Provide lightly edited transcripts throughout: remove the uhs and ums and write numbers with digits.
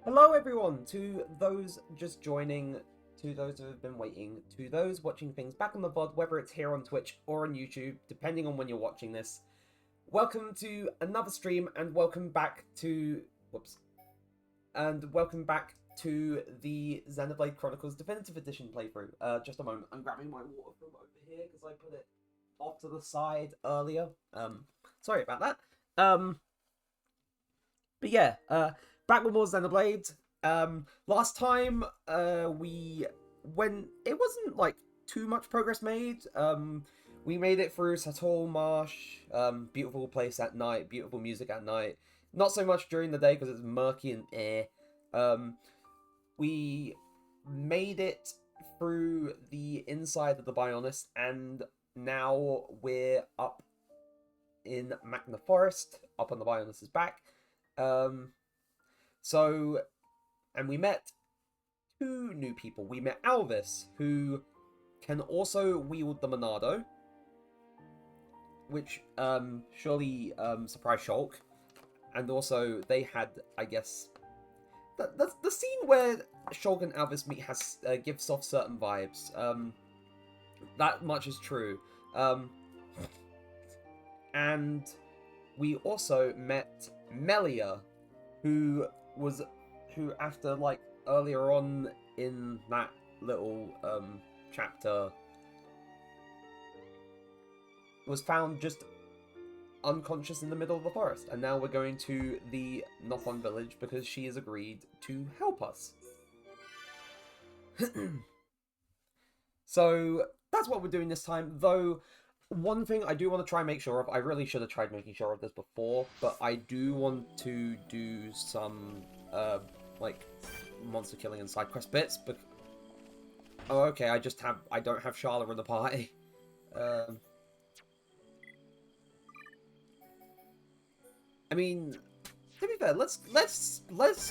Hello everyone, to those just joining, to those who have been waiting, to those watching things back on the VOD, whether it's here on Twitch or on YouTube, depending on when you're watching this. Welcome to another stream and welcome back to, the Xenoblade Chronicles Definitive Edition playthrough. Just a moment, I'm grabbing my water from over here because I put it off to the side earlier. Sorry about that. But yeah, back with more Xenoblade. Last time, when it wasn't like too much progress made. We made it through Satol Marsh. Beautiful place at night, beautiful music at night. Not so much during the day because it's murky and air. We made it through the inside of the Bionis, and now we're up in Makna Forest, up on the Bionis' back. And we met two new people. We met Alvis, who can also wield the Monado, which surely surprised Shulk. And also they had, I guess, the scene where Shulk and Alvis meet has gives off certain vibes. That much is true. And we also met Melia, who after, like, earlier on in that little chapter, was found just unconscious in the middle of the forest, and now we're going to the Nopon Village because she has agreed to help us. So that's what we're doing this time, though. One thing I do want to try and make sure of, I really should have tried making sure of this before, but I do want to do some, like, monster killing and side quest bits, but... Oh, okay, I don't have Charlotte in the party. I mean, to be fair, let's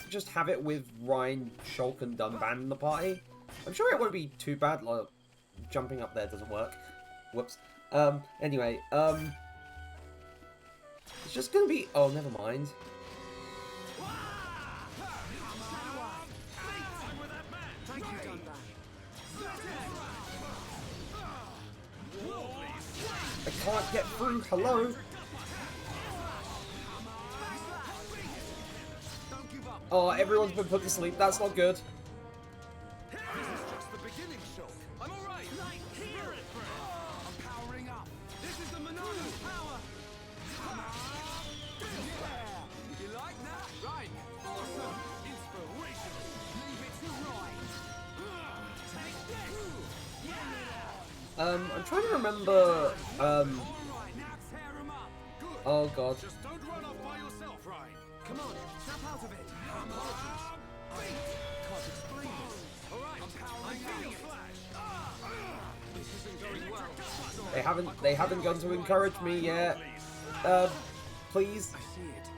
just have it with Ryan, Shulk, and Dunban in the party. I'm sure it won't be too bad. Like, jumping up there doesn't work. Whoops. Anyway, it's just gonna be... Oh, never mind. I can't get through. Hello? Oh, everyone's been put to sleep. That's not good. This is just the beginning, Shulk. I'm alright. Spirit breath. I'm powering up. This is the Monado power. You like that? Right. Awesome. Inspirational. Leave it to right. Take this. I'm trying to remember. Right, now tear him up. Good. Oh god. Just don't run off by yourself, Ryan. Come on, snap out of it. Can't explain this. All right, I'm feeling it. This isn't going well. They haven't gone to encourage me yet. Please. I see it.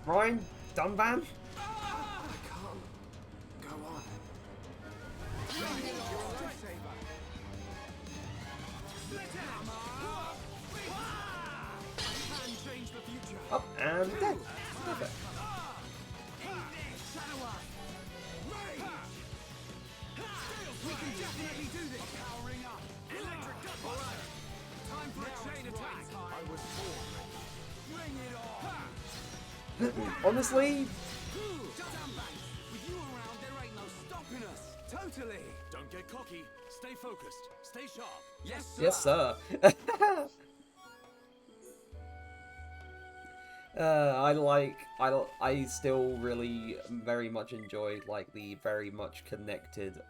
Ryan? Dunban? I can't. Go on. Change the future. Up and dead. Perfect. We can definitely do this. Powering up. Electric gut. All right. Time for a chain attack. I was born. Bring it on. Honestly, With you around, there ain't no stopping us. Totally. Don't get cocky. Stay focused. Stay sharp. Yes, sir. yes, sir. I still really very much enjoyed, like, the very much connected,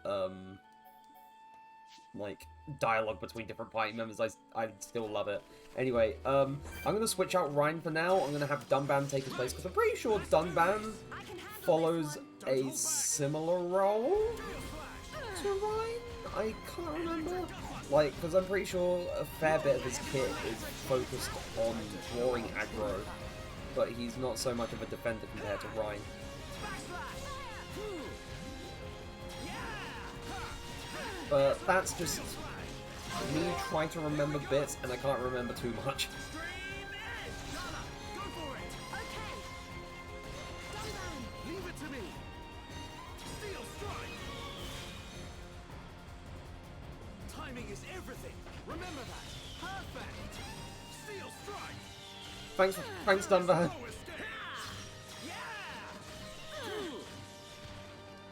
like, dialogue between different party members. I still love it. Anyway, I'm gonna switch out Ryan for now. I'm gonna have Dunban take his place, because I'm pretty sure Dunban follows a similar role to Ryan? I can't remember. Like, because I'm pretty sure a fair bit of his kit is focused on drawing aggro, but he's not so much of a defender compared to Ryan. But that's just me trying to remember bits, and I can't remember too much. Go for it. Okay. Timing is everything. Remember that. Perfect. Steel strike. Thanks, Dunban.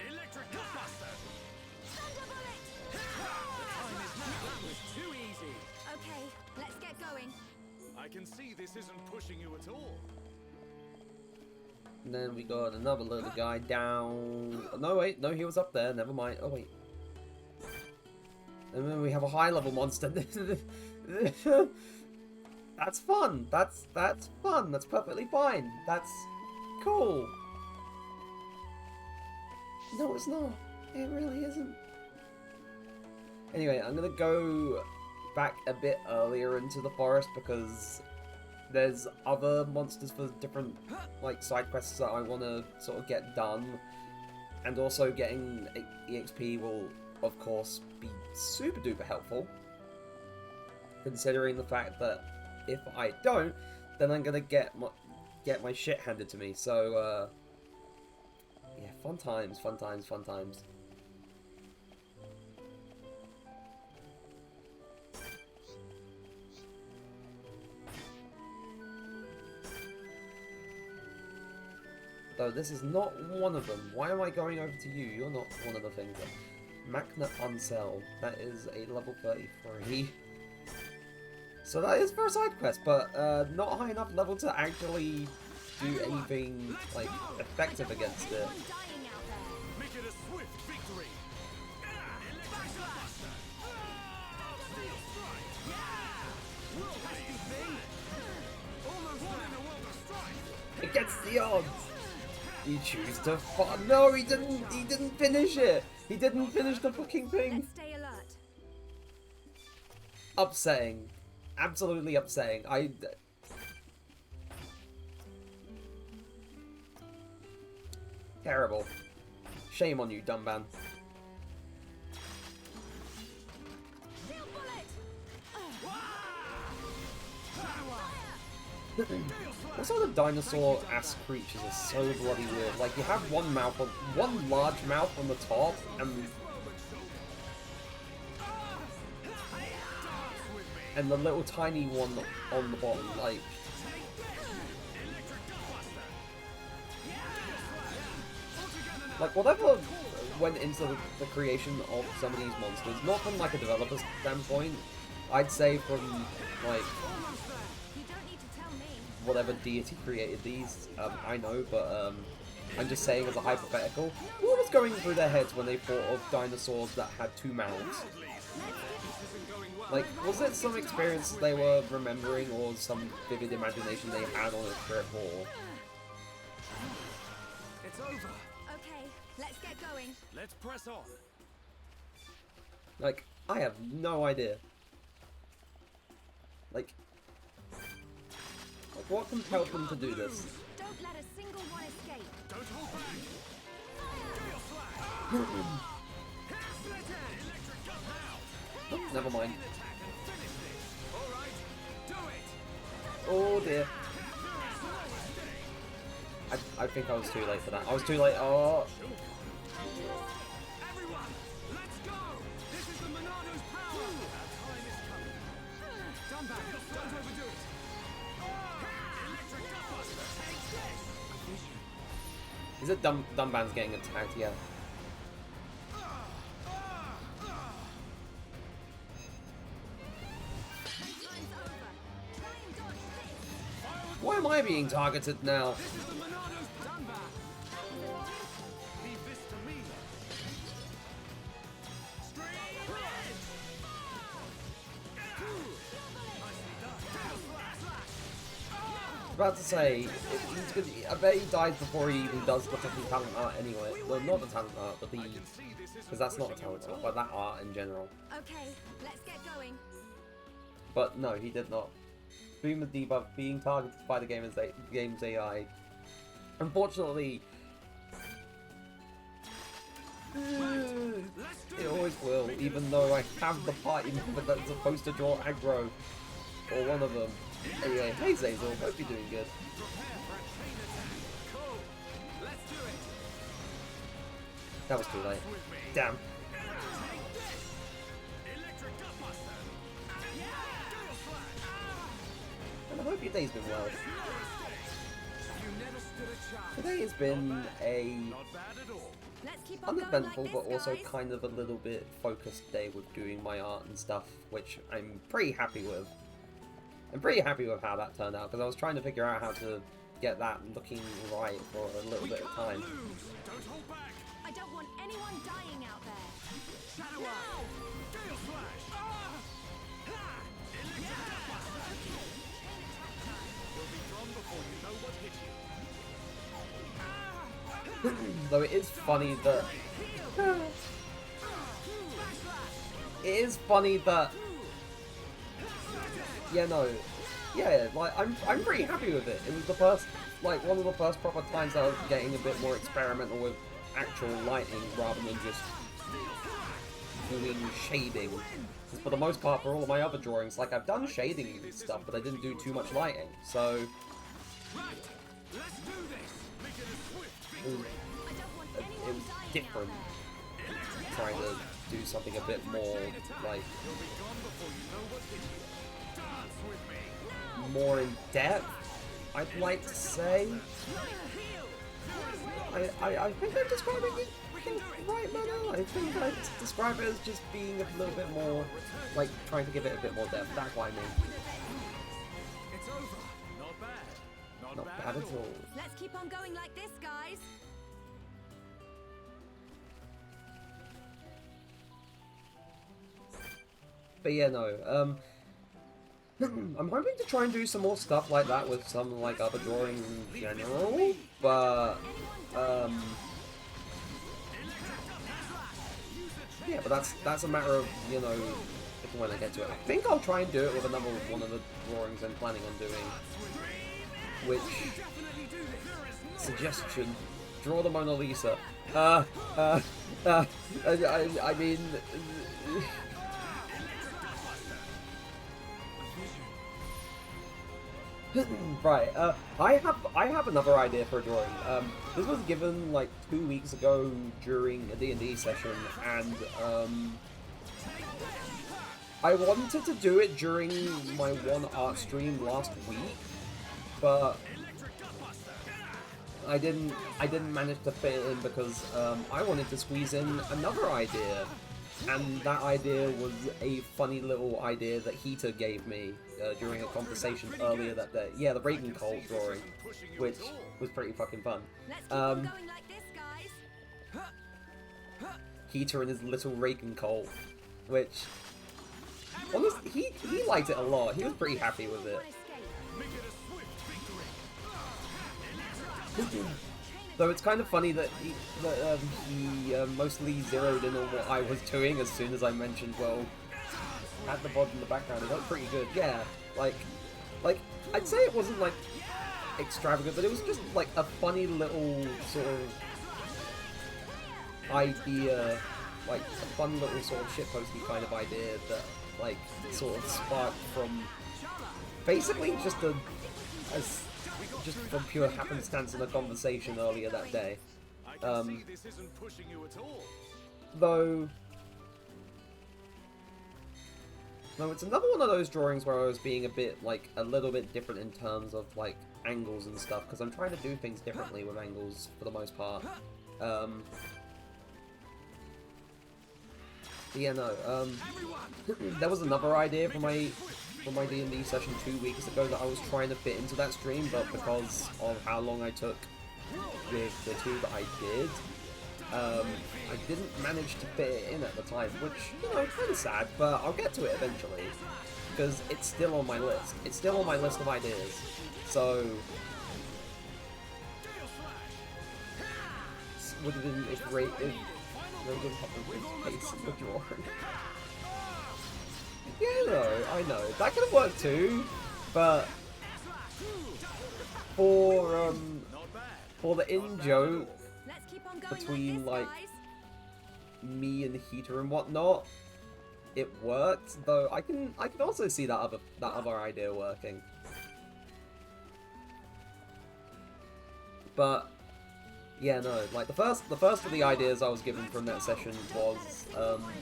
Electric gutbuster. Thunder bullet. The time is now. That was too easy. Okay, let's get going. I can see this isn't pushing you at all. And then we got another little guy down. No, wait, no, he was up there. Never mind. Oh, wait. And then we have a high-level monster. That's fun. That's fun. That's perfectly fine. That's cool. No, it's not. It really isn't. Anyway, I'm gonna go back a bit earlier into the forest because there's other monsters for different like side quests that I want to sort of get done, and also getting EXP will of course be super duper helpful, considering the fact that if I don't, then I'm gonna get my shit handed to me. So yeah, fun times, fun times, fun times. Though this is not one of them. Why am I going over to you? You're not one of the things. Makna unsell. That is a level 33. So that is for a side quest, but not high enough level to actually do anything like effective against it. Make it a swift victory. Against the odds. You choose to fight. No, he didn't. He didn't finish it. He didn't finish the fucking thing. Let's stay alert. Upsetting. Absolutely upsetting. Terrible. Shame on you, Dumban. Steel bullet. What sort of dinosaur-ass creatures are so bloody weird? Like, you have one large mouth on the top, and the little tiny one on the bottom. Like whatever went into the creation of some of these monsters, not from like a developer's standpoint, I'd say from like whatever deity created these, I know, but I'm just saying as a hypothetical, what was going through their heads when they thought of dinosaurs that had two mouths? Like, was it some experience they were remembering, or some vivid imagination they had on a trip, or... It's over. Okay, let's get going. Let's press on. Like, I have no idea. Like, what compelled them to do this? Don't let a single one escape. Don't hold back. Oh, never mind. All right, do it. Oh dear. I think I was too late for that. I was too late. Oh. Everyone, let's go. This is the Monado's power. Our time is coming. Come back. Don't overdo it. Electric gutbuster. Take this. Is it Dumban's getting attacked? Yeah. Why am I being targeted now? This is the Monado's done back. Leave this to me. Stream red. Nicely done. I was about to say, he's good. I bet he dies before he even does the fucking talent art anyway. Well, not the talent art, but the... Because that's not a talent art, but that art in general. Okay, let's get going. But no, he did not. Boomer debuff being targeted by the game's AI. Unfortunately, it always will, even though I have the party member that's supposed to draw aggro, or one of them. Anyway, hey Zazel, hope you're doing good. Cool. Let's do it. That was too late. Damn. Electric hope your day's been well. You never stood a chance. Today has been a Not bad at all. Let's keep on going uneventful like but this, also guys. kind of a little bit focused day with doing my art and stuff, which I'm pretty happy with. I'm pretty happy with how that turned out, because I was trying to figure out how to get that looking right for a little bit of time. Lose. Don't hold back. I don't want anyone dying out there. Shadow Eye. Gale Slash. Ha! Electric Buster. You'll be gone before you know what hit you. Though it is funny that... it is funny that... yeah, no. Yeah, like, I'm pretty happy with it. It was the first, like, one of the first proper times I was getting a bit more experimental with actual lighting rather than just doing shading. 'Cause for the most part, for all of my other drawings, like, I've done shading and stuff, but I didn't do too much lighting, so... Let's do this. Make it a swift it was, I don't want it anyone was dying different out there. trying to do something a bit more, like, You'll be gone before you know what hit you. Dance with me. more in depth, I'd like to say. I think I'm describing it in the right manner. I think I'd describe it as just being a little bit more, like, trying to give it a bit more depth. That's what I mean. It's over. Not bad. Not bad at all. Let's keep on going like this, guys. But yeah, no, I'm hoping to try and do some more stuff like that with some, like, other drawings in general, but, yeah, but that's a matter of, you know, when I get to it. I think I'll try and do it with another one of the drawings I'm planning on doing, which, suggestion, draw the Mona Lisa. I mean... right, I have another idea for a drawing. This was given like 2 weeks ago during a D&D session, and I wanted to do it during my one art stream last week, but I didn't manage to fit it in because I wanted to squeeze in another idea. And that idea was a funny little idea that Heater gave me during a conversation earlier that day. Yeah, the Reagan Cult drawing, which was pretty fucking fun. Let's keep on going like this, guys. Heater and his little Reagan Cult, which, honestly, he liked it a lot. He was pretty happy with it. One escape. Though it's kind of funny that he mostly zeroed in on what I was doing as soon as I mentioned, well, had the VOD in the background. It looked pretty good. Yeah, like I'd say it wasn't like extravagant, but it was just like a funny little sort of idea, like a fun little sort of shitposty kind of idea that like sort of sparked from basically just just from pure happenstance in a conversation earlier that day. I can see this isn't pushing you at all. Though, no, it's another one of those drawings where I was being a little bit different in terms of, like, angles and stuff, because I'm trying to do things differently with angles for the most part. Yeah, no, there was another idea for my D&D session 2 weeks ago that I was trying to fit into that stream, but because of how long I took with the two that I did, I didn't manage to fit it in at the time, which, you know, kind of sad, but I'll get to it eventually, because it's still on my list. It's still on my list of ideas, so... would have been if Reagan Hopped his face in the drawing. Yeah, no, I know. That could have worked too, but for the in-joke Let's keep on going between, like like, this, guys. me and Heater and whatnot, it worked, though I can also see that other idea working. But yeah, no, like the first of the ideas I was given from that session was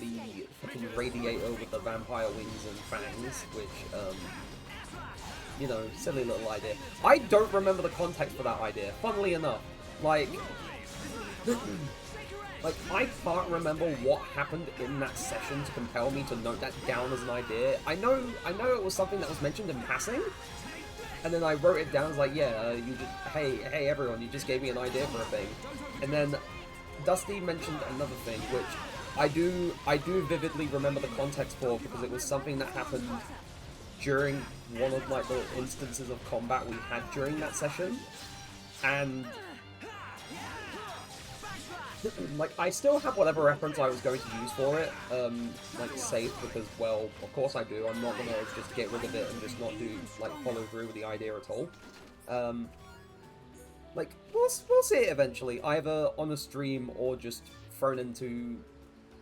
the fucking radiator with the vampire wings and fangs, which you know, silly little idea. I don't remember the context for that idea, funnily enough. Like, like, I can't remember what happened in that session to compel me to note that down as an idea. I know it was something that was mentioned in passing, and then I wrote it down as like, yeah, you just, hey everyone, you just gave me an idea for a thing. And then Dusty mentioned another thing, which I do vividly remember the context for, because it was something that happened during one of like the instances of combat we had during that session, and like I still have whatever reference I was going to use for it, like saved, because well, of course I do. I'm not gonna just get rid of it and just not do like follow through with the idea at all. Like we'll see it eventually, either on a stream or just thrown into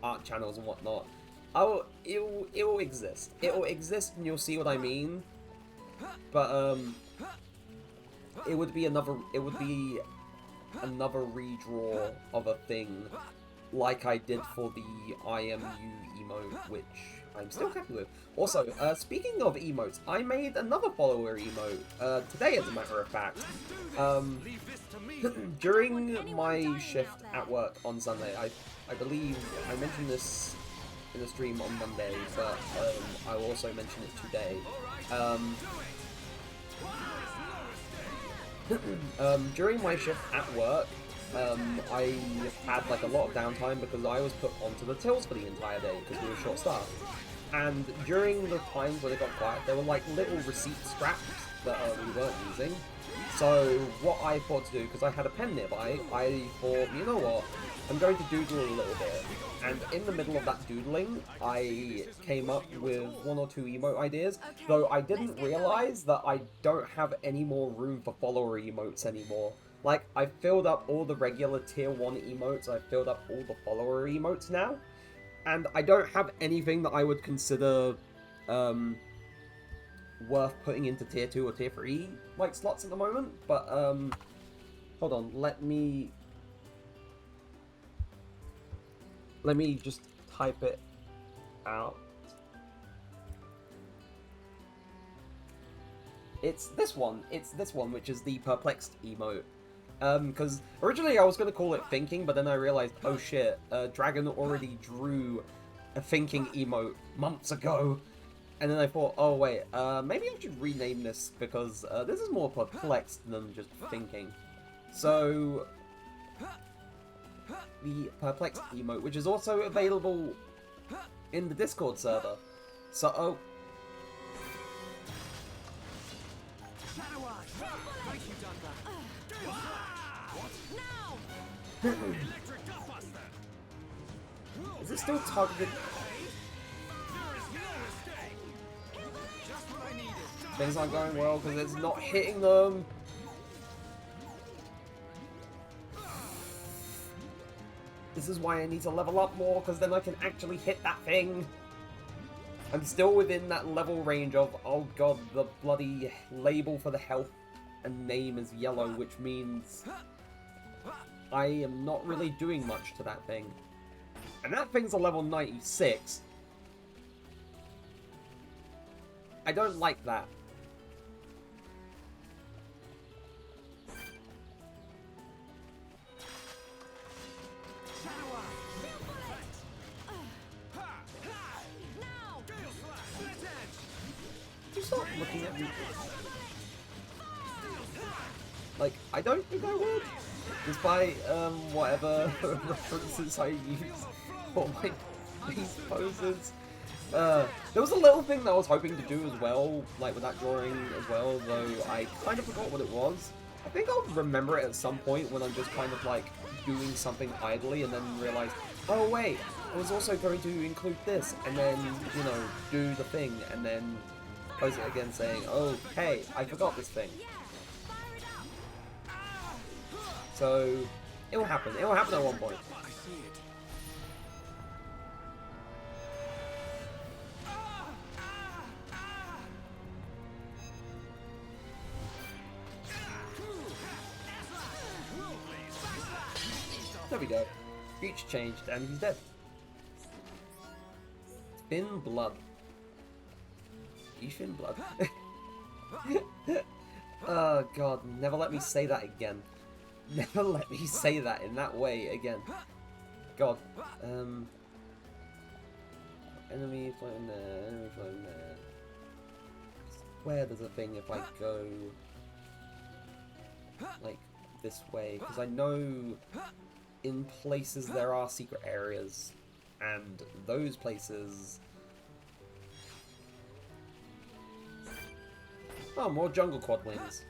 art channels and whatnot. It will exist. It will exist, and you'll see what I mean. But it would be another redraw of a thing, like I did for the IMU emote, which I'm still happy with. Also, speaking of emotes, I made another follower emote today, as a matter of fact. During my shift at work on Sunday, I believe I mentioned this in a stream on Monday, but I will also mention it today. During my shift at work, I had like a lot of downtime because I was put onto the tills for the entire day because we were short-staffed. And during the times when it got quiet, there were like little receipt scraps that we weren't using. So what I thought to do, because I had a pen nearby, I thought, you know what, I'm going to doodle a little bit. And in the middle of that doodling, I came up with one or two emote ideas, though I didn't realize that I don't have any more room for follower emotes anymore. Like, I filled up all the regular tier 1 emotes, I filled up all the follower emotes now, and I don't have anything that I would consider worth putting into tier 2 or tier 3 like slots at the moment. But hold on, let me just type it out. It's this one, which is the perplexed emote. Because originally I was going to call it thinking, but then I realized, oh shit, Dragon already drew a thinking emote months ago. And then I thought, oh wait, maybe I should rename this, because this is more perplexed than just thinking. So the perplexed emote, which is also available in the Discord server. So, is it still targeted? Things aren't going well because it's not hitting them. This is why I need to level up more, because then I can actually hit that thing. I'm still within that level range of, oh god, the bloody label for the health and name is yellow, which means I am not really doing much to that thing. And that thing's a level 96. I don't like that. Stop looking at me. Like, I don't think I would, despite whatever references I use for my these poses. There was a little thing that I was hoping to do as well, like with that drawing as well, though I kind of forgot what it was. I think I'll remember it at some point when I'm just kind of like doing something idly and then realize, oh wait, I was also going to include this, and then, you know, do the thing, and then pose it again saying, oh, hey, I forgot this thing. So, it will happen. It will happen at one point. There we go. Speech changed, and he's dead. Thin blood. You thin blood? Oh god, never let me say that again. Never let me say that in that way again. God. Enemy floating there, enemy floating there. Where there's a thing if I go like this way, because I know in places there are secret areas, and those places... Oh, more jungle quad wings.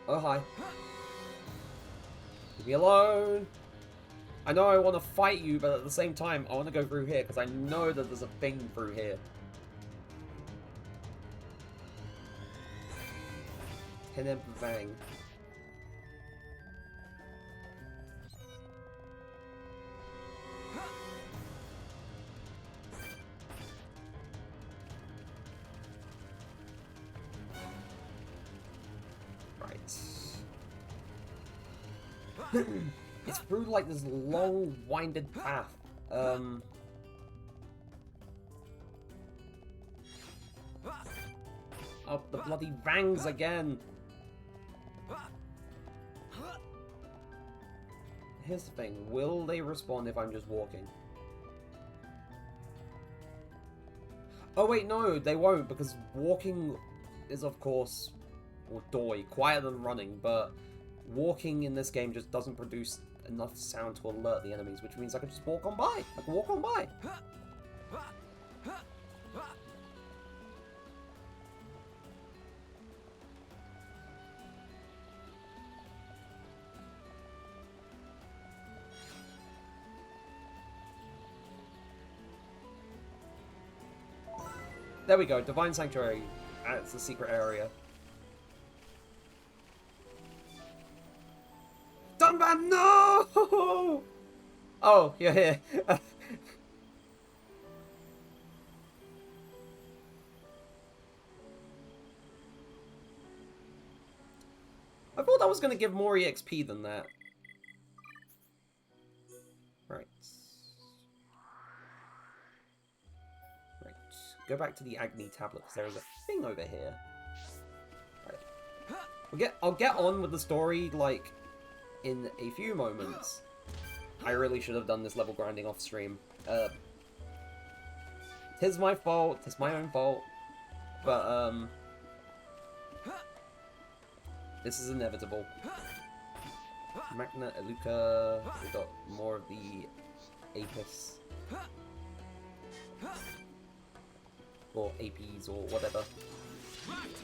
Oh, hi. Leave me alone. I know I want to fight you, but at the same time, I want to go through here, because I know that there's a thing through here. Bang. It's through like this long, winded path. Oh, the bloody vangs again. Here's the thing, will they respond if I'm just walking? Oh wait, no, they won't, because walking is of course, or doi, quieter than running, but walking in this game just doesn't produce enough sound to alert the enemies, which means I can just walk on by. I can walk on by. There we go, Divine Sanctuary. It's the secret area. Dunban, no! Oh, you're here. I thought that was going to give more EXP than that. Right. Right. Go back to the Agni tablet, because there is a thing over here. Right. I'll get on with the story, like, in a few moments. I really should have done this level grinding off stream. Tis my fault, tis my own fault. But, this is inevitable. Makna, Eluka, we got more of the Apis. Or APs, or whatever. Right,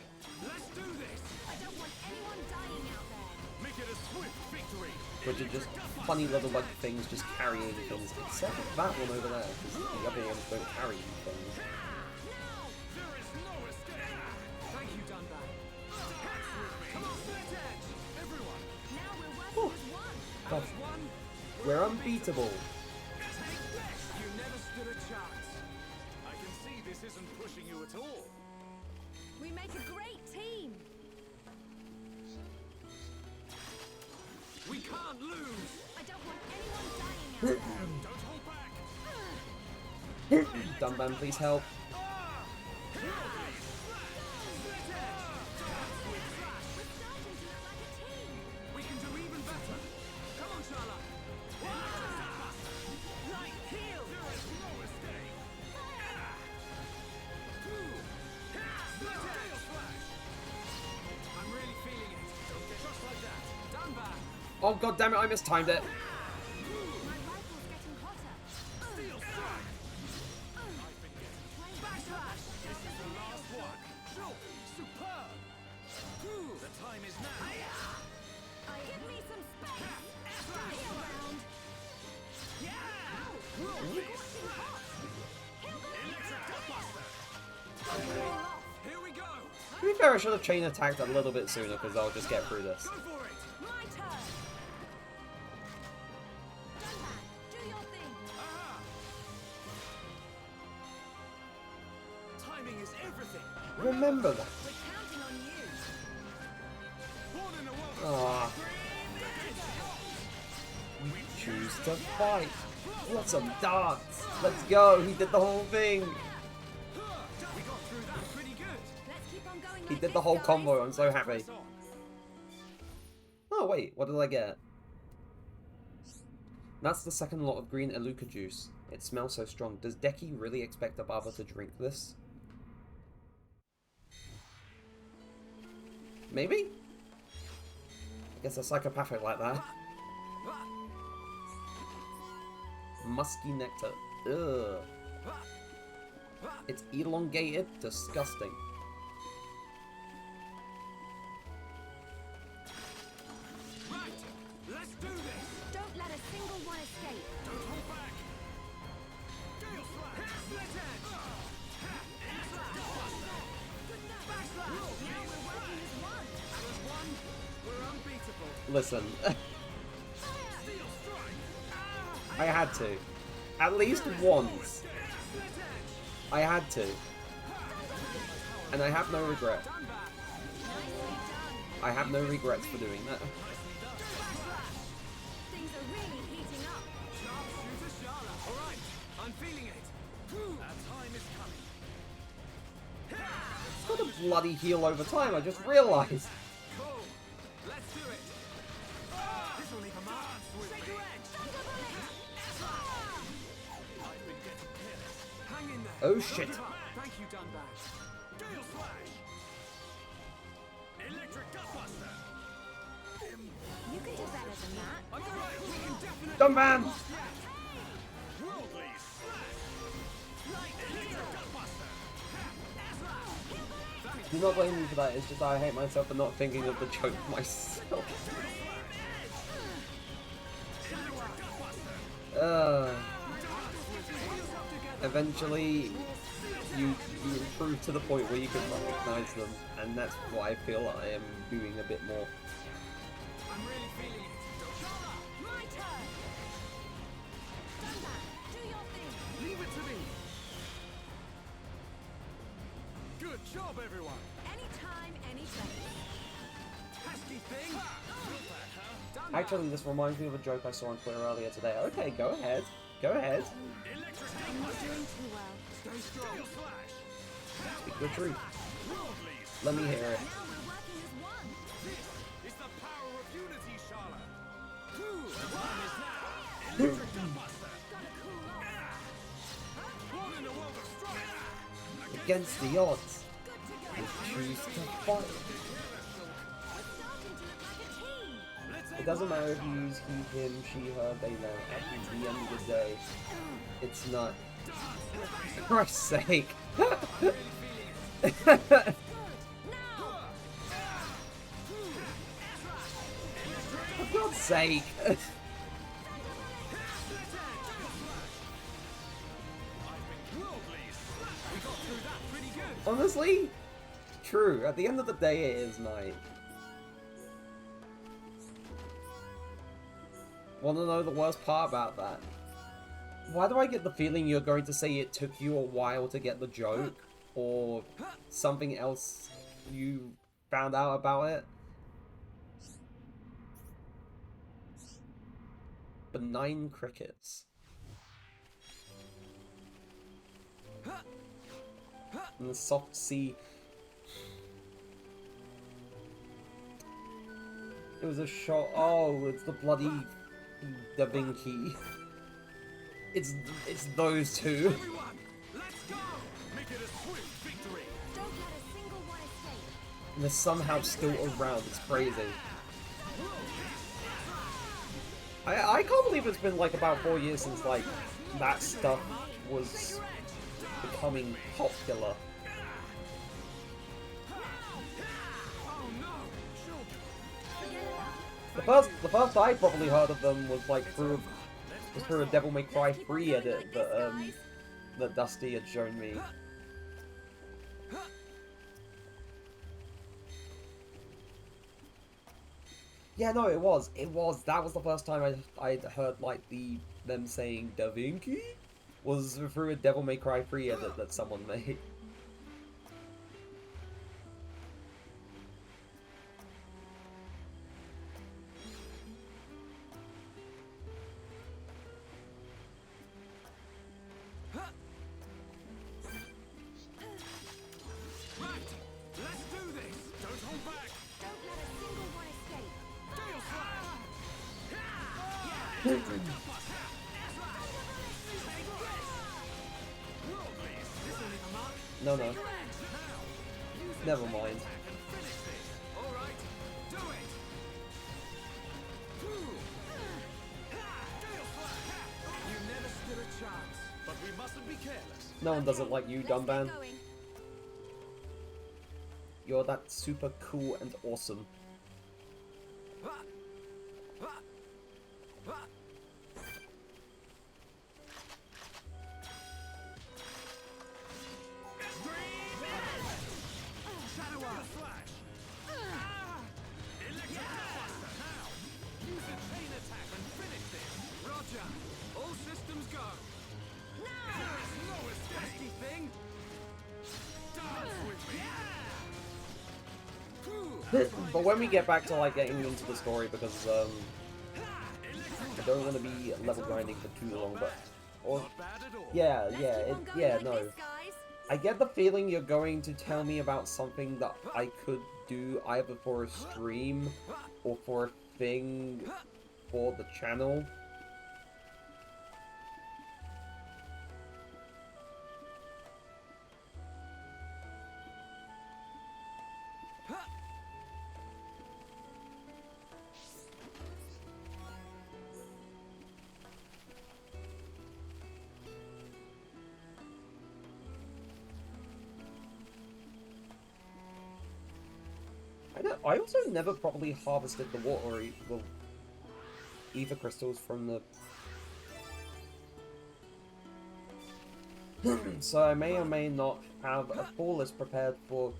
let's do this. I don't want anyone dying out there. Make it a swift victory. Which are just funny little like things just carrying things, except that one over there, because the other ones don't carry things. There is no escape. Thank you, Dunban. Come on, Third Edge. Everyone. Now we're working as one. God, As one, we're unbeatable. take this. You never stood a chance. I can see this isn't pushing you at all. We make a great team. We can't lose. I don't want anyone dying out there. Don't hold back. Dunban, please help. We're starting to look like a team. We can do even better. Come on, Charlotte. Light heal. There is no escape. Tail slash. I'm really feeling it. Don't get just like that. Dunban. Oh god damn it, I mistimed it. My rifle's getting hotter. Steel strike. I've been getting backslash. This is the last one. Superb. The time is now. Give me some space. Heal round. Scorching hot. Heal the Electric Gutbuster. off. Here we go. To be fair, I should have chain attacked a little bit sooner, because I'll just get through this. Go for it. My turn. Dunban, do your thing. Aha. Timing is everything. Remember that. We're counting on you. Born in a world of Ah, choose to fight. What some darts. Let's go. He did the whole thing. on going He like did the this, whole guys. combo. I'm so happy. Press on. Oh, wait. What did I get? That's the second lot of green Eluca juice. It smells so strong. Does Deki really expect Ababa to drink this? Maybe? I guess they're psychopathic like that. Musky nectar. Ugh. It's elongated. Disgusting. Right, let's do this. Don't let a single one escape. Don't hold back. Gale slash. Split edge. Backslash. Now we're working as one. And as one, we're unbeatable. Listen. Steel strike. I had to. At least once. Split edge. I had to. And I have no regret. Done that. Nicely done. I have no regrets for doing that. Things are really heating up. Sharpshooter Shala. All right, I'm feeling it. Our time is coming. It's got a bloody heal over time, I just realised. Cool. Let's do it. This will leave a mark. Take your edge. I've been getting careless. Hang in there. Oh shit. Thank you, Dunbar. Gale slash. Electric gutbuster. You can do better than that. I'm right. We can definitely. Dumban! Worldly slash. Electric gutbuster. Do not blame me for that, it's just I hate myself for not thinking of the joke myself. Eventually, you improve to the point where you can recognize them, and that's why I feel I am doing a bit more. I'm really feeling it. My turn. Dunbar, do your thing. Leave it to me. Good job, everyone. Anytime, any place. Pesky thing. Done Actually, this reminds me of a joke I saw on Twitter earlier today. Okay, go ahead. Go ahead. Electric I'm not doing too well. Stay strong. Slash. Speak the truth. Worldly. Let me hear it. Now we're working as one. This is the power of unity, Shala. The time is now. Electric gutbuster. Gotta cool off. Born in a world of strife. Against the odds, Good to go. you choose to fight. We're starting to look like a team. Let's It doesn't matter if you use he, him, she, her, they, them. At the end of the day, it's not. For Christ's sake. Good. Now. For God's sake. We got through that pretty good. Honestly, true. At the end of the day, it is night. Want to know the worst part about that? Why do I get the feeling you're going to say it took you a while to get the joke? Or something else you found out about it? Benign crickets. And the soft sea. It was a shot. Oh, it's the bloody Da Vinci. It's those two. Everyone, let's go. Make it a swift victory. Don't let a single one escape. And they're somehow still around. It's crazy. I can't believe it's been like about 4 years since like that stuff was becoming popular. Oh no, The first I probably heard of them was like through a Devil May Cry 3 edit that Dusty had shown me. Yeah, no, it was. That was the first time I'd heard like them saying Da Vinci was through a Devil May Cry 3 edit that someone made. Right, let's No, no. Never mind. No one doesn't like you, dumb man. You're that super cool and awesome. But when we get back to like getting into the story, because I don't want to be level grinding for too long, but yeah, no. I get the feeling you're going to tell me about something that I could do either for a stream or for a thing for the channel. I also never properly harvested the water the ether crystals from the... So I may or may not have a full list prepared for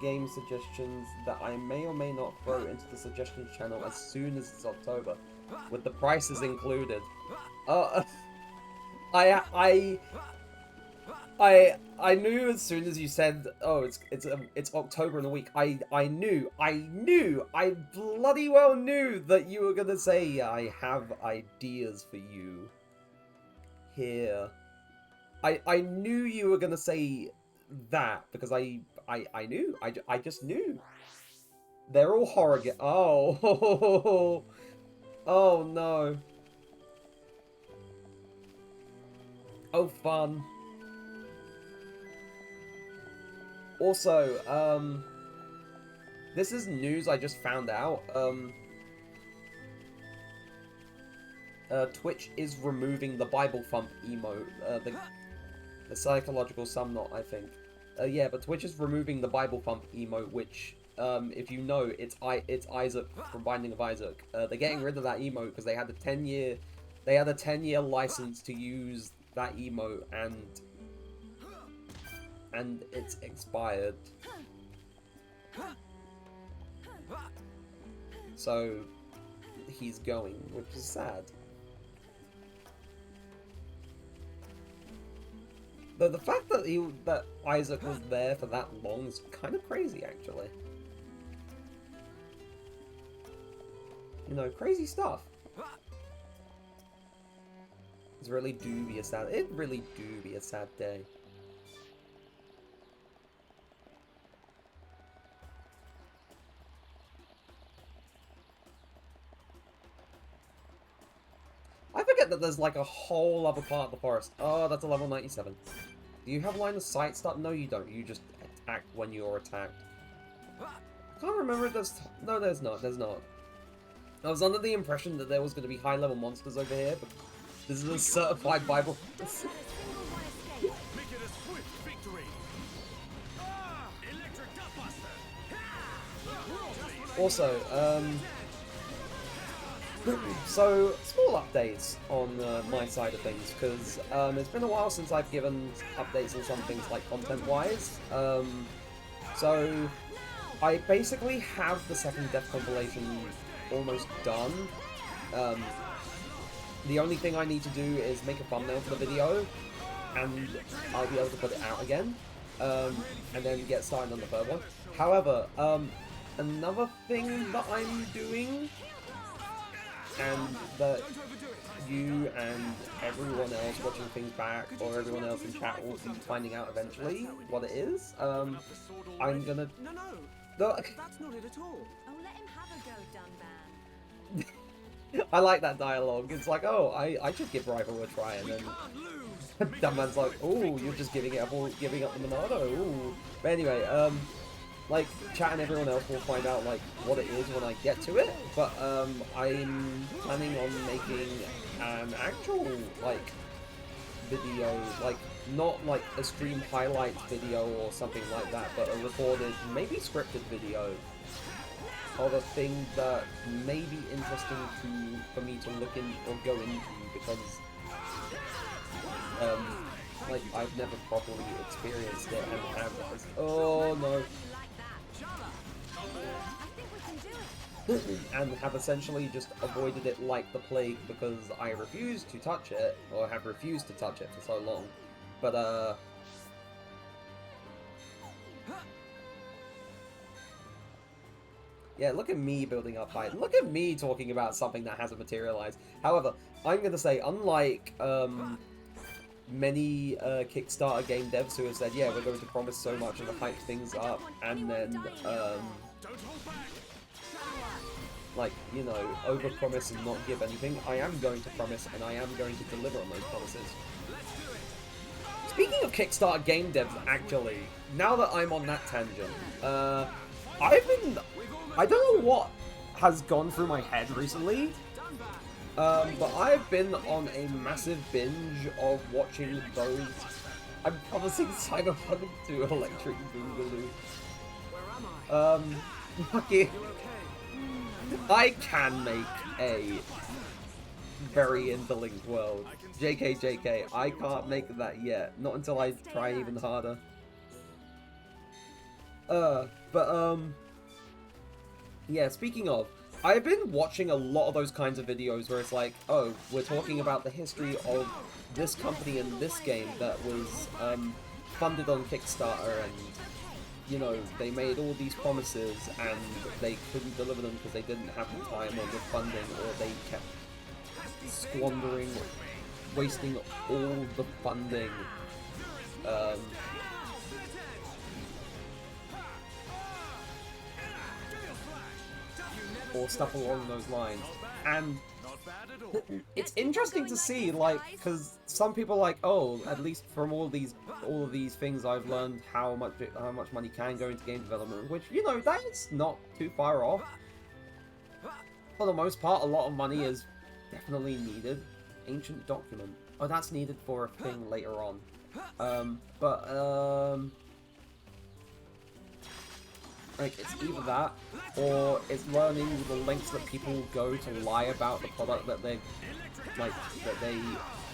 game suggestions that I may or may not throw into the suggestions channel as soon as it's October, with the prices included. I knew as soon as you said, oh, it's October in a week. I bloody well knew that you were gonna say I have ideas for you. Here, I knew you were gonna say that because I knew. I just knew. They're all horror Oh, oh no. Oh, fun. Also, this is news I just found out. Twitch is removing the Bible thump emote, the psychological sum knot, I think. Yeah, but Twitch is removing the Bible thump emote, which, if you know, it's Isaac from Binding of Isaac. They're getting rid of that emote because they had a 10-year license to use that emote, and it's expired. So he's going, which is sad. But the fact that Isaac was there for that long is kind of crazy, actually. You know, crazy stuff. It really do be a sad day. I forget that there's like a whole other part of the forest. Oh, that's a level 97. Do you have line of sight stuff? No, you don't. You just attack when you're attacked. I can't remember if there's... No, there's not. There's not. I was under the impression that there was going to be high-level monsters over here, but this is a certified Bible. Also, so, small updates on my side of things, because it's been a while since I've given updates on some things like content-wise. So, I basically have the second Death compilation almost done. The only thing I need to do is make a thumbnail for the video, and I'll be able to put it out again, and then get started on the third one. However, another thing that I'm doing, and that you and everyone else watching things back, or everyone else in chat will be finding out eventually what it is, I'm gonna... No, that's not it at all. Oh, let him Have a go, Dunban. I like that dialogue. It's like, oh, I should give Rival a try, and then Dunban's like, oh, you're just giving up the Monado. Ooh. But anyway, like, chat and everyone else will find out, like, what it is when I get to it, but, I'm planning on making an actual, like, video, like, not, like, a stream highlights video or something like that, but a recorded, maybe scripted video of a thing that may be interesting for me to look in, or go into, because, like, I've never properly experienced it, and have, oh, no. And have essentially just avoided it like the plague because I refused to touch it, or have refused to touch it for so long. But, yeah, look at me building up hype. Look at me talking about something that hasn't materialized. However, I'm gonna say, unlike, many Kickstarter game devs who have said, yeah, we're going to promise so much and hype things up, and then, like, you know, overpromise and not give anything. I am going to promise, and I am going to deliver on those promises. Speaking of Kickstarter game devs, actually, now that I'm on that tangent, I don't know what has gone through my head recently, but I've been on a massive binge of watching those. I'm promising Cyberpunk to Electric Boogaloo. Lucky. I can make a very interlinked world. JK, I can't make that yet. Not until I try even harder. Yeah, speaking of, I've been watching a lot of those kinds of videos where it's like, oh, we're talking about the history of this company and this game that was funded on Kickstarter, and, you know, they made all these promises and they couldn't deliver them because they didn't have the time or the funding, or they kept squandering, wasting all the funding. Or stuff along those lines. And it's interesting to see, like, because some people are like, oh, at least from all of these things I've learned how much money can go into game development, which, you know, that is not too far off. For the most part, a lot of money is definitely needed. Ancient document. Oh, that's needed for a thing later on. Like, it's either that, or it's learning the lengths that people go to lie about the product that they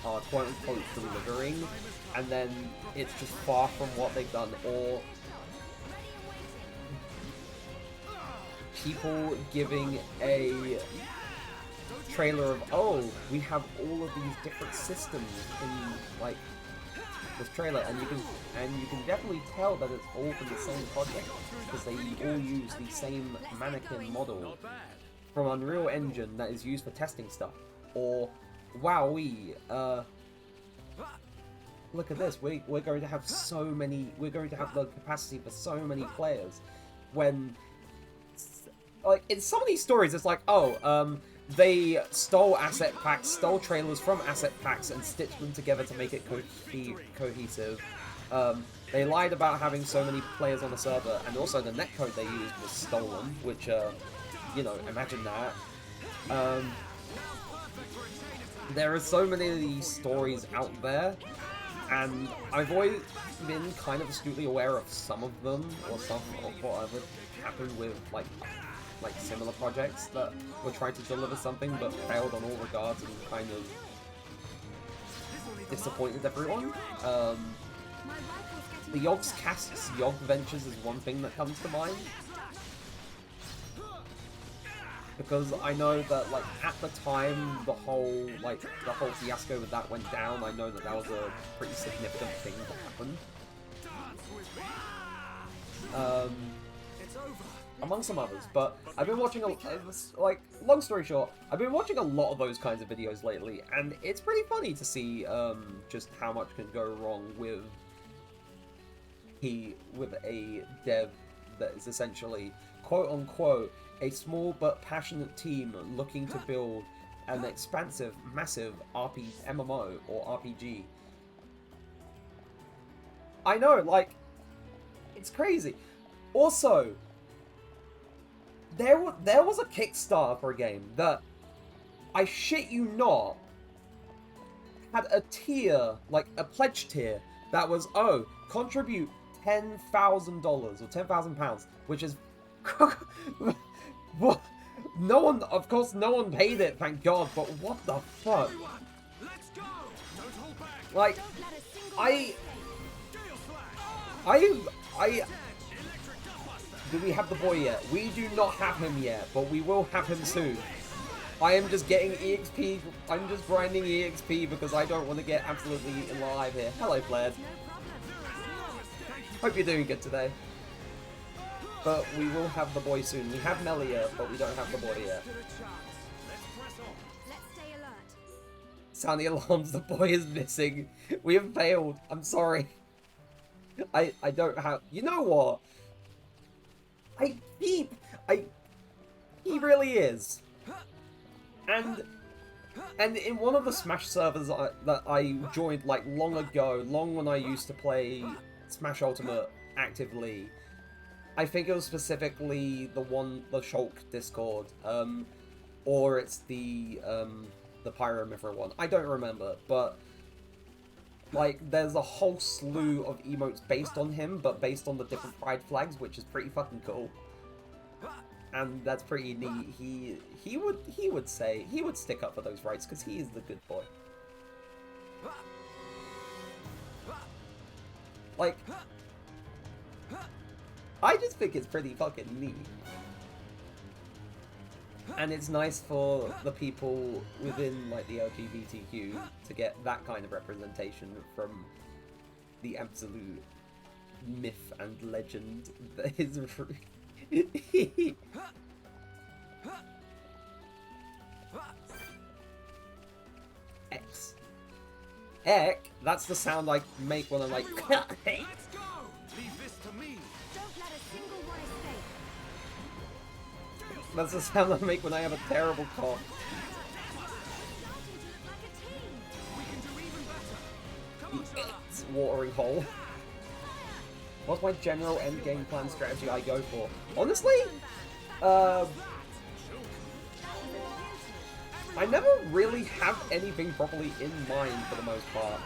are quote-unquote delivering, and then it's just far from what they've done, or people giving a trailer of, oh, we have all of these different systems in, like, this trailer, and you can definitely tell that it's all from the same project, because they all use the same mannequin model from Unreal Engine that is used for testing stuff. Or, wowee, look at this, we're going to have we're going to have the capacity for so many players, when, like, in some of these stories it's like, oh, they stole asset packs, stole trailers from asset packs, and stitched them together to make it cohesive. They lied about having so many players on the server, and also the netcode they used was stolen, which, you know, imagine that. There are so many of these stories out there, and I've always been kind of astutely aware of some of them, or some of what would happen with, like similar projects that were trying to deliver something but failed on all regards and kind of disappointed everyone. The Yogg's Casks, Yogg Ventures is one thing that comes to mind. Because I know that, like, at the time the whole fiasco with that went down, I know that that was a pretty significant thing that happened. Among some others, but I've been watching like, long story short, I've been watching a lot of those kinds of videos lately, and it's pretty funny to see just how much can go wrong with a dev that is essentially quote-unquote, a small but passionate team looking to build an expansive, massive MMO or RPG. I know, like, it's crazy. Also, there was a Kickstarter for a game that, I shit you not, had a tier, like a pledge tier, that was, oh, contribute $10,000 or £10,000, which is... What? No one, of course, no one paid it, thank God, but what the fuck? Everyone, let's go! Don't hold back! Like, Don't let a single I... one escape. Electric Gutbuster! Do we have the boy yet? We do not have him yet, but we will have him soon. I am just getting EXP, I'm just grinding EXP because I don't want to get absolutely alive here. Hello, Flared. Hope you're doing good today. But we will have the boy soon. We have Melia, but we don't have the boy yet. Let's stay alert. Sound the alarms, the boy is missing. We have failed. I'm sorry. I don't have... You know what? He really is. And in one of the Smash servers that I joined like long ago, long when I used to play Smash Ultimate actively, I think it was specifically the Shulk Discord, or it's the Pyromithra one. I don't remember, but like there's a whole slew of emotes based on him, but based on the different pride flags, which is pretty fucking cool. And that's pretty neat. He would stick up for those rights because he is the good boy. Like, I just think it's pretty fucking neat. And it's nice for the people within like the LGBTQ to get that kind of representation from the absolute myth and legend that is X. Eck, that's the sound I make when I'm like, Let's go! Leave this to me! Don't let a single one escape. that's the sound I make when I have a terrible cough. Starting to look like a team. We can do even better! Come on, It's watering hole. What's my general end game plan strategy I go for? Honestly, I never really have anything properly in mind for the most part.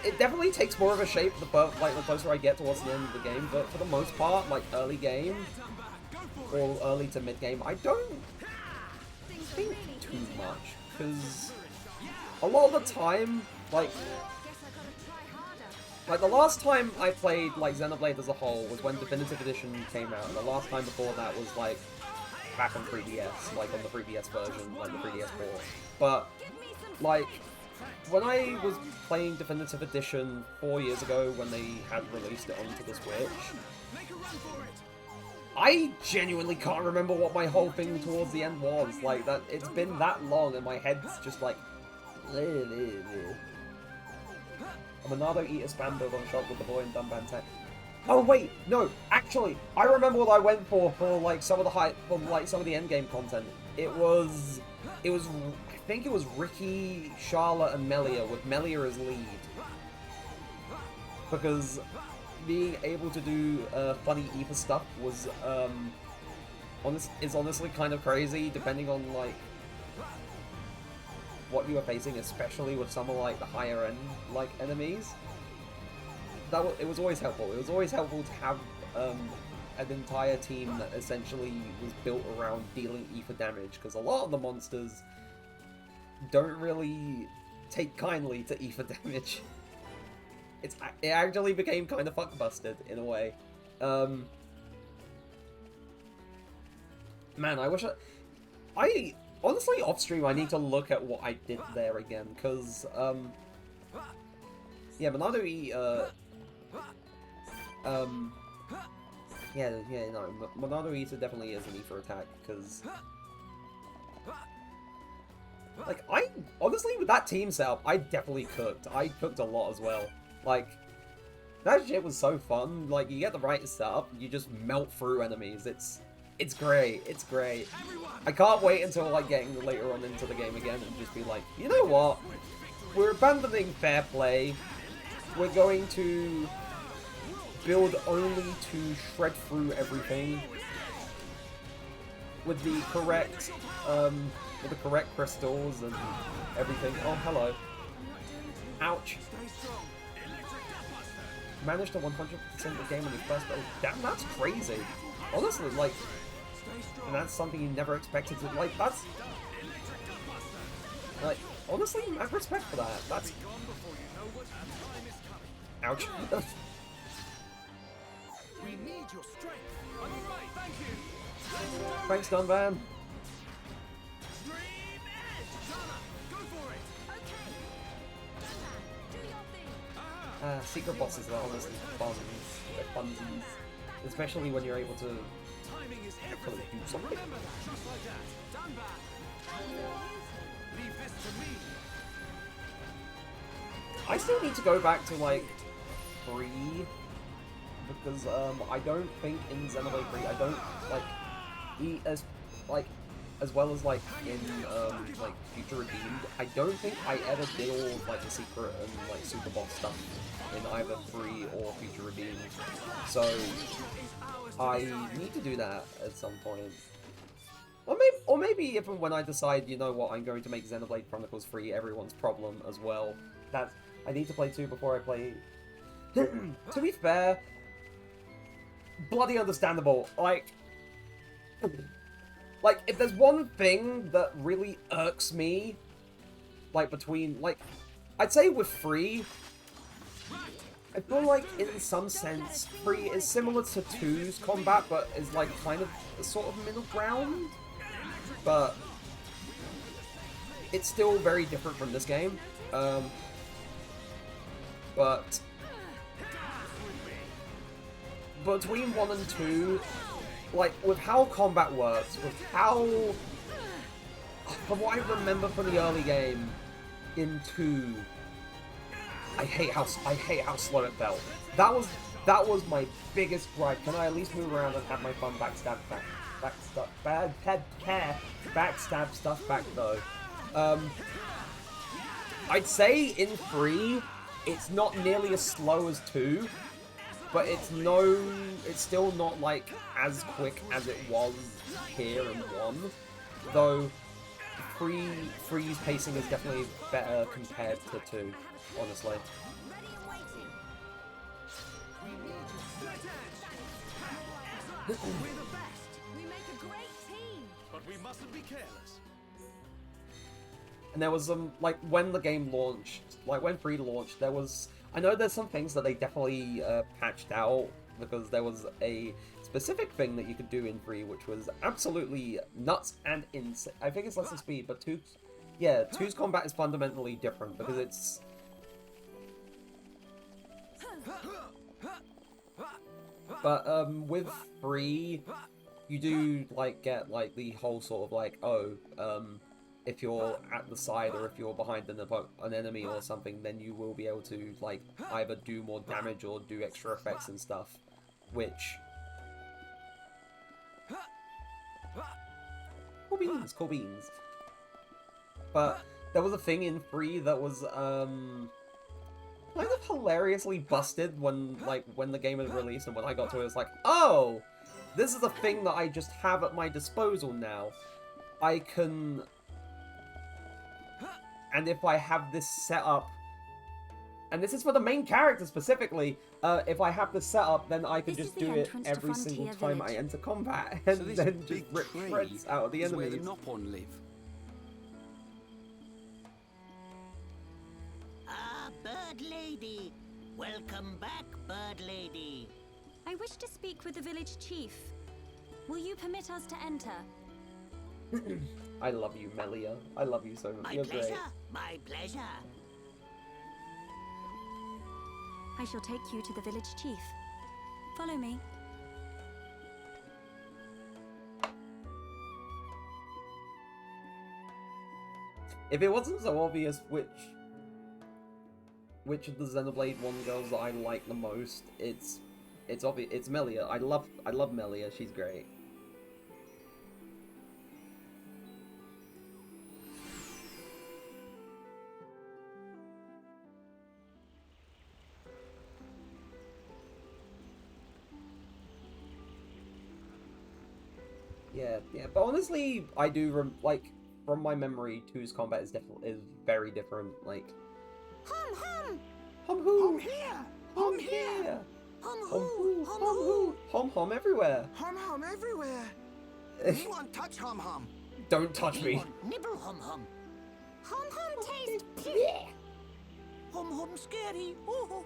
It definitely takes more of a shape the closer I get towards the end of the game, but for the most part, like early game or early to mid game, I don't think too much because a lot of the time, like the last time I played like Xenoblade as a whole was when Definitive Edition came out, and the last time before that was like back on 3DS, like on the 3DS version, like the 3DS port. But like when I was playing Definitive Edition 4 years ago when they had released it onto the Switch, I genuinely can't remember what my whole thing towards the end was. Like that, it's been that long, and my head's just like. A Monado eat a spam build on shop with the boy in Dunban tech. Oh wait, no, actually, I remember what I went for like some of the some of the endgame content. It was, I think it was Ricky, Charlotte, and Melia, with Melia as lead. Because being able to do funny Ether stuff was is honestly kind of crazy, depending on like what you were facing, especially with some of like the higher end like enemies. It was always helpful. It was always helpful to have an entire team that essentially was built around dealing ether damage, because a lot of the monsters don't really take kindly to ether damage. It actually became kind of fuckbusted in a way. Man, I wish I honestly, off stream, I need to look at what I did there again, because, yeah, Monado Monado Eater definitely is an ether attack, because, like, honestly, with that team setup, I definitely cooked. I cooked a lot as well. Like, That shit was so fun. Like, you get the right setup, you just melt through enemies. It's great. It's great. I can't wait until, like, getting later on into the game again and just be like, you know what? We're abandoning fair play. We're going to build only to shred through everything with the correct crystals and everything. Oh, hello. Ouch. Managed to 100% the game on his first build. Damn, that's crazy. Honestly, like, and that's something you never expected to, like, that's, like, honestly, mad respect for that. That's, ouch. We need your strength. I'm alright, thank you. Thanks, Dunban. Dream Edge. Zana, go for it. Okay. Dunban, do your thing. Secret bosses are honestly fun. They're funsies. Especially when you're able to Timing is actually everything. do something. Remember that, just like that. Dunban, leave this to me. I still need to go back to, like, 3, because, I don't think in Xenoblade 3, I don't, like, eat as, like, as well as, like, in, like, Future Redeemed, I don't think I ever did all of, like, the secret and, like, super boss stuff in either 3 or Future Redeemed, so I need to do that at some point. Or maybe even when I decide, you know what, I'm going to make Xenoblade Chronicles 3 everyone's problem as well. I need to play 2 before I play... To be fair, bloody understandable. Like, if there's one thing that really irks me, like, between, like, I'd say with 3, I feel like, in some sense, 3 is similar to 2's combat, but is, like, kind of a sort of middle ground. But it's still very different from this game. But between 1 and 2, like, with how combat works, with how... From what I remember from the early game, in 2, I hate how slow it felt. That was my biggest gripe. Can I at least move around and have my fun backstab stuff back though? I'd say in 3, it's not nearly as slow as 2, but it's still not, like, as quick as it was here in 1, though 3's pacing is definitely better compared to 2, honestly. Ready and waiting. We're the best. We make a great team. But we mustn't be careless. And there was like, when the game launched, like when 3 launched, there was, I know there's some things that they definitely patched out, because there was a specific thing that you could do in 3 which was absolutely nuts and insane. I think it's less than speed, but 2's combat is fundamentally different, because it's... But with 3, you do, like, get, like, the whole sort of, like, if you're at the side or if you're behind an enemy or something, then you will be able to, like, either do more damage or do extra effects and stuff, which... Cool beans. But there was a thing in 3 that was, kind of hilariously busted when the game was released, and when I got to it, it was like, oh! This is a thing that I just have at my disposal now. I can... And if I have this set up, and this is for the main character specifically, if I have this set up, then I can This just is the do it entrance to every Frontier single time I Village. enter combat, So and this then just big rip tree shreds out of the is where the enemies. Nopon live. Ah, Bird Lady. Welcome back, Bird Lady. I wish to speak with the village chief. Will you permit us to enter? I love you, Melia. I love you so much. My You're pleasure. great. My pleasure. I shall take you to the village chief. Follow me. If it wasn't so obvious which which of the Xenoblade 1 girls that I like the most, it's obvious. It's Melia. I love Melia. She's great. Yeah, but honestly, I do like from my memory, 2's combat is very different. Like, Hum hum! hum hoo, Hum here! hum here, Hum hum hoo! hoo, hum hoo, hum hum everywhere. Hum hum everywhere. Me want touch hum hum. Don't touch me. Nibble hum hum. Hum hum taste bleh. Hum hum scary. Oh.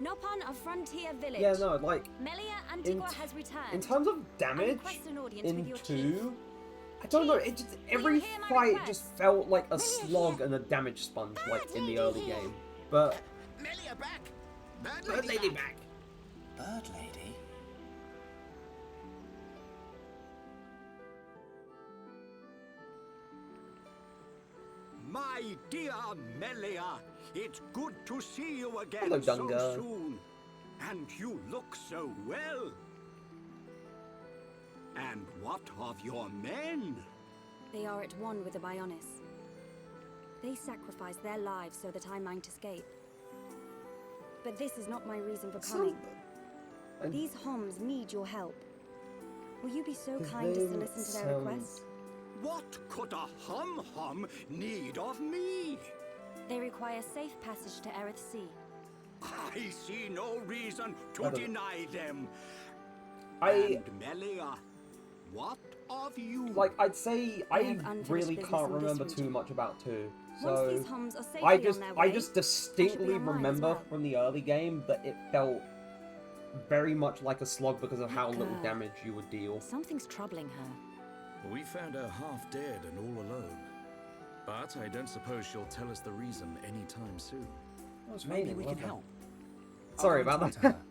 Nopon of Frontier Village. Yeah, no, like Melia Antigua has returned. in terms of damage request an audience in with your 2, I don't know. It just every hear my fight request? just felt like a slog and a damage sponge, like in the early game. But Melia back. Bird Lady back. Bird lady. My dear Melia, it's good to see you again Hello, so Dunga. soon. And you look so well. And what of your men? They are at one with the Bionis. They sacrificed their lives so that I might escape. But this is not my reason for coming. These Homs need your help. Will you be so His kind as to name listen to their sounds- What request? could a hum hum need of me? They require safe passage to Eryth Sea. I see no reason to I don't- deny them. I And Melia, what of you? like. I'd say I have unfinished really business can't in this remember region. too much about 2. Once So these Homs are safely I on their way, I just distinctly online as remember well. from the early game that it felt very much like a slog because of how little girl. damage you would deal. Something's troubling her. We found her half dead and all alone. But I don't suppose she'll tell us the reason anytime soon. Maybe we can help. Sorry I'll about talk to that. her.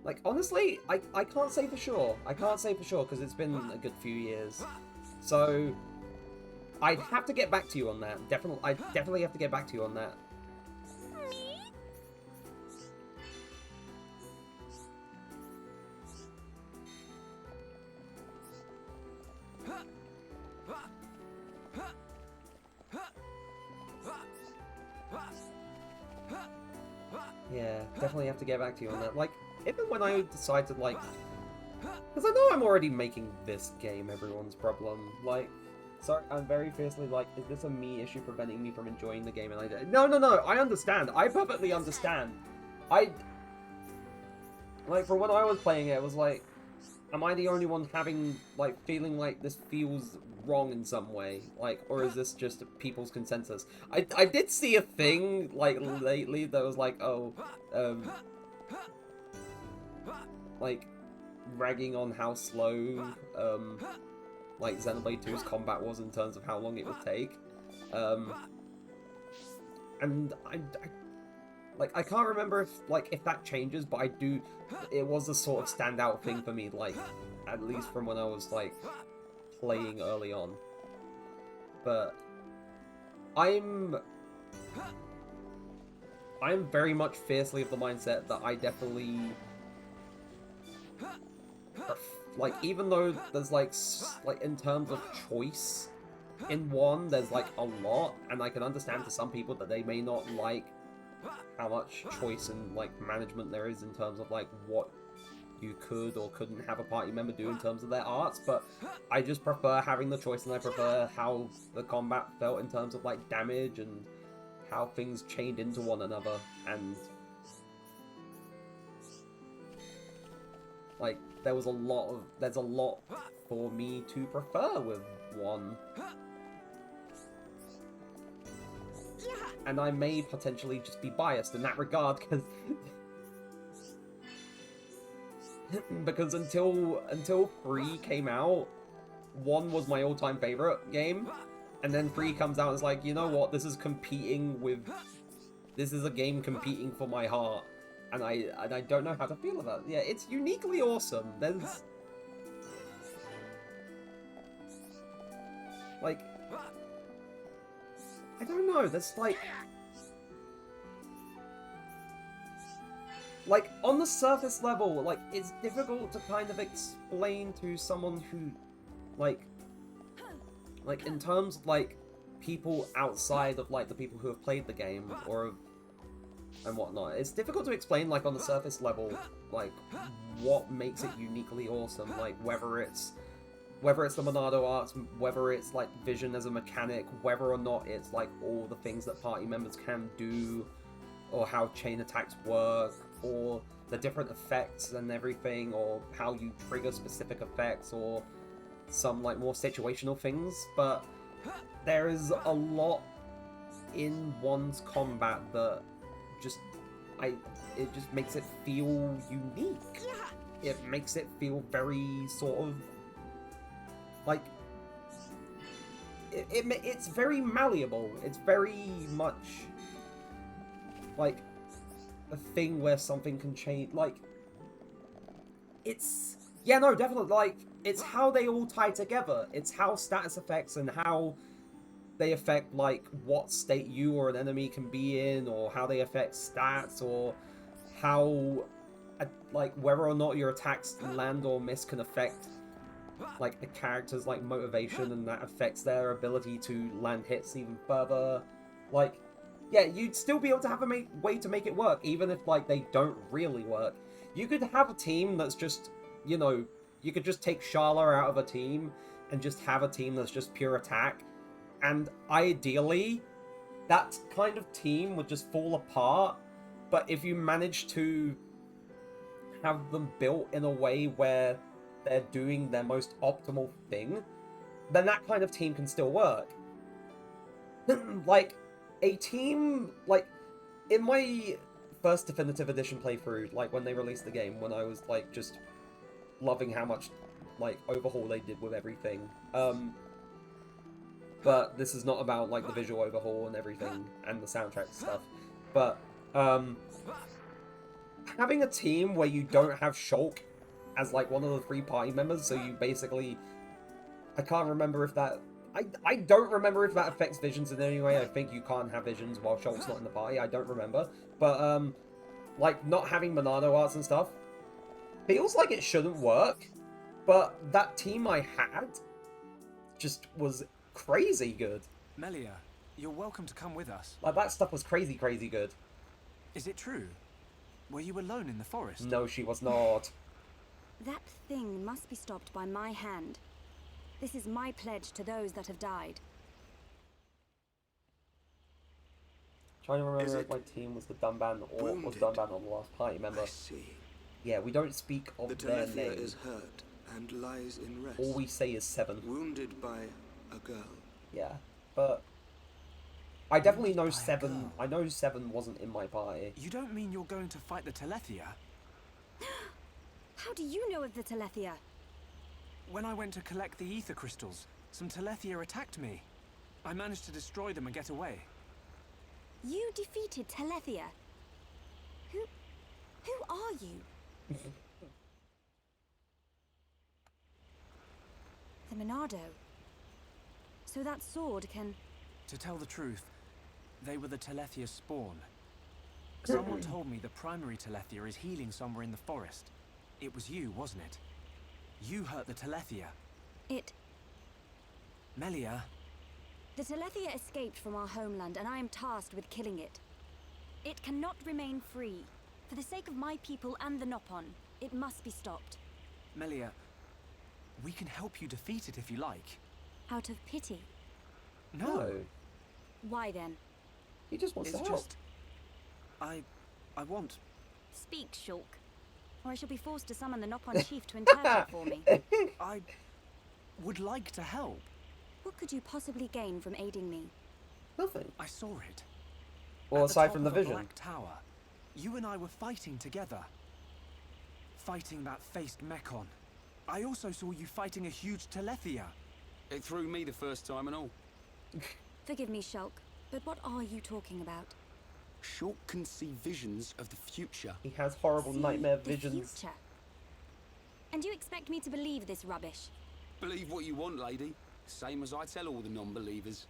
Like, honestly, I can't say for sure. I can't say for sure because it's been a good few years. So, I'd have to get back to you on that. I definitely have to get back to you on that. Yeah, definitely have to get back to you on that. Like, even when I decide to, like... Because I know I'm already making this game everyone's problem. Like, sorry, I'm very fiercely like, is this a me issue preventing me from enjoying the game? And I no, I understand. I perfectly understand. Like, for when I was playing it, it was like, am I the only one having, like, feeling like this feels wrong in some way? Like, or is this just people's consensus? I did see a thing, like, lately that was like, oh, like, ragging on how slow, like, Xenoblade 2's combat was in terms of how long it would take. And I can't remember if that changes, but I do, it was a sort of standout thing for me, like, at least from when I was, like, playing early on. But I'm very much fiercely of the mindset that I definitely, like, even though there's, like, in terms of choice in 1, there's, like, a lot, and I can understand to some people that they may not like how much choice and, like, management there is in terms of, like, what you could or couldn't have a party member do in terms of their arts, but I just prefer having the choice, and I prefer how the combat felt in terms of, like, damage and how things chained into one another, and, like, there's a lot for me to prefer with 1. And I may potentially just be biased in that regard, because until 3 came out, 1 was my all-time favorite game, and then 3 comes out and it's like, you know what, this is a game competing for my heart, and I don't know how to feel about it. Yeah, it's uniquely awesome. Like, I don't know, there's like, on the surface level, like, it's difficult to kind of explain to someone who, like, in terms of, like, people outside of, like, the people who have played the game, or, and whatnot, it's difficult to explain, like, on the surface level, like, what makes it uniquely awesome, like, whether it's the Monado arts, whether it's, like, vision as a mechanic, whether or not it's, like, all the things that party members can do, or how chain attacks work, or the different effects and everything, or how you trigger specific effects, or some, like, more situational things, but there is a lot in one's combat that just, it just makes it feel unique. It makes it feel very sort of, like, it's very malleable. It's very much, like, a thing where something can change, like, it's, yeah, no, definitely, like, it's how they all tie together. It's how status effects and how they affect, like, what state you or an enemy can be in, or how they affect stats, or how, like, whether or not your attacks land or miss can affect, like, a character's, like, motivation, and that affects their ability to land hits even further. Like, yeah, you'd still be able to have a way to make it work, even if, like, they don't really work. You could have a team that's just, you know, you could just take Sharla out of a team and just have a team that's just pure attack, and ideally, that kind of team would just fall apart, but if you manage to have them built in a way where they're doing their most optimal thing, then that kind of team can still work. Like, a team, like, in my first Definitive Edition playthrough, like, when they released the game, when I was, like, just loving how much, like, overhaul they did with everything, but this is not about, like, the visual overhaul and everything, and the soundtrack stuff, but, having a team where you don't have Shulk as, like, one of the 3 party members, so you basically, I can't remember if that, I don't remember if that affects visions in any way. I think you can't have visions while Shulk's not in the party. I don't remember. But, like, not having Monado arts and stuff feels like it shouldn't work. But that team I had just was crazy good. Melia, you're welcome to come with us. Like, that stuff was crazy, crazy good. Is it true? Were you alone in the forest? No, she was not. That thing must be stopped by my hand. This is my pledge to those that have died. Trying to remember if my team was the Dunban or was Dunban on the last party member. I see. Yeah, we don't speak of their The name. Telethia is hurt and lies in rest. All we say is 7. Wounded by a girl. Yeah, but I definitely know 7. I know 7 wasn't in my party. You don't mean you're going to fight the Telethia? How do you know of the Telethia? When I went to collect the ether crystals, some Telethia attacked me. I managed to destroy them and get away. You defeated Telethia? Who are you? The Monado. So that sword can... To tell the truth, they were the Telethia spawn. Someone told me the primary Telethia is healing somewhere in the forest. It was you, wasn't it? You hurt the Telethia. Melia. The Telethia escaped from our homeland, and I am tasked with killing it. It cannot remain free. For the sake of my people and the Nopon, it must be stopped. Melia, we can help you defeat it if you like. Out of pity. No. Why then? He just wants It's to help. just... I want... Speak, Shulk, or I shall be forced to summon the Nopon chief to interpret for me. I would like to help. What could you possibly gain from aiding me? Nothing. I saw it. Well, At the aside top from the of a vision. Black Tower, you and I were fighting together. Fighting that faced Mekon. I also saw you fighting a huge Telethia. It threw me the first time and all. Forgive me, Shulk, but what are you talking about? Shulk can see visions of the future. He has horrible See nightmare the visions. future. And you expect me to believe this rubbish? Believe what you want, lady. Same as I tell all the non-believers.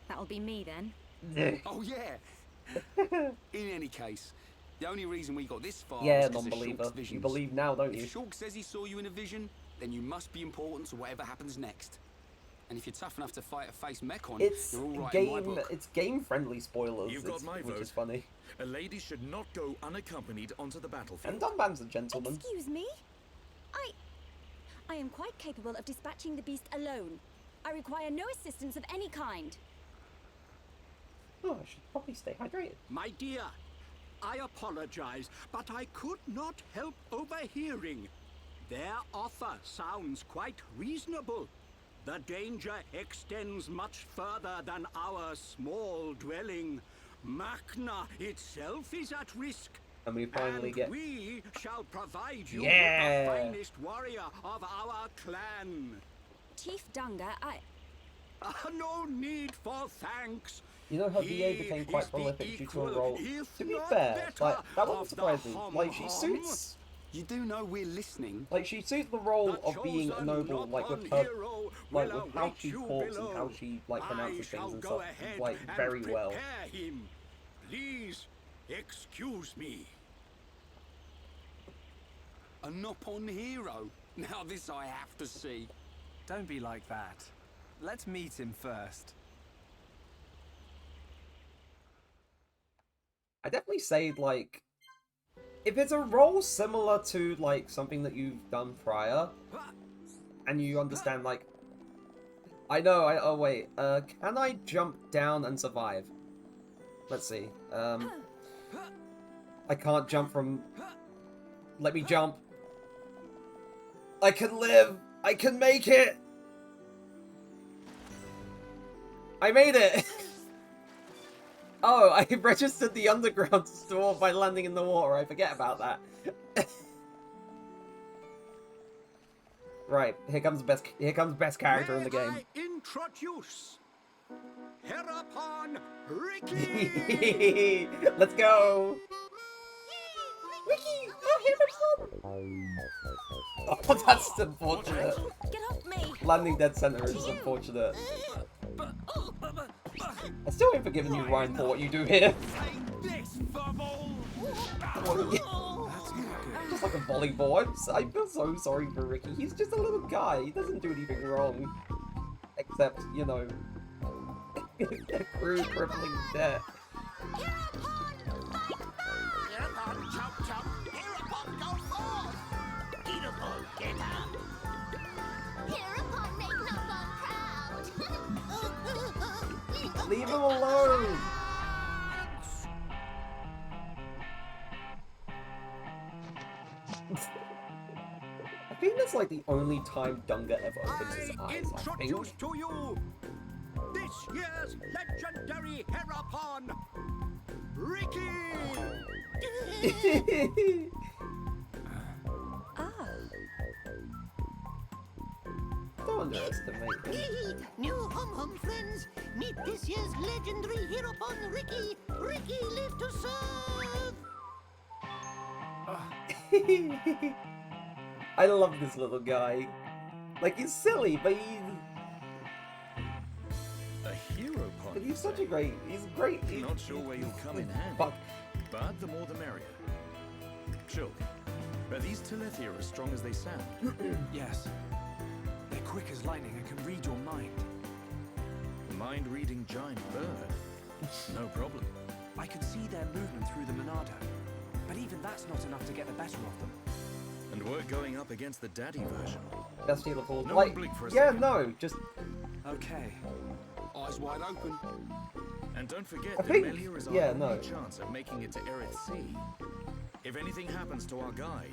That'll be me then. Oh yeah. In any case, the only reason we got this far Yeah, is 'cause of non-believer. Shulk's You visions. believe now, don't you? If Shulk says he saw you in a vision, then you must be important to whatever happens next. And if you're tough enough to fight a face Mechon, It's you're all right in my game. book. It's game-friendly spoilers. You've got my which vote. is funny. A lady should not go unaccompanied onto the battlefield. And Dunban's a gentleman. Excuse me? I am quite capable of dispatching the beast alone. I require no assistance of any kind. Oh, I should probably stay hydrated. My dear, I apologize, but I could not help overhearing. Their offer sounds quite reasonable. The danger extends much further than our small dwelling. Makna itself is at risk. And we finally and get... we shall provide you Yeah. with the finest warrior of our clan. Chief Dunga, No need for thanks. You know, her He VA became quite is the prolific due to a equal, role. if To be not fair, better, like, that of wasn't the surprising. Like, she hum-hum. suits... You do know we're listening. Like, she suits the role The of being a chosen noble, like, with Nopon her... hero Like, will with how await she you talks and below. how she, like, I pronounces shall things and go stuff, ahead like, and very well. prepare him. Please excuse me. A Nopon hero. Now this I have to see. Don't be like that. Let's meet him first. I definitely say, like, if it's a role similar to, like, something that you've done prior, and you understand, like, oh wait, can I jump down and survive? Let's see, I can't jump from, let me jump. I can live, I can make it! I made it! Oh, I registered the underground store by landing in the water. I forget about that. Right, here comes best character in the game. May I introduce Hereupon Ricky. Let's go. Ricky, oh, that's unfortunate. get off me! Landing dead center is unfortunate. I still ain't forgiving you, Ryan, for what you do here. This verbal. Just like a volleyball. I feel so sorry for Ricky. He's just a little guy. He doesn't do anything wrong. Except, you know, accrue crippling debt. Hereupon chop chop. Hereupon go forth. Hereupon get up. Hereupon make Nopon proud. Leave him alone! I think that's like the only time Dunga ever opens his I eyes, I think. introduce to you this year's legendary Hereupon, Ricky. Don't underestimate him. New hum friends, meet this year's legendary Hereupon Ricky. Ricky live to serve. I love this little guy. Like, he's silly, but A hero pod. he's such a great, he's great. Not sure where you'll come in handy, Fuck. but the more the merrier. Shulk, are these Telethia as strong as they sound? Yes. They're quick as lightning and can read your mind. Mind-reading giant bird? No problem. I could see their movement through the Monado, but even that's not enough to get the better of them. And we're going up against the daddy version. Best deal of all. No Like, one blink for a yeah, second. no, just Okay. Eyes wide open. And don't forget I that think- Melia is our yeah, only no. chance of making it to Eryth Sea. If anything happens to our guide,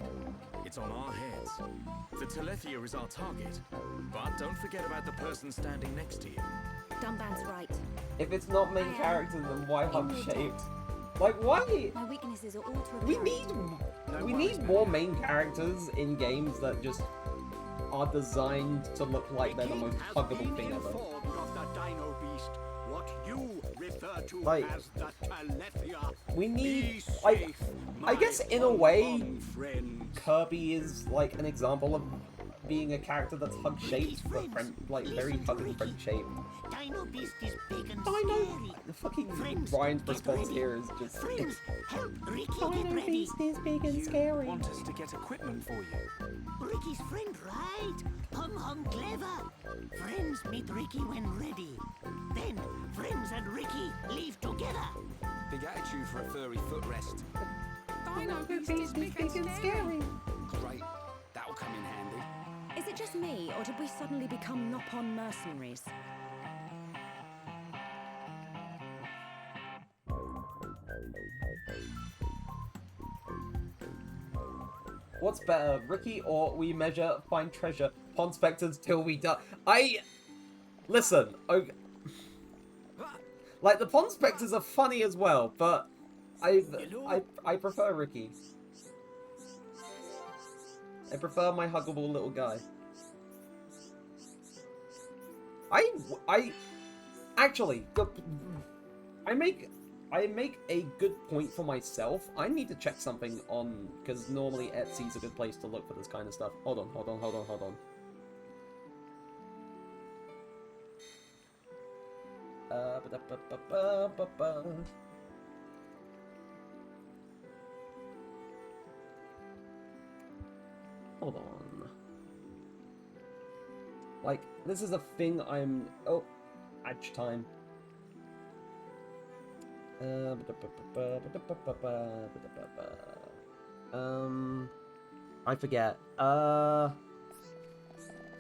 it's on our heads. The Telethia is our target, but don't forget about the person standing next to you. Dunban's right. if it's not main character, then why hub shaped? Like, why? My weaknesses are all to We apparent. need No we worries, need more Melia. main characters in games that just are designed to look like they're the most huggable thing ever. Informed of the Dino Beast, what you refer to Like, as the Telethia. we Be need, like, safe, I my guess in a way, hum friends. Kirby is like an example of being a character that's hug-shaped, but like very hug-and-friend-shaped. Dino Beast is big and Dino! scary. The fucking Friends, Ryan's get response ready. here is just... Friends, help Ricky get ready. Beast is big and You scary. want us to get equipment for you? Ricky's friend, right? Hum clever. Friends meet Ricky when ready. Then, friends and Ricky leave together. Big attitude for a furry footrest. Dino Beast is big and scary. Great. That'll come in handy. Is it just me, or did we suddenly become Nopon mercenaries? What's better, Ricky or we measure, find treasure, pond specters till we die? Listen, okay. Like, the pond specters are funny as well, but I prefer Ricky. I prefer my huggable little guy. Actually, I make a good point for myself. I need to check something on, because normally Eryth Sea is a good place to look for this kind of stuff. Hold on. Hold on. Like, this is a thing I'm... Oh, edge time. I forget. Let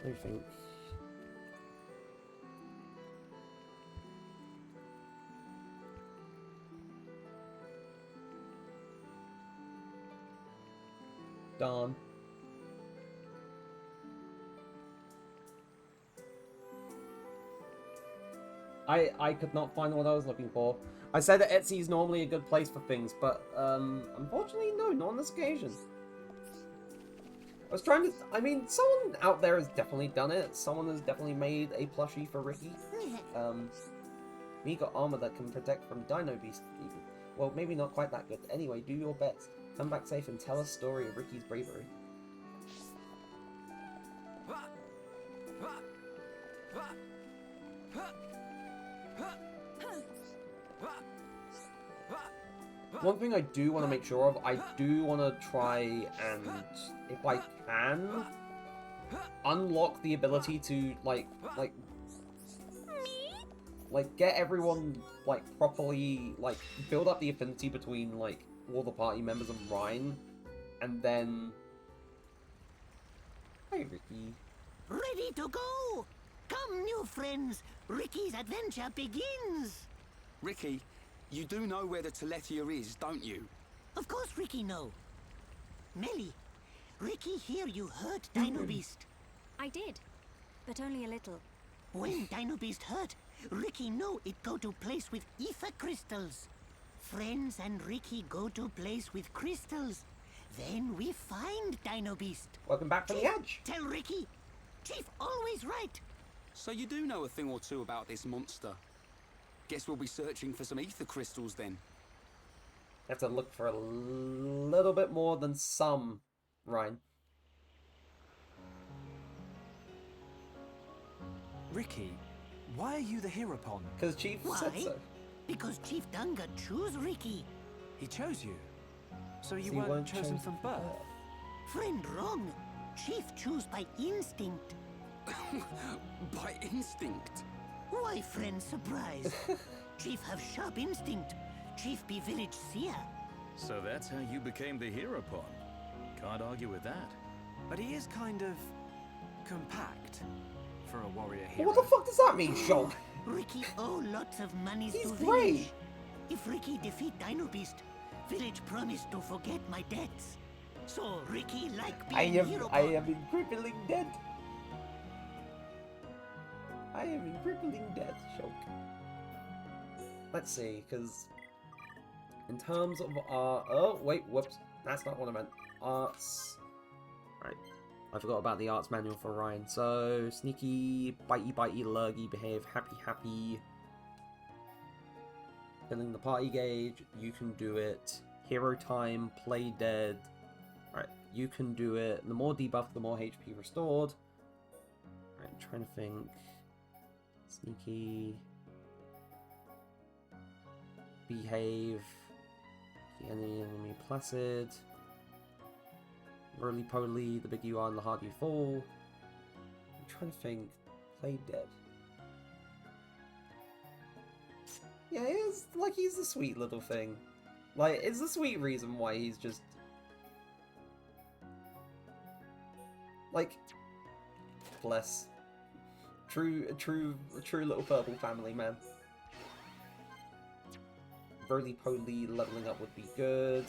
me think. Darn. I could not find what I was looking for. I said that Etsy is normally a good place for things, but unfortunately, no, not on this occasion. I was trying to... I mean, someone out there has definitely done it. Someone has definitely made a plushie for Ricky. Me got armor that can protect from Dino Beast, even. Well, maybe not quite that good. Anyway, do your best. Come back safe and tell a story of Ricky's bravery. One thing I do want to make sure of, I do want to try and, if I can, unlock the ability to, like, get everyone, like, properly, like, build up the affinity between, like, all the party members and Ryan, and then... Hi, Ricky. Ready to go! Come, new friends! Ricky's adventure begins! Ricky, you do know where the Telethia is, don't you? Of course Ricky know. Melia, Ricky hear you hurt Dino Beast. I did, but only a little. When Dino Beast hurt, Ricky know it go to place with ether crystals. Friends and Ricky go to place with crystals. Then we find Dino Beast. Welcome back from the edge. Tell Ricky. Chief always right. So you do know a thing or two about this monster. Guess we'll be searching for some ether crystals then. Have to look for a little bit more than some, Ryan. Ricky, why are you the Heropon? Because Chief said Why? so. Because Chief Dunga choose Ricky. He chose you. So you So you weren't chosen from birth. Friend wrong. Chief choose by instinct. By instinct. Why friend surprise? Chief have sharp instinct. Chief be village seer. So that's how you became the Heropon. Can't argue with that. But he is kind of compact for a warrior Well, hero. what the fuck does that mean, Shulk? Ricky owe lots of monies He's to great. village. If Ricky defeat Dino Beast, village promise to forget my debts. So Ricky like being hero. I am in crippling debt. I am in crippling debt, Shulk. Let's see, because in terms of oh wait, whoops, that's not what I meant. Arts. Right, I forgot about the arts manual for Ryan. So sneaky, bitey, lurgy, behave, happy. Filling the party gauge, you can do it. Hero time, play dead. Right, you can do it. The more debuff, the more HP restored. trying to think. Sneaky. Behave. The enemy placid. Roly-poly, the bigger you are and the harder you fall. I'm trying to think. Play dead. Yeah, it's like he's a sweet little thing. Like, it's a sweet reason why he's just... Like... Bless. True little purple family, man. Roly-poly leveling up would be good.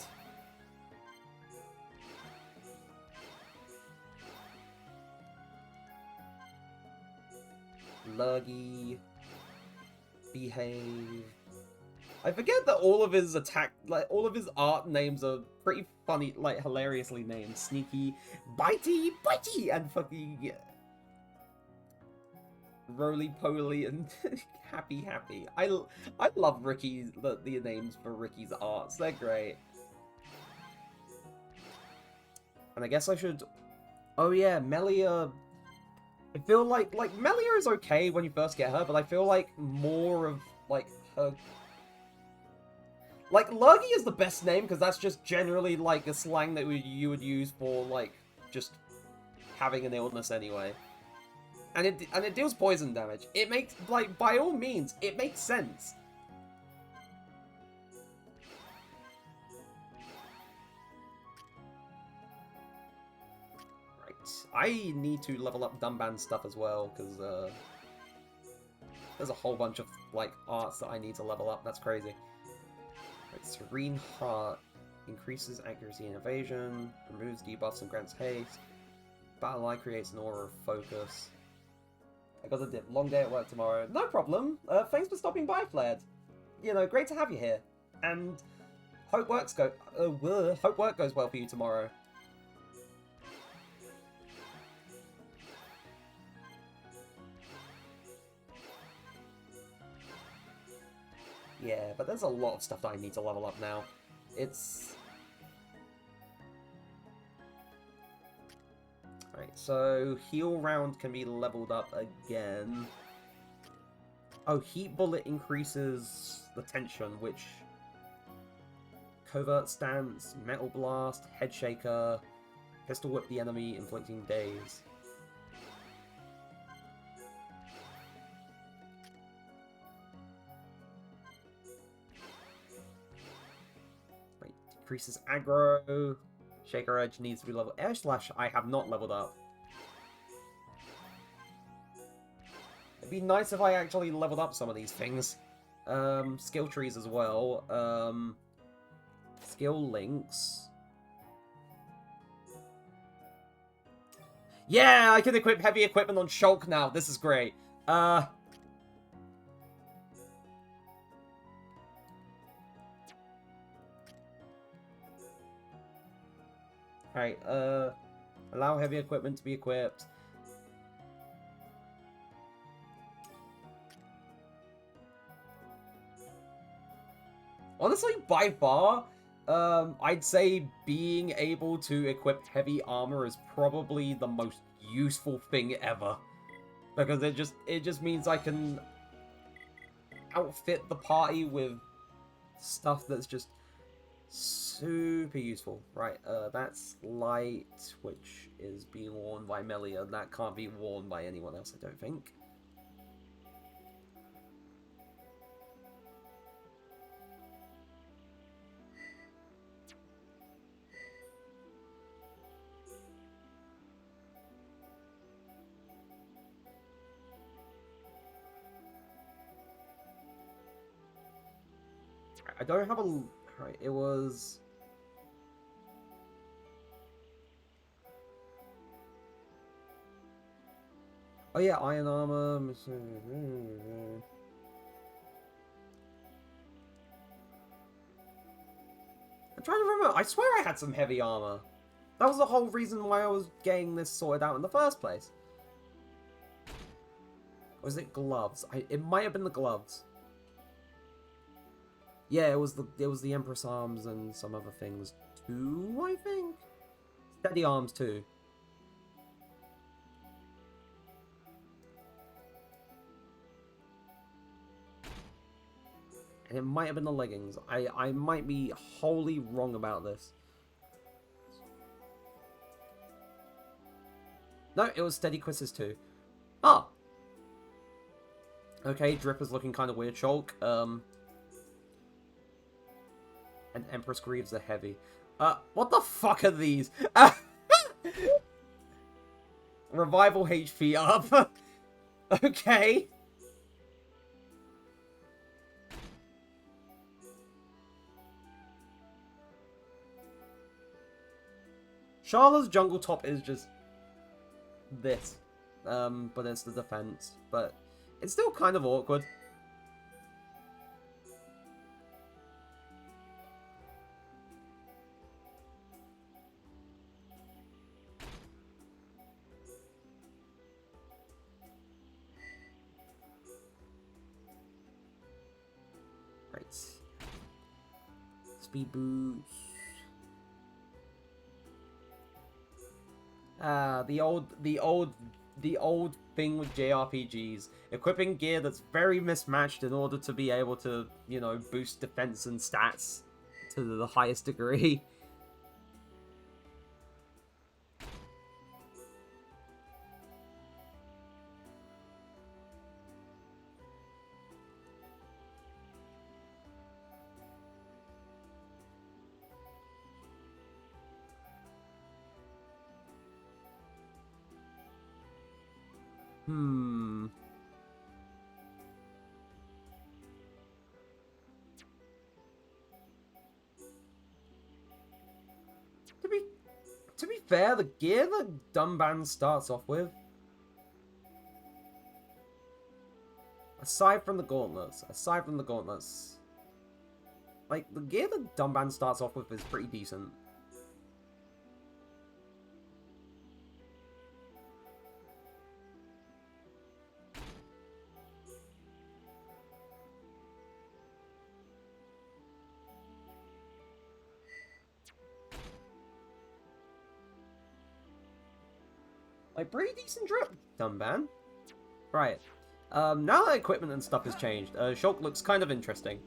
Lurgy. Behave. I forget that all of his all of his art names are pretty funny, like hilariously named. Sneaky, bitey, and fucking roly-poly and happy. I love Ricky's the names for Ricky's arts. They're great. And I guess I should. Oh yeah, Melia. I feel like Melia is okay when you first get her, but I feel like more of like her. Like, Lurgy is the best name, because that's just generally, like, a slang that you would use for, like, just having an illness anyway. And it deals poison damage. It makes, like, by all means, it makes sense. Right. I need to level up Dunban stuff as well, because, there's a whole bunch of, like, arts that I need to level up. That's crazy. Right, Serene Heart increases accuracy and evasion, removes debuffs and grants haste. Battle Eye creates an aura of focus. I got a dip. Long day at work tomorrow. No problem. Thanks for stopping by, Flared. You know, great to have you here. And hope work goes well for you tomorrow. Yeah, but there's a lot of stuff that I need to level up now. It's... Right, so heal round can be leveled up again. Oh, Heat Bullet increases the tension, which... Covert Stance, Metal Blast, Head Shaker, Pistol Whip the enemy, inflicting daze. Increases aggro. Shaker Edge needs to be leveled. Air Slash I have not leveled up. It'd be nice if I actually leveled up some of these things. Skill trees as well. Skill links. Yeah, I can equip heavy equipment on Shulk now. This is great. Alright, allow heavy equipment to be equipped. Honestly, by far, I'd say being able to equip heavy armor is probably the most useful thing ever. Because it just means I can outfit the party with stuff that's just super useful. Right, that's light, which is being worn by Melia. That can't be worn by anyone else, I don't think. I don't have a... Right, it was... Oh yeah, iron armor... I'm trying to remember. I swear I had some heavy armor. That was the whole reason why I was getting this sorted out in the first place. Or was it gloves? It might have been the gloves. Yeah, it was the Empress arms and some other things too, I think. Steady arms too. And it might have been the leggings. I might be wholly wrong about this. No, it was Steady Quizzes too. Oh! Okay, Drip is looking kind of weird. Shulk, and Empress Greaves are heavy. What the fuck are these? Revival HP up. Okay. Sharla's jungle top is just this. But it's the defense. But it's still kind of awkward. Right. Speed boost. The old thing with JRPGs. Equipping gear that's very mismatched in order to be able to, you know, boost defense and stats to the highest degree. To be fair, the gear that Dunban starts off with, aside from the gauntlets, like, the gear that Dunban starts off with is pretty decent. Like, pretty decent drip, Dunban. Right. Now that equipment and stuff has changed, Shulk looks kind of interesting.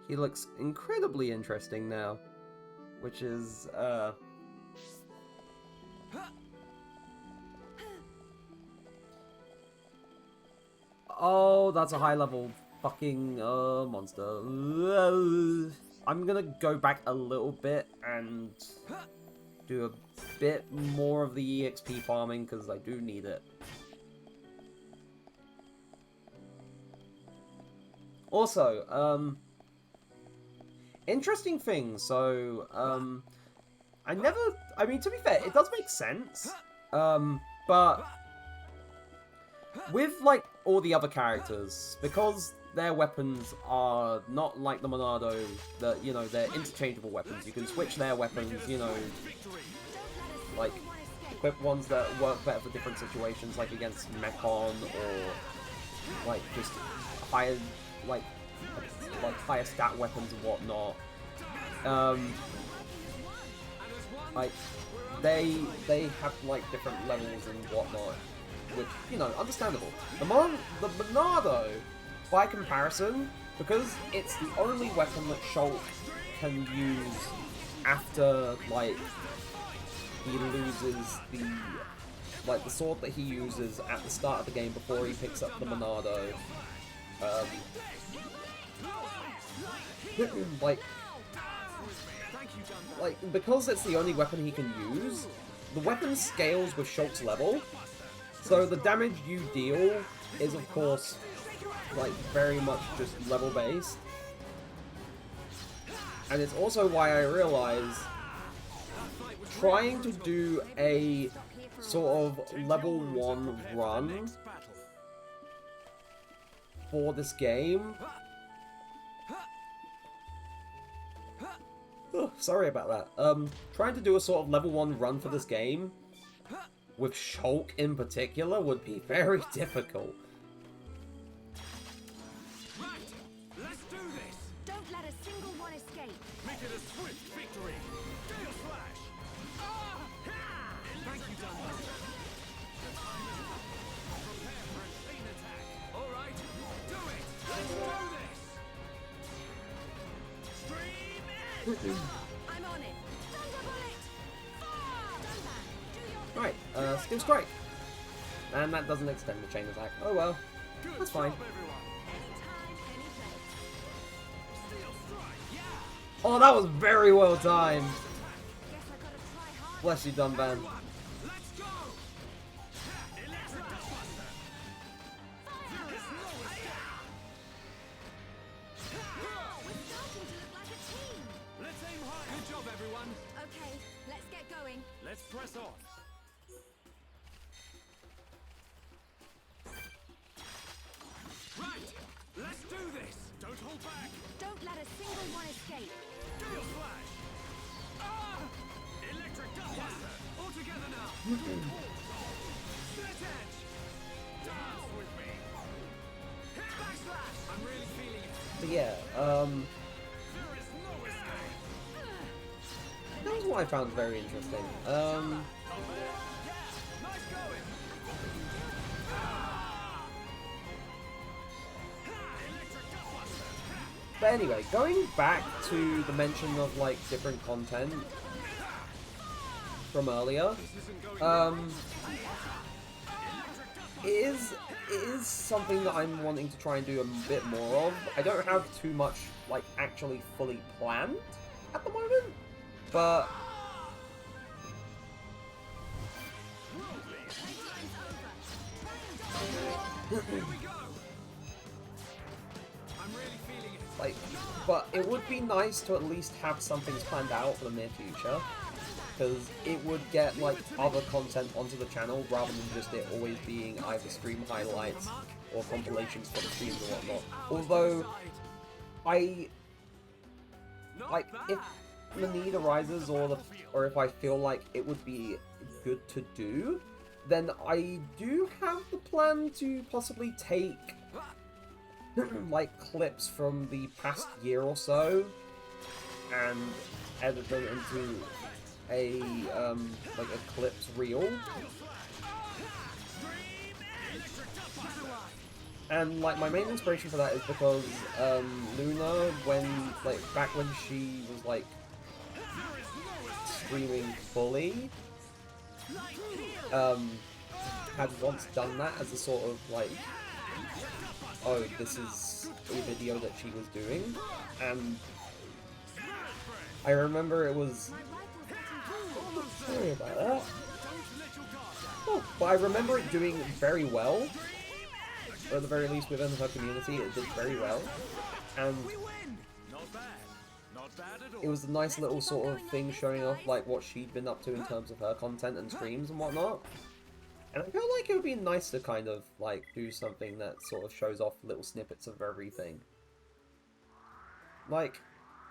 He looks incredibly interesting now. Which is, oh, that's a high-level fucking monster. I'm gonna go back a little bit and do a bit more of the EXP farming, because I do need it. Also, interesting thing, so, I mean, to be fair, it does make sense, but with, like, all the other characters, because their weapons are not like the Monado, that, you know, they're interchangeable weapons. You can switch their weapons, you know, like, equip ones that work better for different situations, like against Mechon, or, like, just higher, like higher stat weapons and whatnot. Like, they have, like, different levels and whatnot, which, you know, understandable. The Monado, by comparison, because it's the only weapon that Shulk can use after, like, he loses the sword that he uses at the start of the game before he picks up the Monado. Like, because it's the only weapon he can use, the weapon scales with Shulk's level, so the damage you deal is, of course, like, very much just level-based. And it's also why I realize trying to do a sort of level 1 run for this game... Oh, sorry about that. Trying to do a sort of level 1 run for this game, with Shulk in particular, would be very difficult. Right, let's do this. Don't let a single one escape. I'm on it. Thunder bullet. Fire! Dunban, do your Right, Steel Strike. And that doesn't extend the chain attack. Oh well, that's fine. anytime, any place. Oh, that was very well timed. Guess I gotta try hard. Bless you, Dunban. Let's go! We're starting to look like a team. Let's aim high. Good job, everyone. Okay, let's get going. Let's press on. Right, let's do this. Don't hold back. Don't let a single one escape. Steel flash. Ah! Electric dustbuster. All together now. Split edge. Dance with me. Backslash. I'm really feeling it. But yeah, There is no escape. that was what I found very interesting. Nice going. Electric dustbuster. But anyway, going back to the mention of like different content from earlier, it is something that I'm wanting to try and do a bit more of. I don't have too much like actually fully planned at the moment, but Here we go. I'm really feeling it. like, but it would be nice to at least have something planned out for the near future, because it would get like other content onto the channel rather than just it always being either stream highlights or compilations for the streams or whatnot. Although like if the need arises or if I feel like it would be good to do, then I do have the plan to possibly take like clips from the past year or so and edit them into a like a clips reel. And like my main inspiration for that is because Luna, back when she was like streaming fully, had once done that as a sort of like, oh, this is a video that she was doing, and I remember it was, sorry about that. Oh, but I remember it doing very well, or at the very least within her community, it did very well, and it was a nice little sort of thing showing off like what she'd been up to in terms of her content and streams and whatnot. And I feel like it would be nice to kind of like do something that sort of shows off little snippets of everything. Like,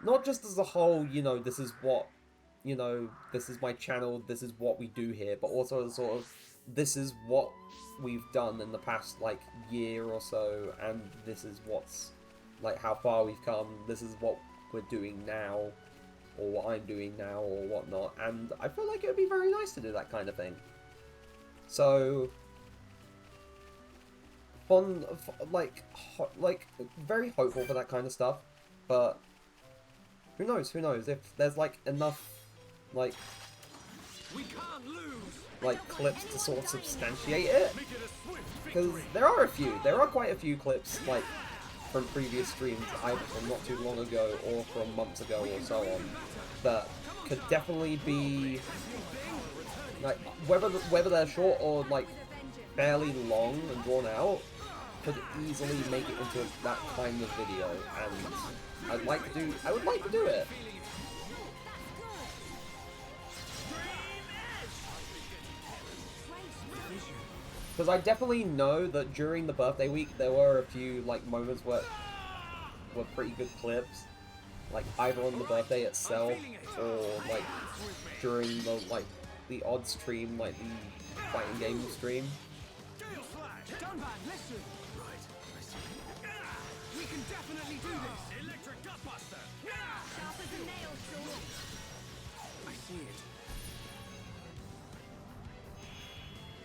not just as a whole, you know, this is what, you know, this is my channel, this is what we do here, but also as sort of, this is what we've done in the past, like, year or so, and this is what's, like, how far we've come, this is what we're doing now, or what I'm doing now, or whatnot, and I feel like it would be very nice to do that kind of thing. So, very hopeful for that kind of stuff, but who knows, if there's, like, enough, like, We can't lose. like, clips to sort of substantiate it, because there are quite a few clips, like, from previous streams, either from not too long ago, or from months ago, or so on, that could definitely be, like, whether they're short or, like, fairly long and drawn out, could easily make it into that kind of video, and I would like to do it. Because I definitely know that during the birthday week, there were a few, like, moments were pretty good clips, like, either on the birthday itself, or, like, during the, like, the odd stream, like, the fighting game stream. Dunban, listen. Right, I see. We can definitely do this. Electric gutbuster. Sharp as a nail, sword. I see it.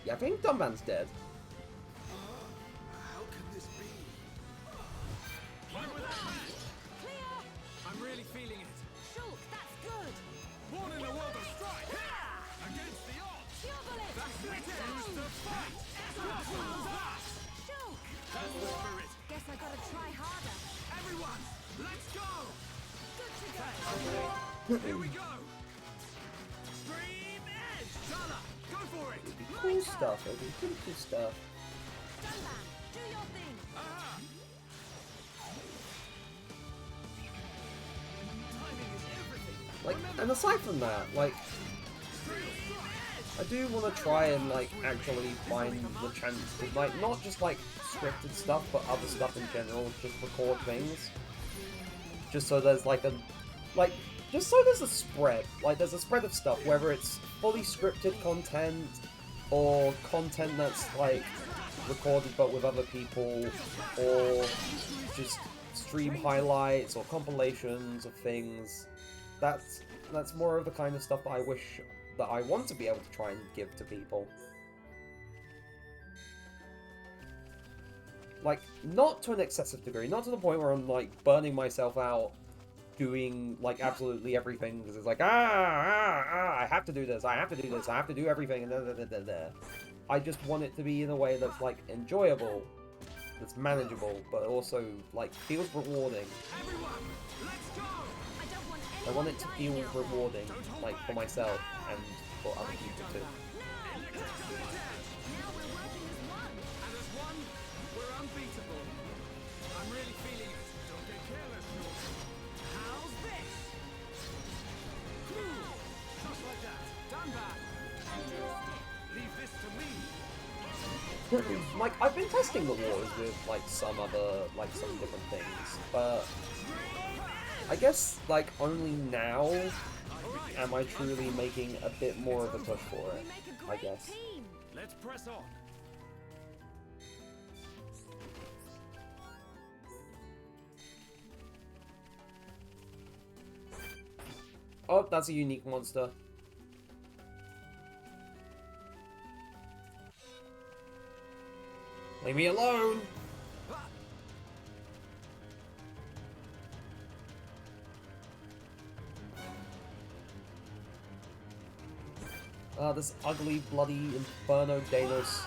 Yeah, I think Dunban's dead. How can this be? I'm really feeling it. Schultz, Let's go! Here we go! Stream edge! Shala, go for it! Cool stuff, it'll be pretty cool stuff. Do your thing. Timing is everything. Like, and aside from that, like, I do want to try and, like, actually find the chance to, like, not just, like, scripted stuff, but other stuff in general, just record things. Just so there's, like, just so there's a spread. Like, there's a spread of stuff, whether it's fully scripted content, or content that's, like, recorded but with other people, or just stream highlights, or compilations of things. That's more of the kind of stuff that I wish that I want to be able to try and give to people. Like, not to an excessive degree, not to the point where I'm, like, burning myself out doing, like, absolutely everything, because it's like, I have to do this, I have to do this, I have to do everything, and da. I just want it to be in a way that's, like, enjoyable, that's manageable, but also, like, feels rewarding. I want it to feel rewarding, like, for myself and for other people too. And as one, we're unbeatable. I'm really feeling it. Don't get careless, Norton. How's this? Just like that. Done that. Leave this to me. Like, I've been testing the waters with, like, some different things, but I guess, like, only now am I truly making a bit more of a push for it, I guess. Let's press on. Oh, that's a unique monster. Leave me alone! This ugly, bloody Inferno Danos.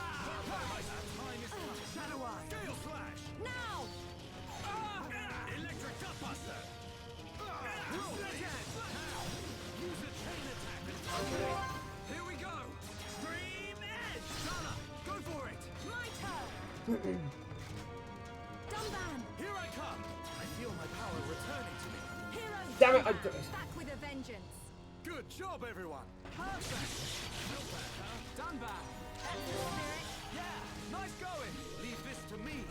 Here we go. Stream edge. Shala, go for it. My turn. Dunban. Here I come. I feel my power returning to me. Heroes. Damn it, Back with a vengeance. Good job, everyone. Perfect. Done back. Yeah, nice going. Leave this to me.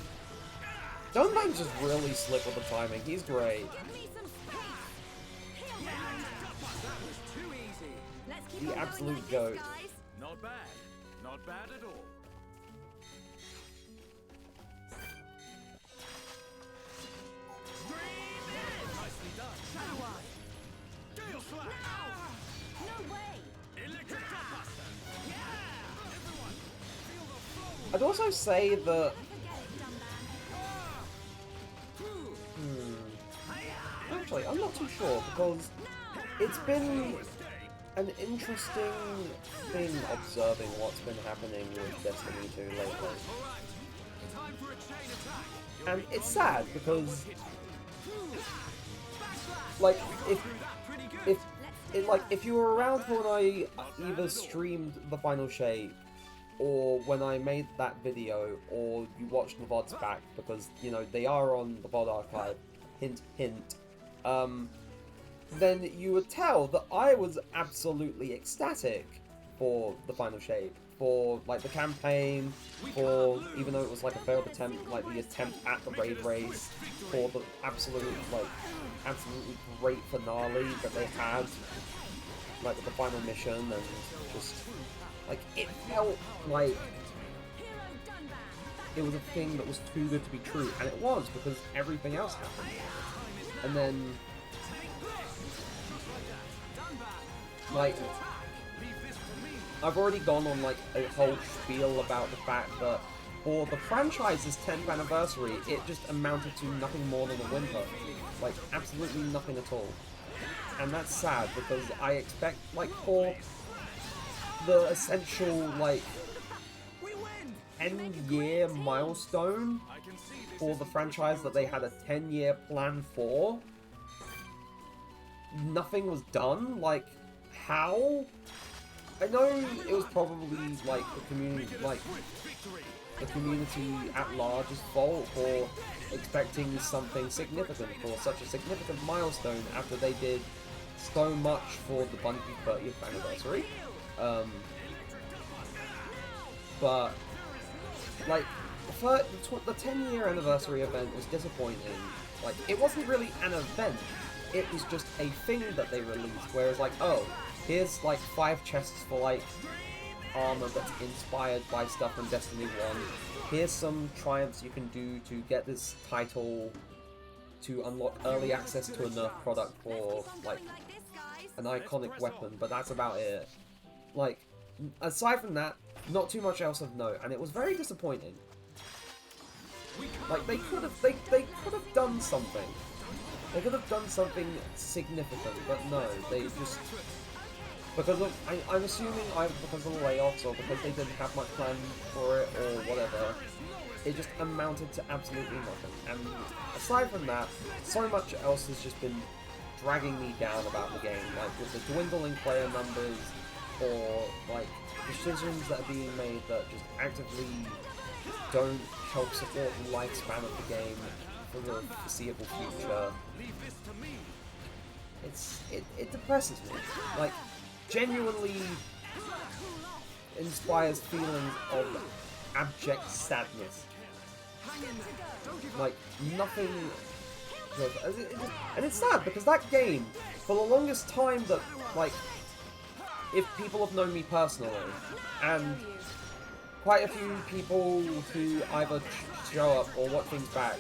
Dunban's just really slick with the timing. He's great. Give me some space. That was too easy. Let's keep The on going absolute like goat. this, guys. Not bad. Not bad at all. Nicely done. Shadow Eye. Gale Slash. No way. Electric Buster. Yeah. Everyone, feel the flow. I'd also say that Forget it, Dunban. actually, I'm not too sure, because it's been an interesting thing observing what's been happening with Destiny 2 lately. Time for a chain attack. And it's sad, because, like, if you were around when I either streamed the final shape, or when I made that video, or you watched the VODs back, because, you know, they are on the VOD archive, hint, hint, then you would tell that I was absolutely ecstatic for the final shape, for, like, the campaign, for, even though it was, like, a failed attempt, like, the attempt at the raid race, for the absolutely great finale that they had, like, with the final mission, and just, like, it felt like it was a thing that was too good to be true, and it was, because everything else happened. And then, like, I've already gone on, like, a whole spiel about the fact that for the franchise's 10th anniversary, it just amounted to nothing more than a whimper. Like, absolutely nothing at all. And that's sad, because I expect, like, for the essential, like, 10-year milestone for the franchise that they had a 10-year plan for, nothing was done. Like, how? I know it was probably like the community at large's fault for expecting something significant for such a significant milestone after they did so much for the Bungie 30th anniversary. But like the 10-year anniversary event was disappointing. Like, it wasn't really an event, it was just a thing that they released, whereas like, oh, here's like 5 chests for like armor that's inspired by stuff from Destiny 1. Here's some triumphs you can do to get this title to unlock early access to a nerf product for like an iconic weapon, but that's about it. Like, aside from that, not too much else of note, and it was very disappointing. Like, they could have done something. They could have done something significant, but no, they just, because of, I'm assuming either because of the layoffs or because they didn't have much plan for it or whatever, it just amounted to absolutely nothing. And aside from that, so much else has just been dragging me down about the game, like with the dwindling player numbers, or like decisions that are being made that just actively don't help support the lifespan of the game for the foreseeable future. It depresses me. Like, genuinely inspires feelings of abject sadness. Like, nothing. And it's sad because that game, for the longest time that, like, if people have known me personally, and quite a few people who either show up or watch things back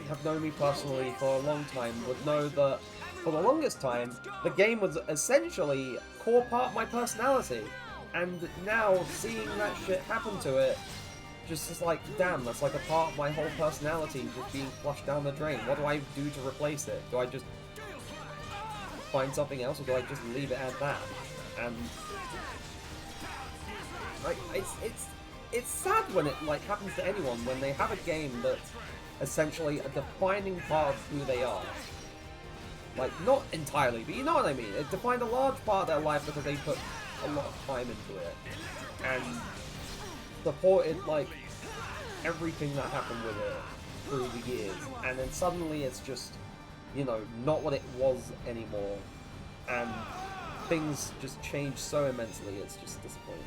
have known me personally for a long time, would know that for the longest time, the game was essentially a core part of my personality. And now, seeing that shit happen to it, just is like, damn, that's like a part of my whole personality just being flushed down the drain. What do I do to replace it? Do I just find something else, or do I just leave it at that? And like, it's sad when it like happens to anyone, when they have a game that's essentially a defining part of who they are. Like, not entirely, but you know what I mean. It defined a large part of their life because they put a lot of time into it and supported like everything that happened with it through the years, and then suddenly it's just, you know, not what it was anymore, and things just change so immensely, it's just disappointing.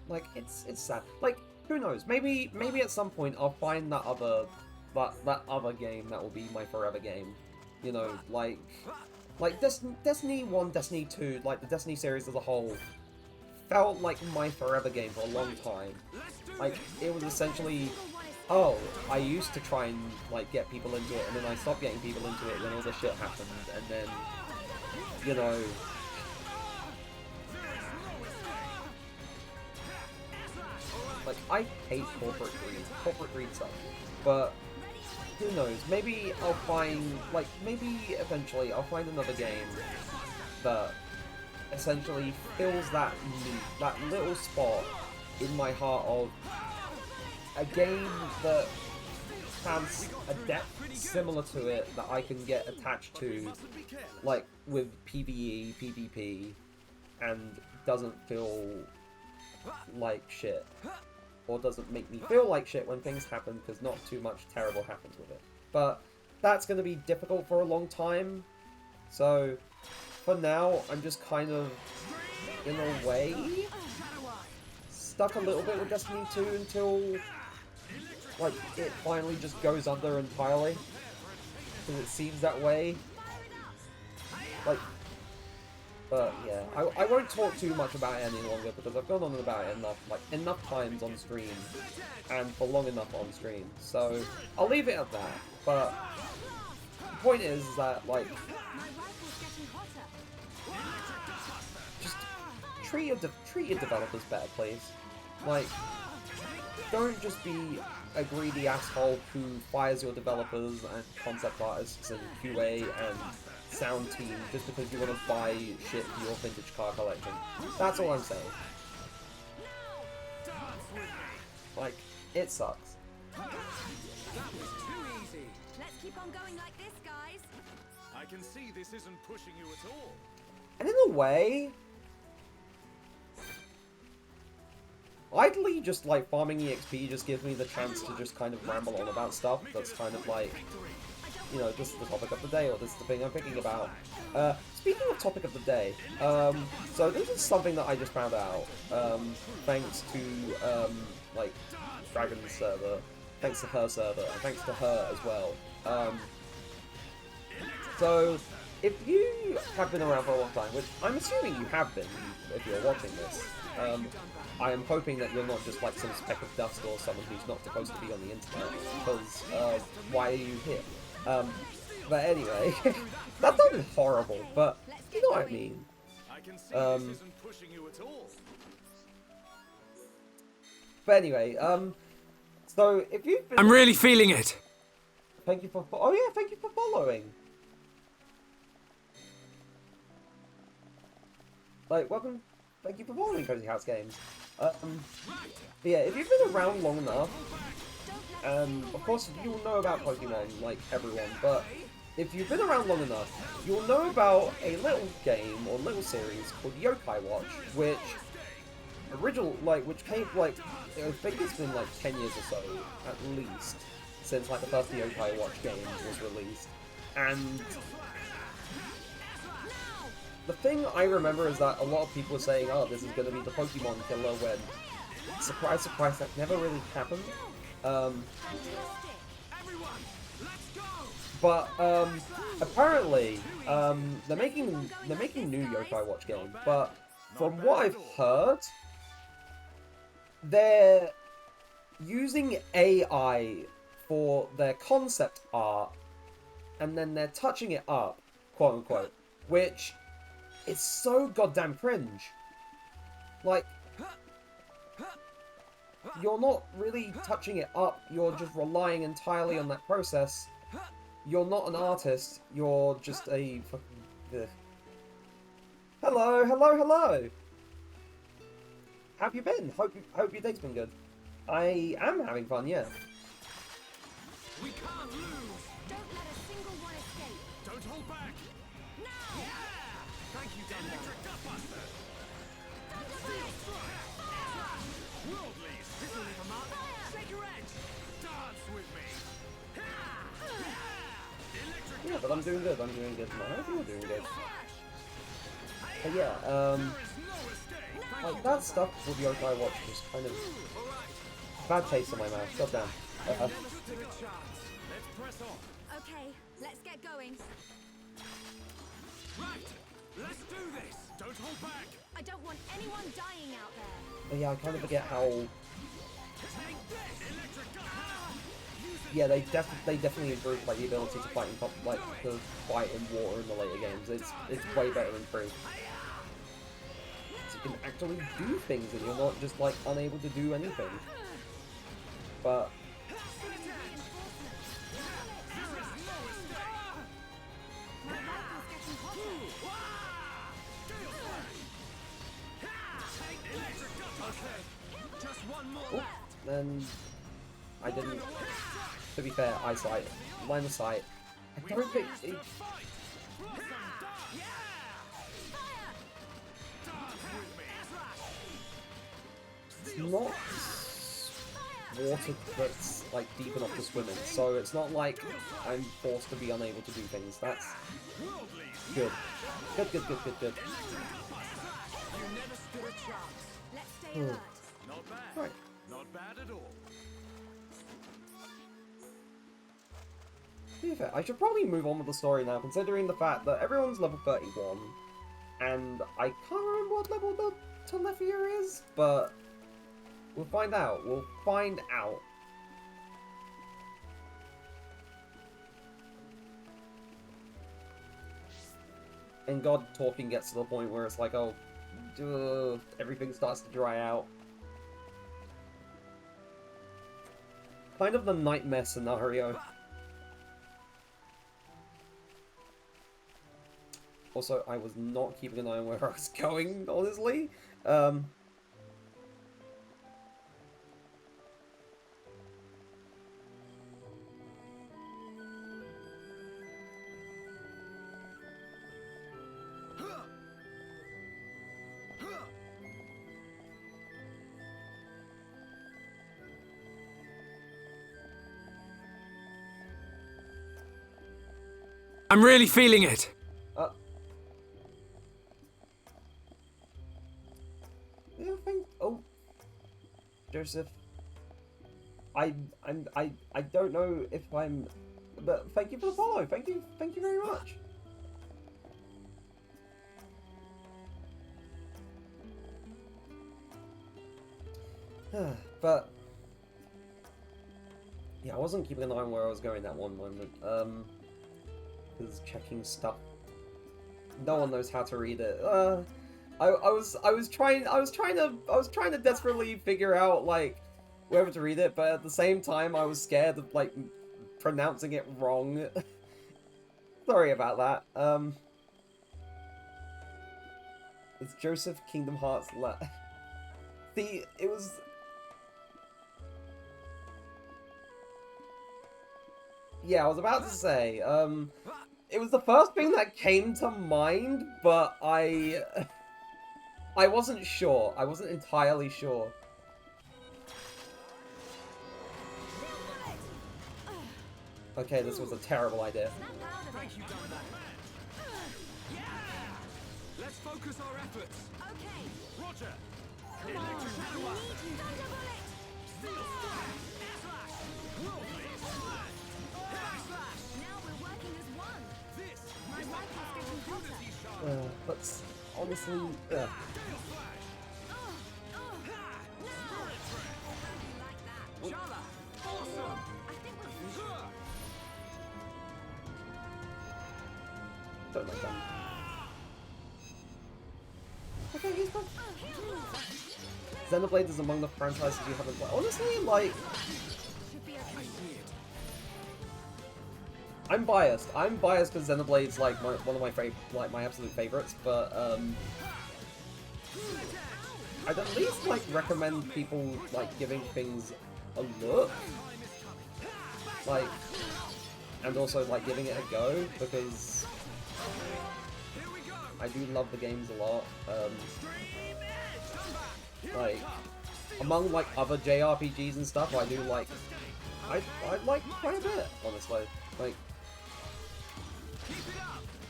Like, it's sad. Like, who knows? Maybe at some point I'll find that other game that will be my forever game. You know, like Destiny 1, Destiny 2, like the Destiny series as a whole, felt like my forever game for a long time. Like, it was essentially, oh, I used to try and like get people into it, and then I stopped getting people into it when all this shit happened, and then, you know, like, I hate corporate greed. Corporate greed sucks. But who knows? Maybe I'll find, like, maybe eventually I'll find another game that essentially fills that need, that little spot in my heart of a game that has a depth similar to it that I can get attached to, like with PvE, PvP, and doesn't feel like shit. Or doesn't make me feel like shit when things happen, because not too much terrible happens with it. But that's going to be difficult for a long time. So for now, I'm just kind of, in a way, stuck a little bit with Destiny 2 until, like, it finally just goes under entirely. Because it seems that way. Like, but yeah, I won't talk too much about it any longer because I've gone on about it enough times on stream, and for long enough on stream. So I'll leave it at that. But point is that, like, My rifle's getting hotter. just treat your developers better, please. Like, don't just be a greedy asshole who fires your developers and concept artists and QA and sound team just because you want to buy shit for your vintage car collection. That's all I'm saying. Like, it sucks. Let's keep on going like this, guys. I can see this isn't pushing you at all. And in a way, idly just like farming EXP just gives me the chance to just kind of ramble on about stuff that's kind of like, you know, this is the topic of the day, or this is the thing I'm thinking about. Speaking of topic of the day, so this is something that I just found out, thanks to, like, Dragon's server, thanks to her server, and thanks to her as well. So, if you have been around for a long time, which I'm assuming you have been if you're watching this, I am hoping that you're not just like some speck of dust or someone who's not supposed to be on the internet, because why are you here? But anyway, that sounded horrible, but you know what I mean. I can see this isn't pushing you at all. But anyway, so if you've been... I'm really feeling it. Thank you for... Oh yeah, thank you for following. Like, welcome... Thank you for following Cozy House Games. But yeah, if you've been around long enough, of course you'll know about Pokemon, like everyone, but if you've been around long enough, you'll know about a little game, or little series, called Yokai Watch, which... which came, like, I think it's been, like, 10 years or so, at least, since, like, the first Yokai Watch game was released. And the thing I remember is that a lot of people were saying, oh, this is going to be the Pokemon killer, when, surprise, surprise, that never really happened. But, apparently, they're making new Yokai Watch game, but from what I've heard, they're using AI for their concept art, and then they're touching it up, quote unquote, which is so goddamn cringe. Like, you're not really touching it up, you're just relying entirely on that process. You're not an artist, you're just a fucking... Hello, hello, hello! How have you been? Hope your day's been good. I am having fun, yeah. We can't lose. Don't let a single one escape. Don't hold back. Now! Yeah. Thank you, Dundee. Electric Gutbuster. Worldlies. This will leave a mark. Shake your edge. Dance with me. Electric Yeah, but I'm doing good, I'm doing good. I hope you're doing good. But yeah, like, that stuff with Yokai Watch was kind of bad taste in my mouth. Goddamn. Okay, let's get going. Right. Let's do this. Don't hold back. I don't want anyone dying out there. But yeah, I kind of forget how... Yeah, they definitely improved like the ability to fight in to fight in water in the later games. It's way better improved. So you can actually do things, and you're not just like unable to do anything. But My rifle's getting hotter. Just one more. oh, then I didn't. To be fair, eyesight, line of sight. I don't think it, it's not water that's like deep enough to swim in, so it's not like I'm forced to be unable to do things. That's good. Good. You never stood a chance. Let's stay alert. Not bad. Right. Not bad at all. To be fair, I should probably move on with the story now, considering the fact that everyone's level 31, and I can't remember what level the Telethia is, but we'll find out. We'll find out. and God talking gets to the point where it's like, oh, everything starts to dry out. Kind of the nightmare scenario. Also, I was not keeping an eye on where I was going, honestly. I'm really feeling it. Yeah, oh, Joseph. I don't know if I'm, but thank you for the follow. Thank you very much. But yeah, I wasn't keeping an eye on where I was going that one moment. Because checking stuff. No one knows how to read it. I was trying to desperately figure out like whether to read it, but at the same time I was scared of like pronouncing it wrong. Sorry about that. It's Joseph Kingdom Hearts See, it was... Yeah, I was about to say, it was the first thing that came to mind, but I wasn't sure. I wasn't entirely sure. Okay, this was a terrible idea. Thank you, Dunban. Yeah! Let's focus our efforts. Okay. Roger. Come on. Electric We power. need you. Thunder bullet. Steel strike. Air slash. World blaze. Backslash. Now we're working as one. This My is life the is power getting of unity, hotter. Charlotte. But honestly, Gale slash. Shala. Awesome. I think we're don't like that. Okay, he's fine. Xenoblade is among the franchises you haven't played. Honestly, like, I'm biased. I'm biased because Xenoblade's like one of my my absolute favorites. But I'd at least like recommend people like giving things a look, like, and also like giving it a go because I do love the games a lot. Like, among like other JRPGs and stuff, I do like, I like quite a bit, honestly. Like,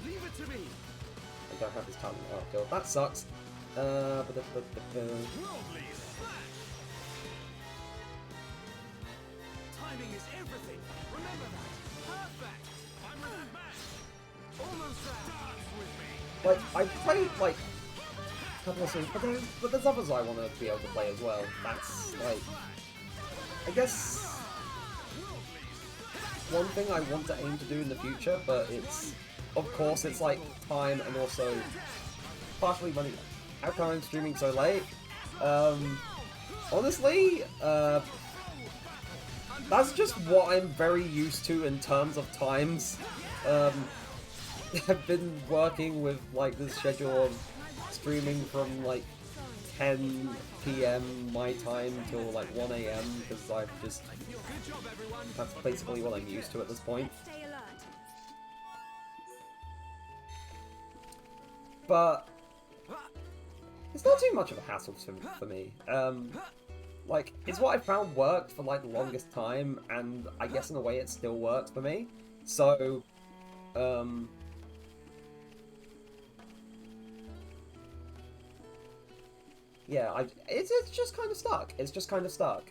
I don't have his talent art kill. That sucks. Timing is everything. Remember that. Perfect. I'm with that match. Almost there. Dance with me. Like, I played like a couple of songs, but there's others I want to be able to play as well. That's like, I guess one thing I want to aim to do in the future, but it's, of course, it's like time and also partially money. How come I'm streaming so late? Honestly, that's just what I'm very used to in terms of times. I've been working with like this schedule of streaming from like 10 PM my time till like 1 AM because I've just, that's basically what I'm used to at this point. stay alert. But it's not too much of a hassle for me. Like, it's what I found worked for like the longest time, and I guess in a way it still works for me. So, yeah, it's just kind of stuck. It's just kind of stuck.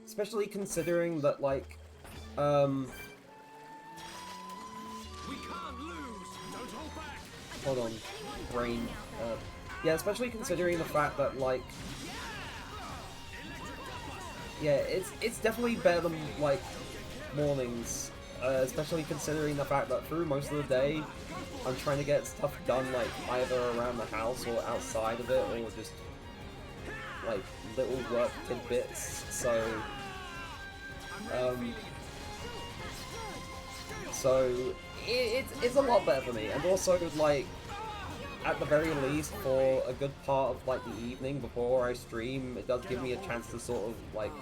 Especially considering that, like, We can't lose. Don't hold back. hold on, brain, yeah, especially considering the fact that, like, yeah, it's definitely better than, like, mornings, especially considering the fact that through most of the day, I'm trying to get stuff done, like, either around the house or outside of it, or just, like, little work tidbits, so, it's a lot better for me, and also, like, at the very least, for a good part of, like, the evening before I stream, it does give me a chance to sort of, like,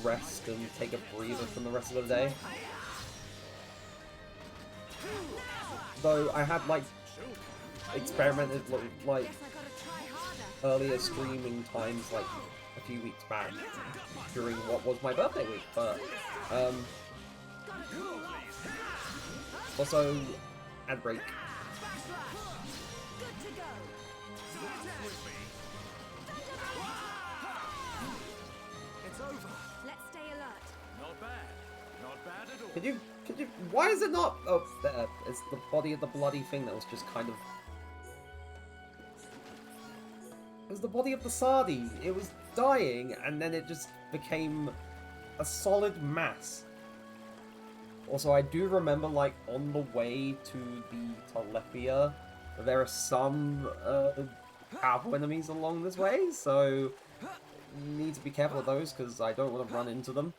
rest and take a breather from the rest of the day. Though I had, like, experimented with, like, earlier streaming times, like, a few weeks back during what was my birthday week, but, also, ad break. It's over. Let's stay alert. Not bad. Not bad at all. Could you, why is it not, oh, there, it's the body of the bloody thing that was just kind of, it was the body of the Sardi, it was dying, and then it just became a solid mass. Also, I do remember, like, on the way to the Telethia, there are some, powerful enemies along this way, so need to be careful of those, because I don't want to run into them.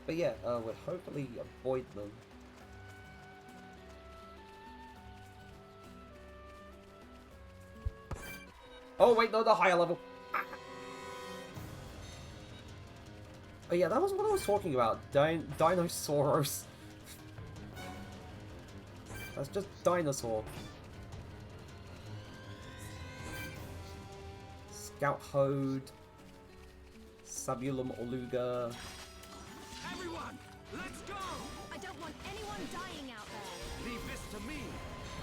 But yeah, we'll hopefully avoid them. Oh wait, no, the higher level. Oh yeah, that was what I was talking about. Dinosauros. That's just dinosaur. Scout Hode. Sabulum Oluga. Everyone, let's go! I don't want anyone dying out there. Leave this to me.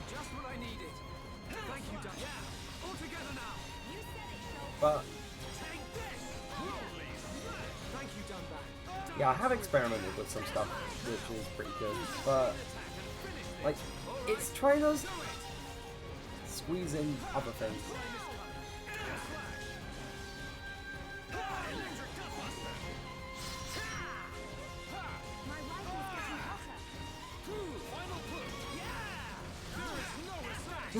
Just what I needed. Thank you, Duncan. Yeah, all together now. You said it, Shulk. But Take this! Holy smokes! Thank you, Dunban. yeah, I have experimented with some stuff, which is pretty good. But like, it's trying to squeeze in other things. My rifle's getting hotter. Final push! Yeah! There is no respect!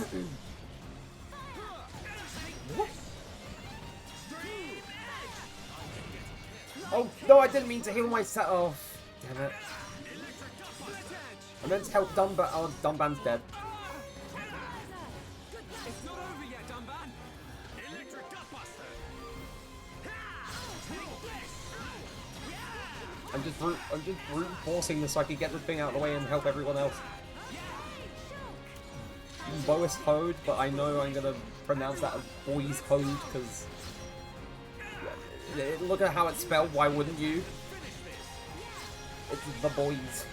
What? Oh no, I didn't mean to heal myself. Oh, damn it! I meant to help Dunban. Oh, Dunban's dead. It's not over yet, Dunban! Electric Gutbuster! I'm just brute forcing this so I can get this thing out of the way and help everyone else. Bois Hode, but I know I'm gonna pronounce that as Boys Hode because look at how it's spelled. Why wouldn't you? It's the boys.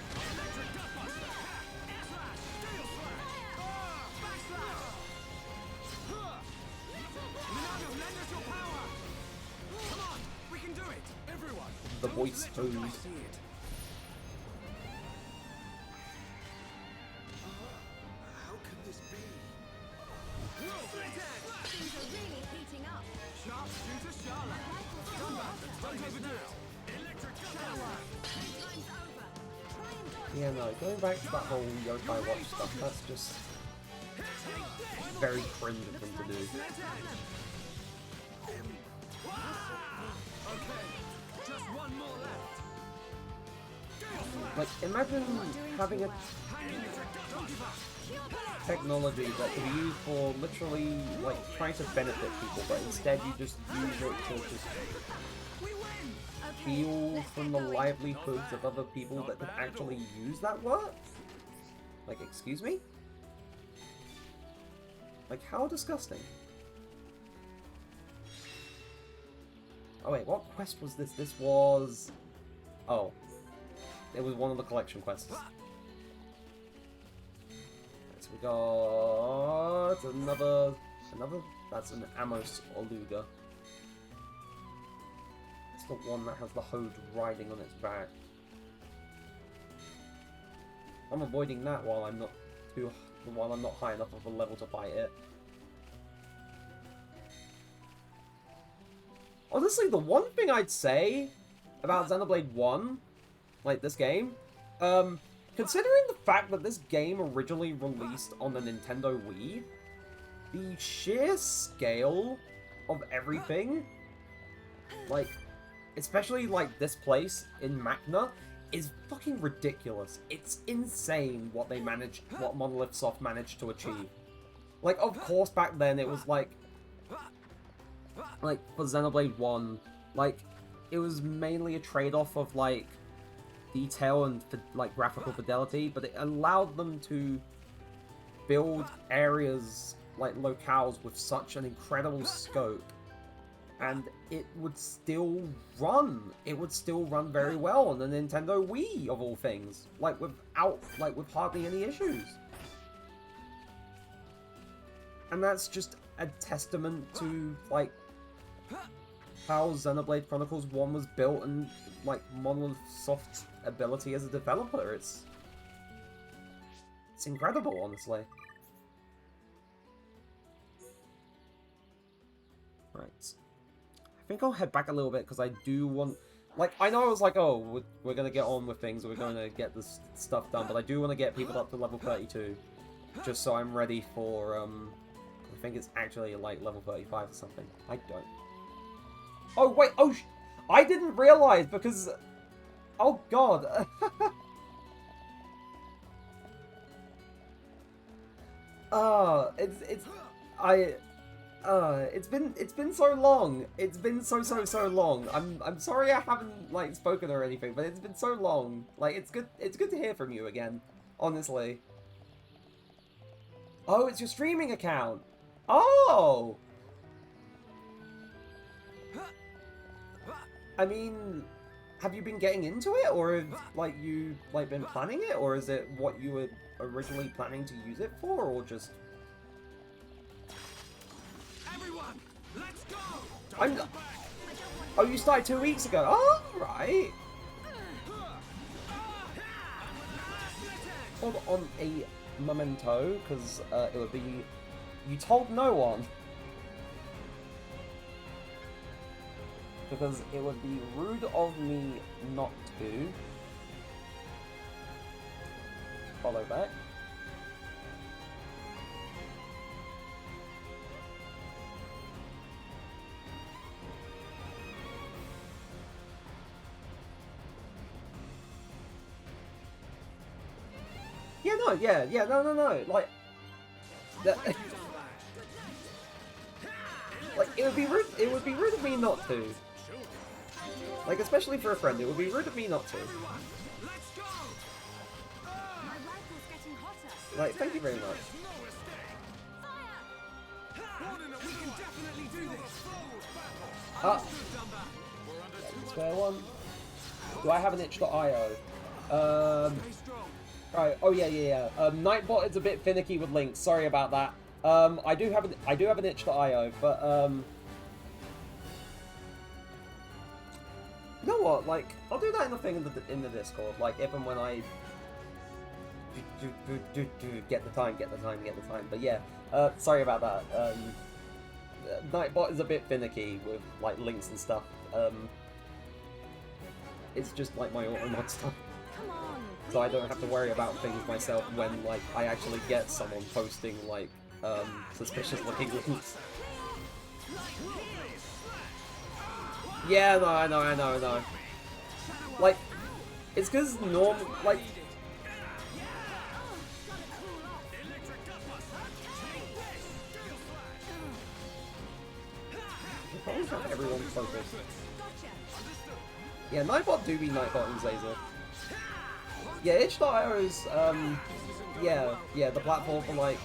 We can do it! Everyone! The Boys Hode. See it. How can this be? Things are really heating up. Sharp shooter Charlotte! Dunban, don't overdo it! Electric Time's over. Try and dodge. Yeah, no, going back to that whole Yokai Watch stuff, that's just very cringe of them to do. Okay, just one more left. Like, imagine having a technology that can be used for literally, like, trying to benefit people, but instead you just use it to just steal from the livelihoods of other people that could actually use that work? Like, excuse me? Like, how disgusting. Oh wait, what quest was this? This was... Oh. It was one of the collection quests. So we got another, that's an Amos Oluga. It's the one that has the Hode riding on its back. I'm avoiding that while I'm not too while I'm not high enough of a level to fight it. Honestly, the one thing I'd say about Xenoblade 1, like this game, considering the fact that this game originally released on the Nintendo Wii, the sheer scale of everything, like, especially like this place in Makna, is fucking ridiculous. It's insane what Monolith Soft managed to achieve. Like, of course, back then it was like for Xenoblade 1, like, it was mainly a trade-off of, like, detail and, like, graphical fidelity, but it allowed them to build areas, like, locales with such an incredible scope, and it would still run. It would still run very well on the Nintendo Wii, of all things. Like, with hardly any issues. And that's just a testament to, like, how Xenoblade Chronicles 1 was built and, like, Monolith Soft's ability as a developer. It's incredible, honestly. Right. I think I'll head back a little bit, because I do want... Like, I know I was like, oh, we're going to get on with things, we're going to get this stuff done, but I do want to get people up to level 32, just so I'm ready for, I think it's actually, like, level 35 or something. I don't... Oh, wait, oh, I didn't realize, because... Oh, God. It's been so long. It's been so long. I'm sorry I haven't, like, spoken or anything, but it's been so long. Like, it's good to hear from you again, honestly. Oh, it's your streaming account. Oh! I mean, have you been getting into it, or have, like, you, like, been planning it, or is it what you were originally planning to use it for, or just... Everyone, let's go. Oh, you started 2 weeks ago. Oh, right. Hold on a memento, because it would be... You told no one. Because it would be rude of me not to. Follow back. Yeah, no, yeah, no, like... Like, it would be rude of me not to. Like, especially for a friend, it would be rude of me not to. Like, thank you very much. Spare one. Do I have an itch.io? Right. Oh yeah. Nightbot is a bit finicky with links. Sorry about that. I do have an itch.io, but you know what? Like, I'll do that in the thing in the Discord. Like, if and when I get the time. But yeah, sorry about that. Nightbot is a bit finicky with, like, links and stuff. It's just like my automod stuff. So I don't have to worry about things myself when, like, I actually get someone posting, like, suspicious looking links. Yeah, no, I know. Like, it's because like... Probably have everyone focused. Yeah, Nightbot do be Nightbot and Zazer. Yeah, itch.io is, yeah, the platform for, like,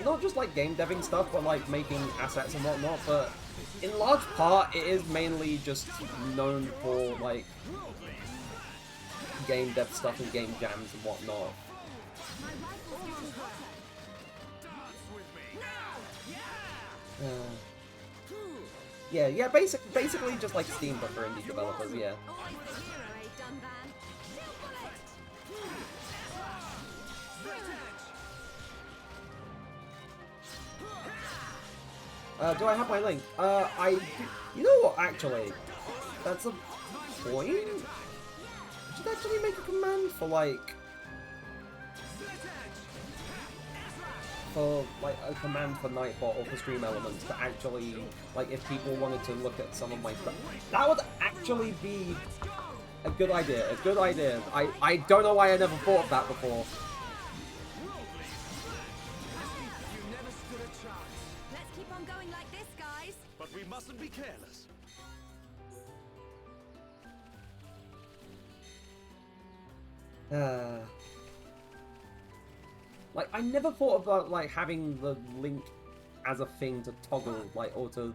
not just, like, game deving stuff, but, like, making assets and whatnot, but in large part, it is mainly just known for, like, game dev stuff and game jams and whatnot. Yeah, basically just like Steam, but for indie developers, yeah. Do I have my link? You know what, actually? That's a point? I should actually make a command for, like... a command for Nightbot or for Stream Elements to actually, like, if people wanted to look at some of my stuff. That would actually be a good idea, I don't know why I never thought of that before. Let's keep on going like this, guys. But we mustn't be careless. Like, I never thought about, like, having the link as a thing to toggle, like, or to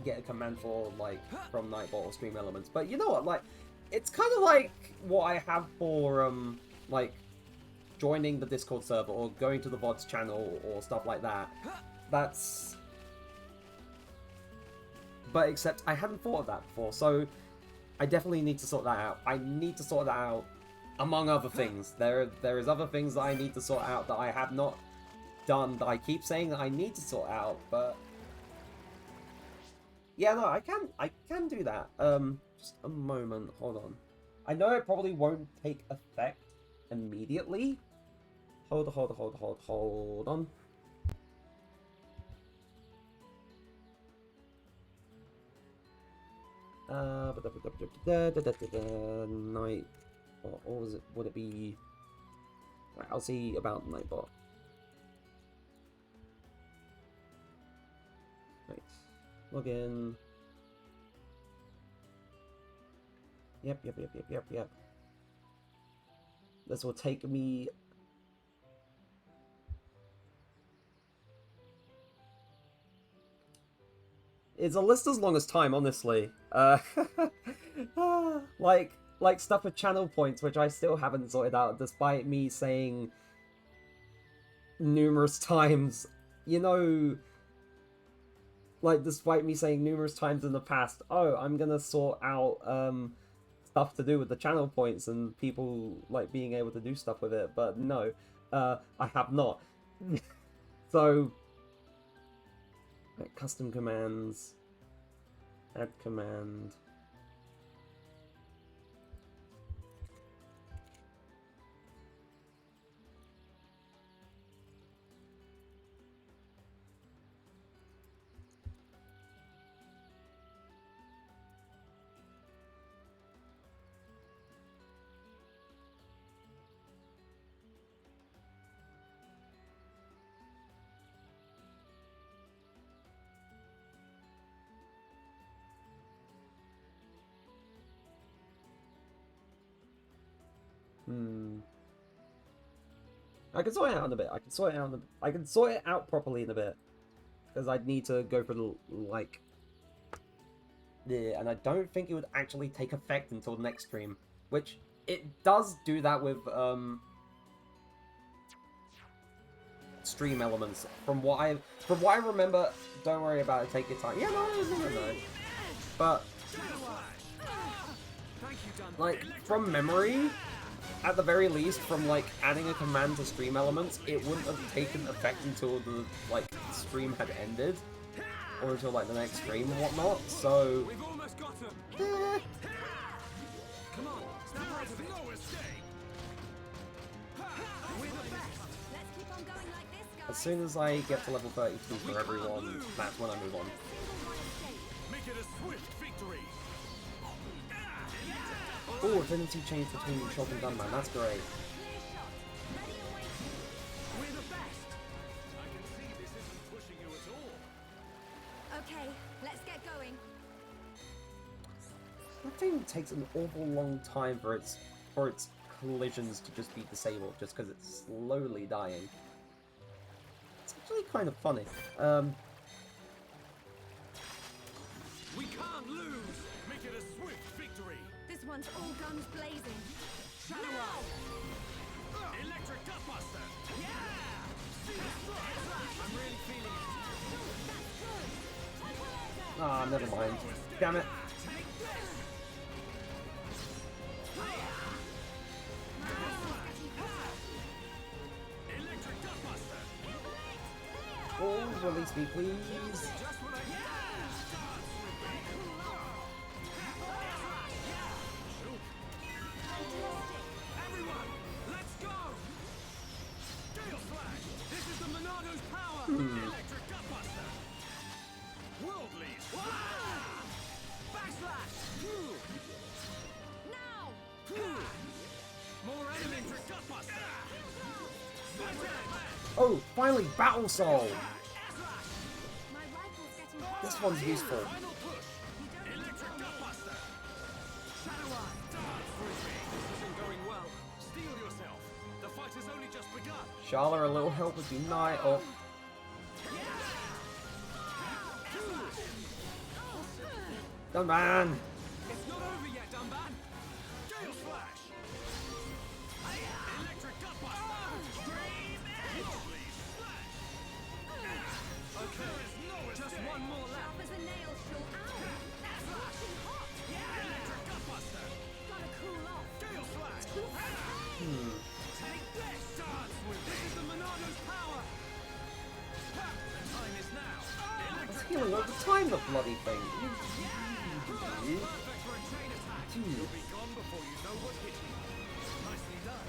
get a command for, like, from Nightbot or Stream Elements. But you know what, like, it's kind of like what I have for, like, joining the Discord server or going to the VODs channel or stuff like that. That's... But except I hadn't thought of that before, so I definitely need to sort that out. I need to sort that out. Among other things, there is other things that I need to sort out that I have not done, that I keep saying that I need to sort out, but yeah, no, I can do that. Just a moment, hold on. I know it probably won't take effect immediately. Hold on. Night. Or was it? Would it be? Right, I'll see about Nightbot. Right, log in. Yep. This will take me. It's a list as long as time, honestly. Like stuff with channel points, which I still haven't sorted out, despite me saying numerous times, you know, like, despite me saying numerous times in the past, oh, I'm gonna sort out, stuff to do with the channel points and people, like, being able to do stuff with it, but no, I have not. So, right, custom commands, add command. I can sort it out in a bit. I can sort it out properly in a bit. Because I'd need to go for the, like... Yeah, and I don't think it would actually take effect until the next stream. Which, it does do that with, Stream Elements. From what I remember, don't worry about it, take your time. Yeah, no. But... like, from memory... At the very least, from, like, adding a command to Stream Elements, it wouldn't have taken effect until the, like, stream had ended. Or until, like, the next stream and whatnot, so... We've almost got him. Come on, stand right of it. No escape. We're the best. Let's keep on going like this, guys. As soon as I get to level 32 for everyone, that's when I move on. Make it a swift victory. Oh, affinity change between Shot and Gunman, that's great. We're the best. I can see this isn't pushing you at all. Okay, let's get going. That thing takes an awful long time for its collisions to just be disabled, just because it's slowly dying. It's actually kind of funny. We can't lose. Make it a swift victory. This one's all guns blazing. Shadow Eye. Electric Gutbuster. Yeah. See the strike. I'm really feeling it. Ah, never mind. Damn it. Electric Gutbuster. All the release me, please. Everyone, let's go! Gale Slash! This is the Monado's power! Electric Gutbuster! Worldlies! Backslash! Now! More enemy! Electric Gutbuster! Oh, finally, Battle Soul! My rifle's getting hot. This one's useful. Final push! Electric Gutbuster! Shadow Eye! This isn't going well. Steel yourself. The fight has only just begun. Shala, a little help would be nice. Oh, Dunban! It's not over yet, Dunban! Gale Slash! Electric Gutbuster! Okay, just one more left. Sharp as a nail, still out. That's scorching hot. Electric Gutbuster! Gotta cool off. Gale Slash! Take this! Dance with this is the Monado's power! The time is now! It's healing over time, the bloody thing. Perfect for a chain attack! You'll be gone before you know what hit you. Nicely done.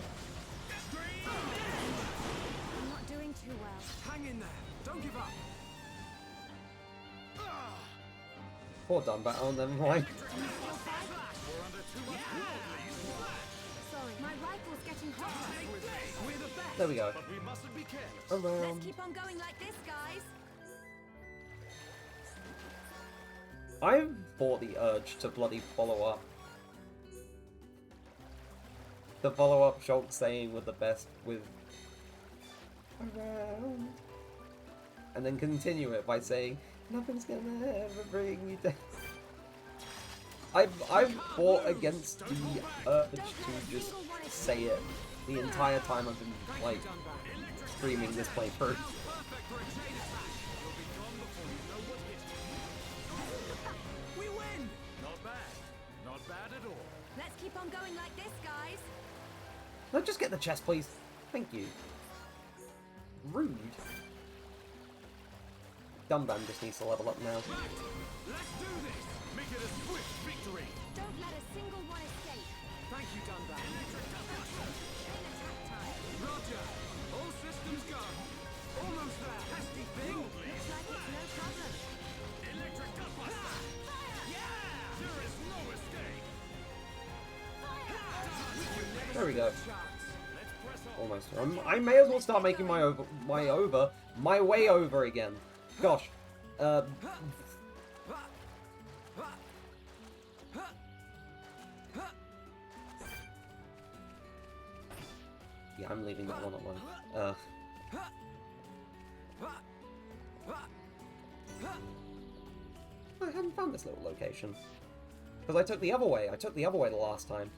I'm not doing too well. Hang in there. Don't give up. Poor Dunban. Oh, never mind. We're under too much Sorry, my rifle's getting hotter. We're the best. There we go. But we mustn't be careless. Let's keep on going like this, guys. I've bought the urge to bloody follow up. The follow-up Shulk saying with the best with around. And then continue it by saying, nothing's gonna ever bring you down. I've fought against the urge to just say it the entire time I've been, like, streaming this playthrough. We win! Not bad. Not bad at all. Let's keep on going like this, guys. No, just get the chest, please. Thank you. Rude. Dunban just needs to level up now. Let's do this! Make it a swift victory! Don't let a single one escape. Thank you, Dunban. Chain attack time. Roger! All systems go! Almost there! Pesky thing! Looks like it's no problem. Electric Gutbuster! Yeah! There is no escape! There we go. Chance. Let's press on. Almost. I may as well start making my way over again. Gosh. Yeah, I'm leaving that one alone. I haven't found this little location. Because I took the other way. I took the other way the last time.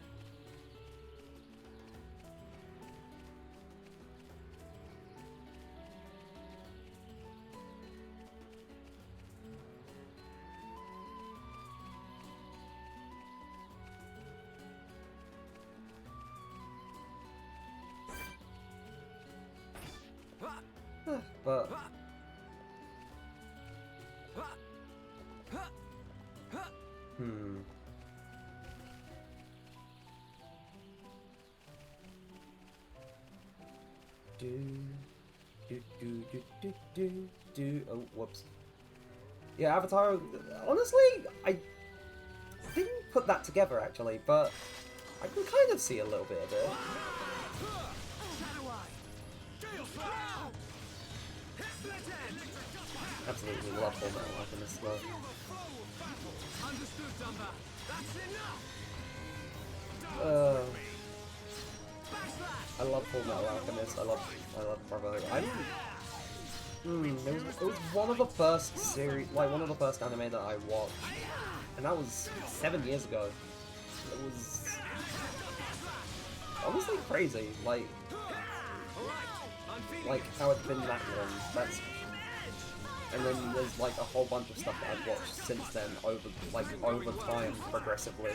But oh, whoops. Yeah, Avatar. Honestly, I didn't put that together actually, but I can kind of see a little bit of it. Absolutely love Full Metal Alchemist though. Understood, Dumba. That's enough. I love Full Metal Alchemist. I love Brotherhood. It was one of the first series, like one of the first anime that I watched, and that was 7 years ago. It was honestly crazy, like how it's been that long. That's, and then there's like a whole bunch of stuff that I've watched since then over time progressively.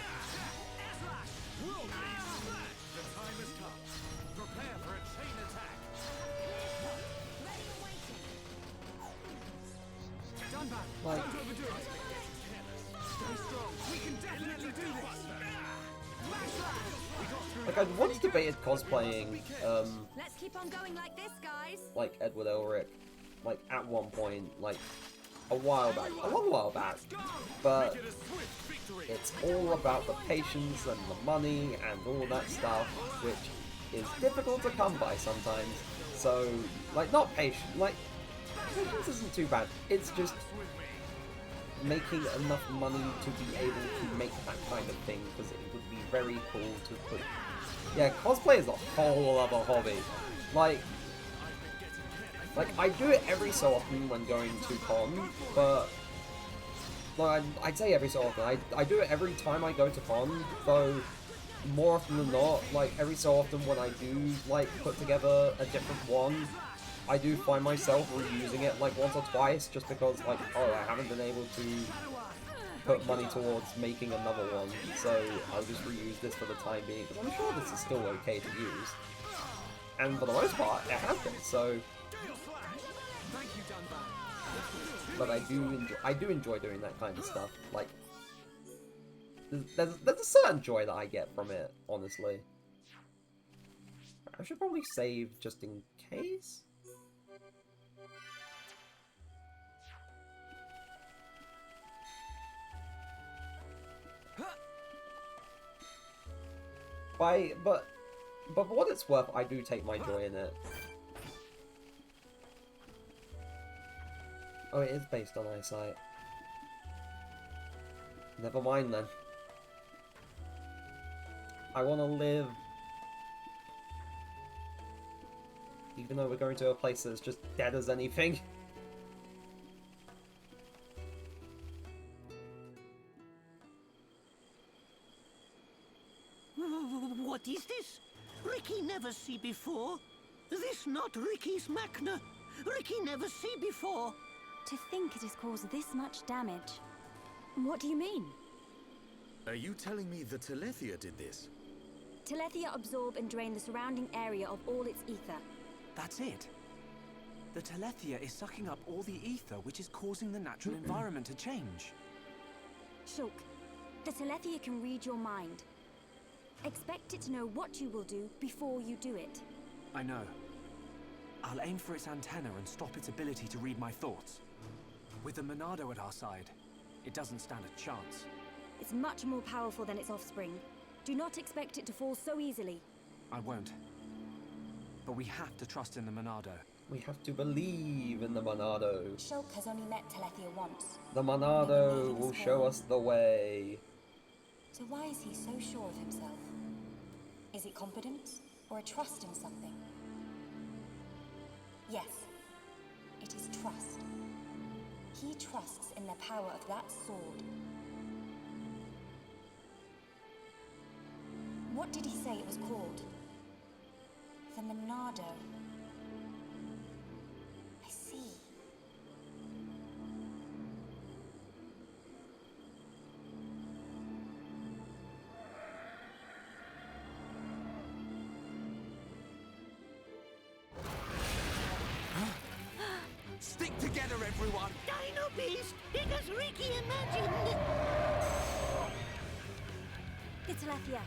Like, Don't overdo it. Stay strong. We can definitely do this. like I'd once debated cosplaying, Let's keep on going like this, guys. like Edward Elric, like at one point, like a while back, a long while back, but it's all about the patience and the money and all that stuff, which is difficult to come by sometimes. So, like, not patient, like, patience isn't too bad, it's just making enough money to be able to make that kind of thing, because it would be very cool to put... Yeah, cosplay is a whole other hobby. Like, I do it every so often when going to con, but... Like, I'd say every so often. I do it every time I go to con, though more often than not, like, every so often when I do, like, put together a different one, I do find myself reusing it, like, once or twice, just because, like, oh, I haven't been able to put money towards making another one, so I'll just reuse this for the time being, because I'm sure this is still okay to use. And for the most part, it has been, so... But I do enjoy doing that kind of stuff, like... There's a certain joy that I get from it, honestly. I should probably save just in case? But for what it's worth, I do take my joy in it. Oh, it is based on eyesight. Never mind then. I want to live. Even though we're going to a place that's just dead as anything. What is this? Ricky never see before. This not Ricky's Makna. Ricky never see before. To think it has caused this much damage. What do you mean? Are you telling me the Telethia did this? Telethia absorb and drain the surrounding area of all its ether. That's it. The Telethia is sucking up all the ether, which is causing the natural environment to change. Shulk, the Telethia can read your mind. Expect it to know what you will do before you do it. I know. I'll aim for its antenna and stop its ability to read my thoughts. With the Monado at our side, it doesn't stand a chance. It's much more powerful than its offspring. Do not expect it to fall so easily. I won't. But we have to trust in the Monado. We have to believe in the Monado. Shulk has only met Telethia once. The Monado will show us the way. So why is he so sure of himself? Is it confidence or a trust in something? Yes, it is trust. He trusts in the power of that sword. What did he say it was called? The Monado. I see. Stick together, everyone! Dino Beast, big as Ricky imagined. The Telethia.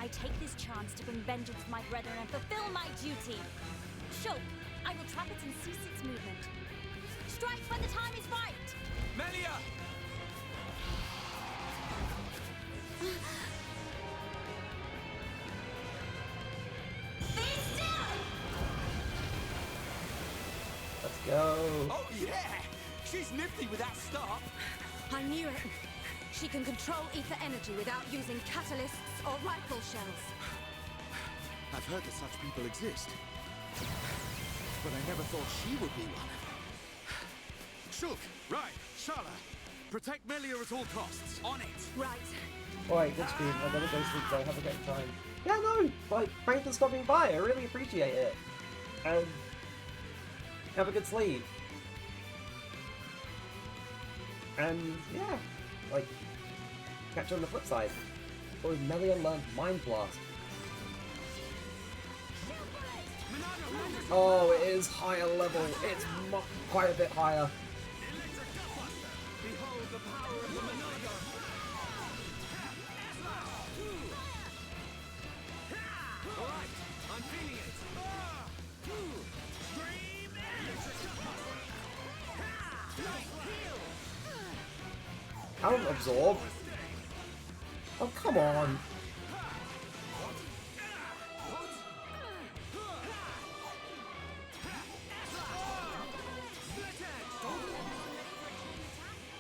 I take this chance to bring vengeance to my brethren and fulfill my duty. Shulk, I will trap it and cease its movement. Strike when the time is right! Melia! Be still! Let's go. Oh, yeah! She's nifty with that stop! I knew it. She can control ether energy without using catalysts or rifle shells. I've heard that such people exist. But I never thought she would be one. Shulk, right, Shala. Protect Melia at all costs. On it! Right. Alright, good stream. I'm gonna go sleep though. Have a great time. Yeah, no, like, thanks for stopping by. I really appreciate it. And have a good sleep. And yeah, like, catch you on the flip side. Or Melia learned Mind Blast. Shoot for it! Monado! Oh, it is higher level. It's quite a bit higher. Behold the power of the Monado. Alright, I'm feeling it. Stream I don't absorb. Oh, come on.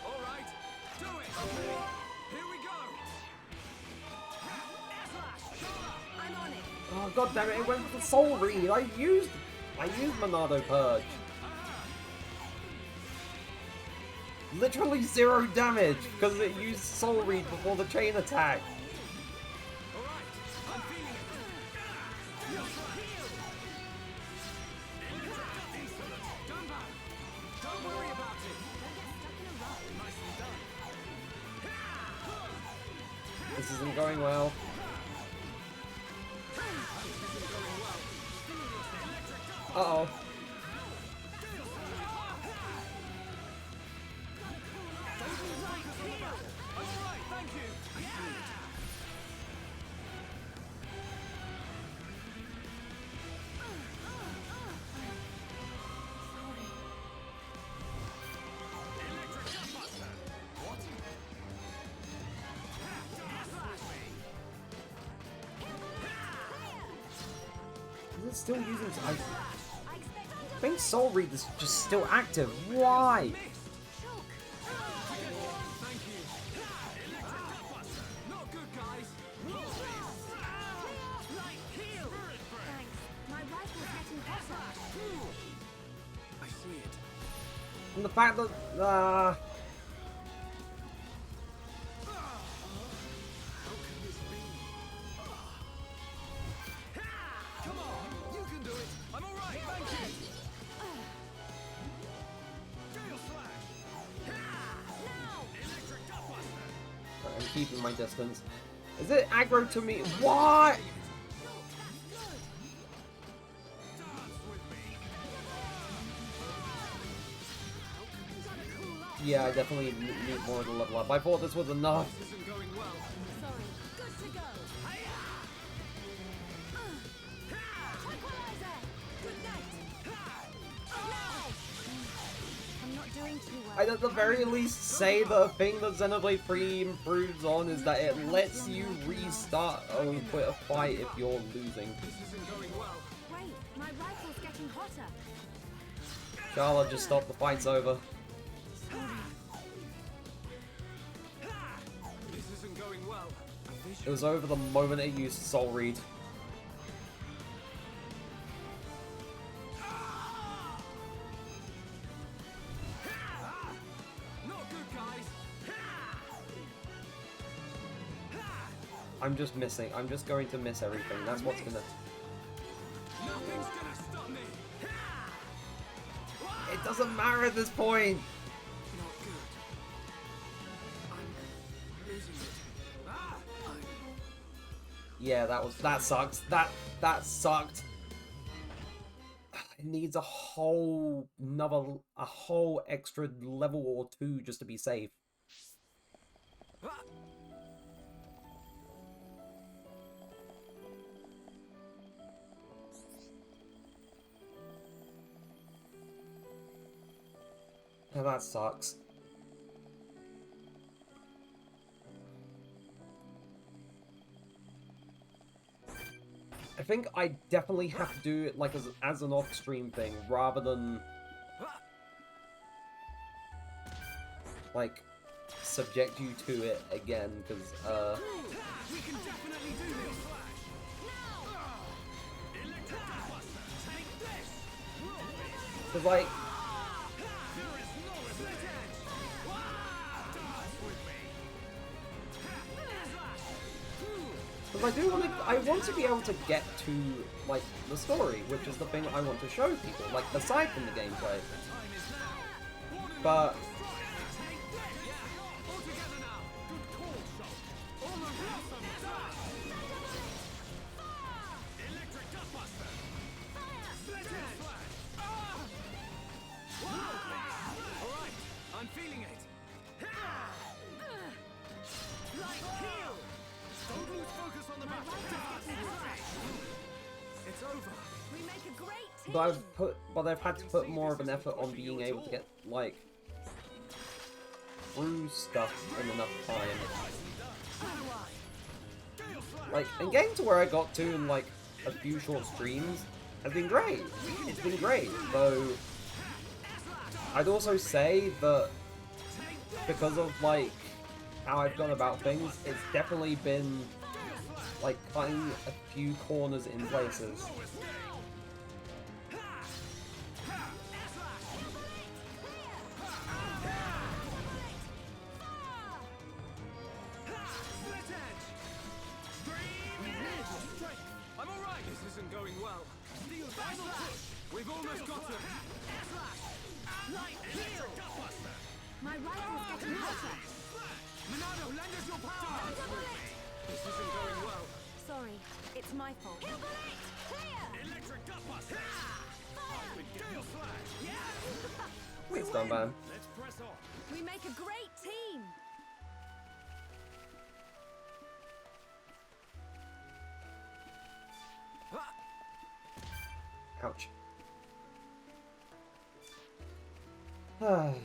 Alright, do it. Here we go. I'm on it. Oh, god damn it, it went for the soul read. I used Monado Purge. Literally 0 damage because it used soul read before the chain attack. Alright, I'm feeling it. Don't worry about it. Nicely done. This isn't going well. Uh-oh. Alright, thank you. Is it still using... I think soul read is just still active. Why? Thank you. Not good, guys. Thanks. My rifle's getting hotter. I see it. And the fact that... Come on, you can do it. I'm alright, thank you. Gale slash. I'm keeping my distance. Is it aggro to me? What? Yeah, I definitely need more to level up. I thought this was enough. This isn't going well. Sorry. Good to go. Tranquilizer. Good night. I'm not doing too well. I'd at the very least say the thing that Xenoblade 3 improves on is that it lets you restart or quit a fight if you're losing. This isn't going well. Wait, my rifle's getting hotter. Charlotte, just stop, the fight's over. This isn't going well. It was over the moment it used Soul Read. Not good, guys. I'm just missing. I'm just going to miss everything. That's what's gonna... Nothing's gonna stop me. It doesn't matter at this point! Not good. I'm losing it. Yeah, that sucks. That sucked. It needs a whole extra level or 2 just to be safe. And that sucks. I think I definitely have to do it like as an off-stream thing rather than like subject you to it again, because We can definitely do this. because like because I want to be able to get to like the story, which is the thing I want to show people, like aside from the gameplay. But but I've had to put more of an effort on being able to get like through stuff in enough time. Like, and getting to where I got to in like a few short streams has been great. It's been great, though. I'd also say that because of like how I've gone about things, it's definitely been like cutting a few corners in places. I'm alright! This isn't going well. Final push! We've almost got him! Light heal! My rifle's getting hotter. Monado, lend us your power! This isn't going well. Sorry, it's my fault. Electric gut buster! Gale slash! Thanks, Dunban. Let's press on! We make a great team. Ouch. Ouch.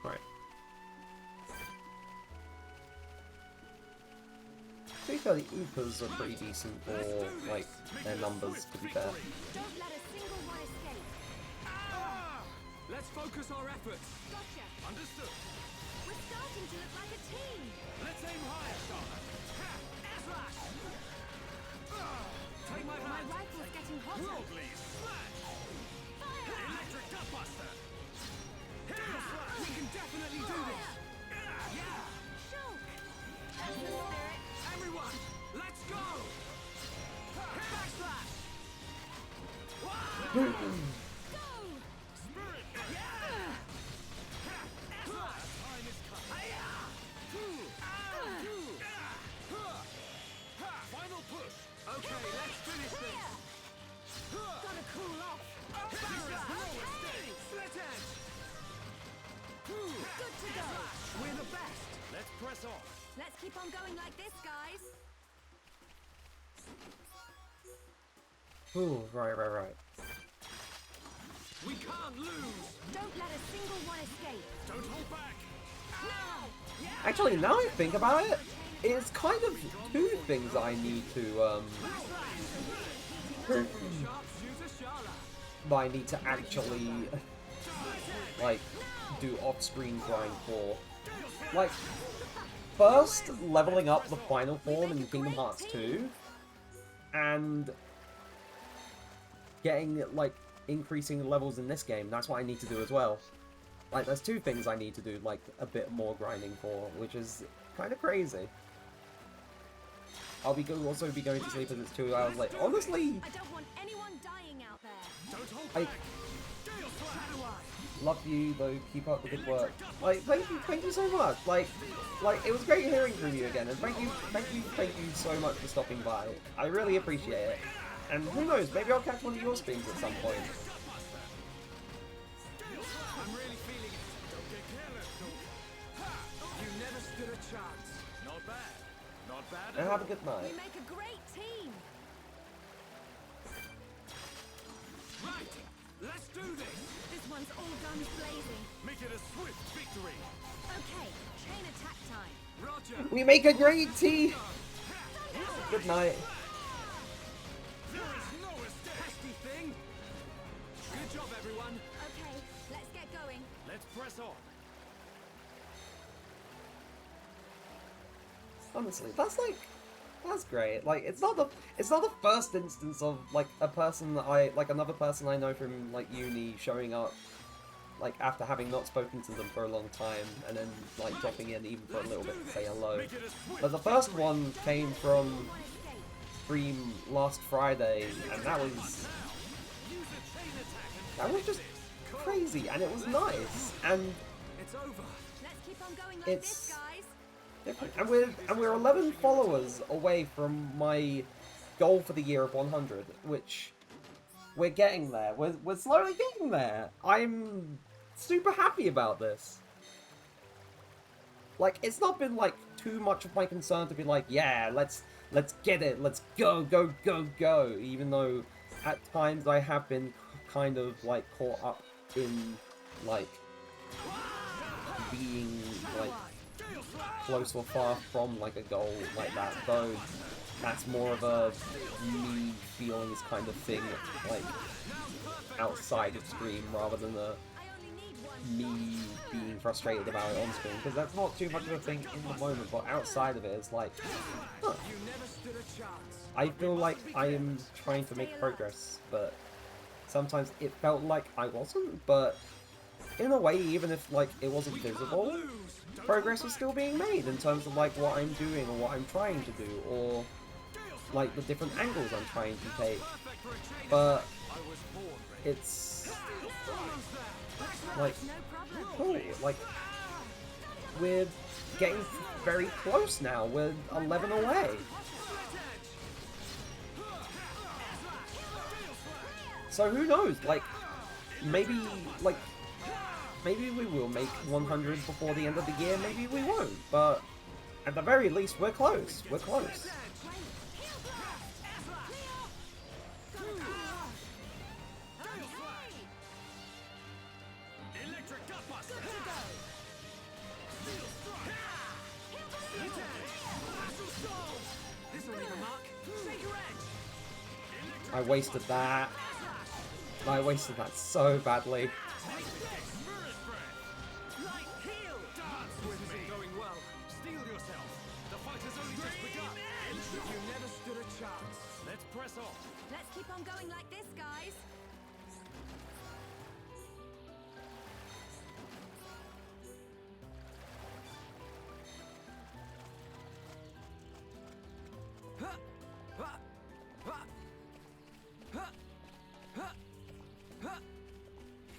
Right. To be fair, the Oopers are pretty decent for, like, their numbers, to be fair. Don't let a single one escape. Let's focus our efforts! Gotcha. Understood! We're starting to look like a team. Let's aim higher, Charlotte! Air slash! Take my My hand! rifle's getting hotter. Worldly slash! Fire! Electric gut buster! We can definitely do this! Yeah! Shulk. That's the spirit. Everyone, let's go! Backslash! Go. Spirit! Yeah! Time is coming! Final push! Okay, let's finish this! Gotta cool off. Okay. Split edge! Good to go. We're the best! Let's press on! Let's keep on going like this, guys. Ooh, right. We can't lose! Don't let a single one escape. Don't hold back! No. Actually, now I think about it, it's kind of two things I need to, that I need to actually, like, do off-screen grind for. Like, first, leveling up the final form in Kingdom Hearts 2, and getting, like, increasing levels in this game. That's what I need to do as well. Like, there's two things I need to do, like, a bit more grinding for, which is kind of crazy. I'll also be going to sleep as it's 2 hours late. Honestly, I don't want anyone dying out there. Don't hold I back! love you, though. Keep up the good work. Like, thank you so much. Like, it was great hearing from you again, and thank you so much for stopping by. I really appreciate it. And who knows, maybe I'll catch one of your streams at some point. I'm really feeling it. Don't get careless, You never stood a chance. Not bad. Not bad And at have a all. good night. We make a great team. Right! Let's do this! This one's all guns blazing. Make it a swift victory! Okay, chain attack time. Roger! We make a great team. Good night. There is no escape! Pesky thing! Good job, everyone! Okay, let's get going. Let's press on! Honestly, that's great. Like, it's not the first instance of like another person I know from like uni showing up like after having not spoken to them for a long time and then like dropping in even for a little bit to say hello. But the first one came from stream last Friday, and that was just crazy, and it was nice, and It's over. Let's keep on going like it's this, guys. different. And we're 11 followers away from my goal for the year of 100, which we're getting there. We're slowly getting there. I'm super happy about this. Like, it's not been like too much of my concern to be like, yeah, let's get it, let's go, even though at times I have been kind of like caught up in like being like close or far from like a goal like that, though that's more of a me feelings kind of thing, like outside of stream rather than a me being frustrated about it on screen, because that's not too much of a thing in the moment, but outside of it, it's like, huh. I feel like I am trying to make progress, but sometimes it felt like I wasn't, but in a way, even if like it wasn't visible, progress was still being made in terms of like what I'm doing or what I'm trying to do, or like the different angles I'm trying to take, but it's like, cool, like, we're getting very close now, we're 11 away. So who knows, like, maybe we will make 100 before the end of the year, maybe we won't, but at the very least, we're close, we're close. I wasted that. I wasted that so badly. Let's keep on going like this, guys.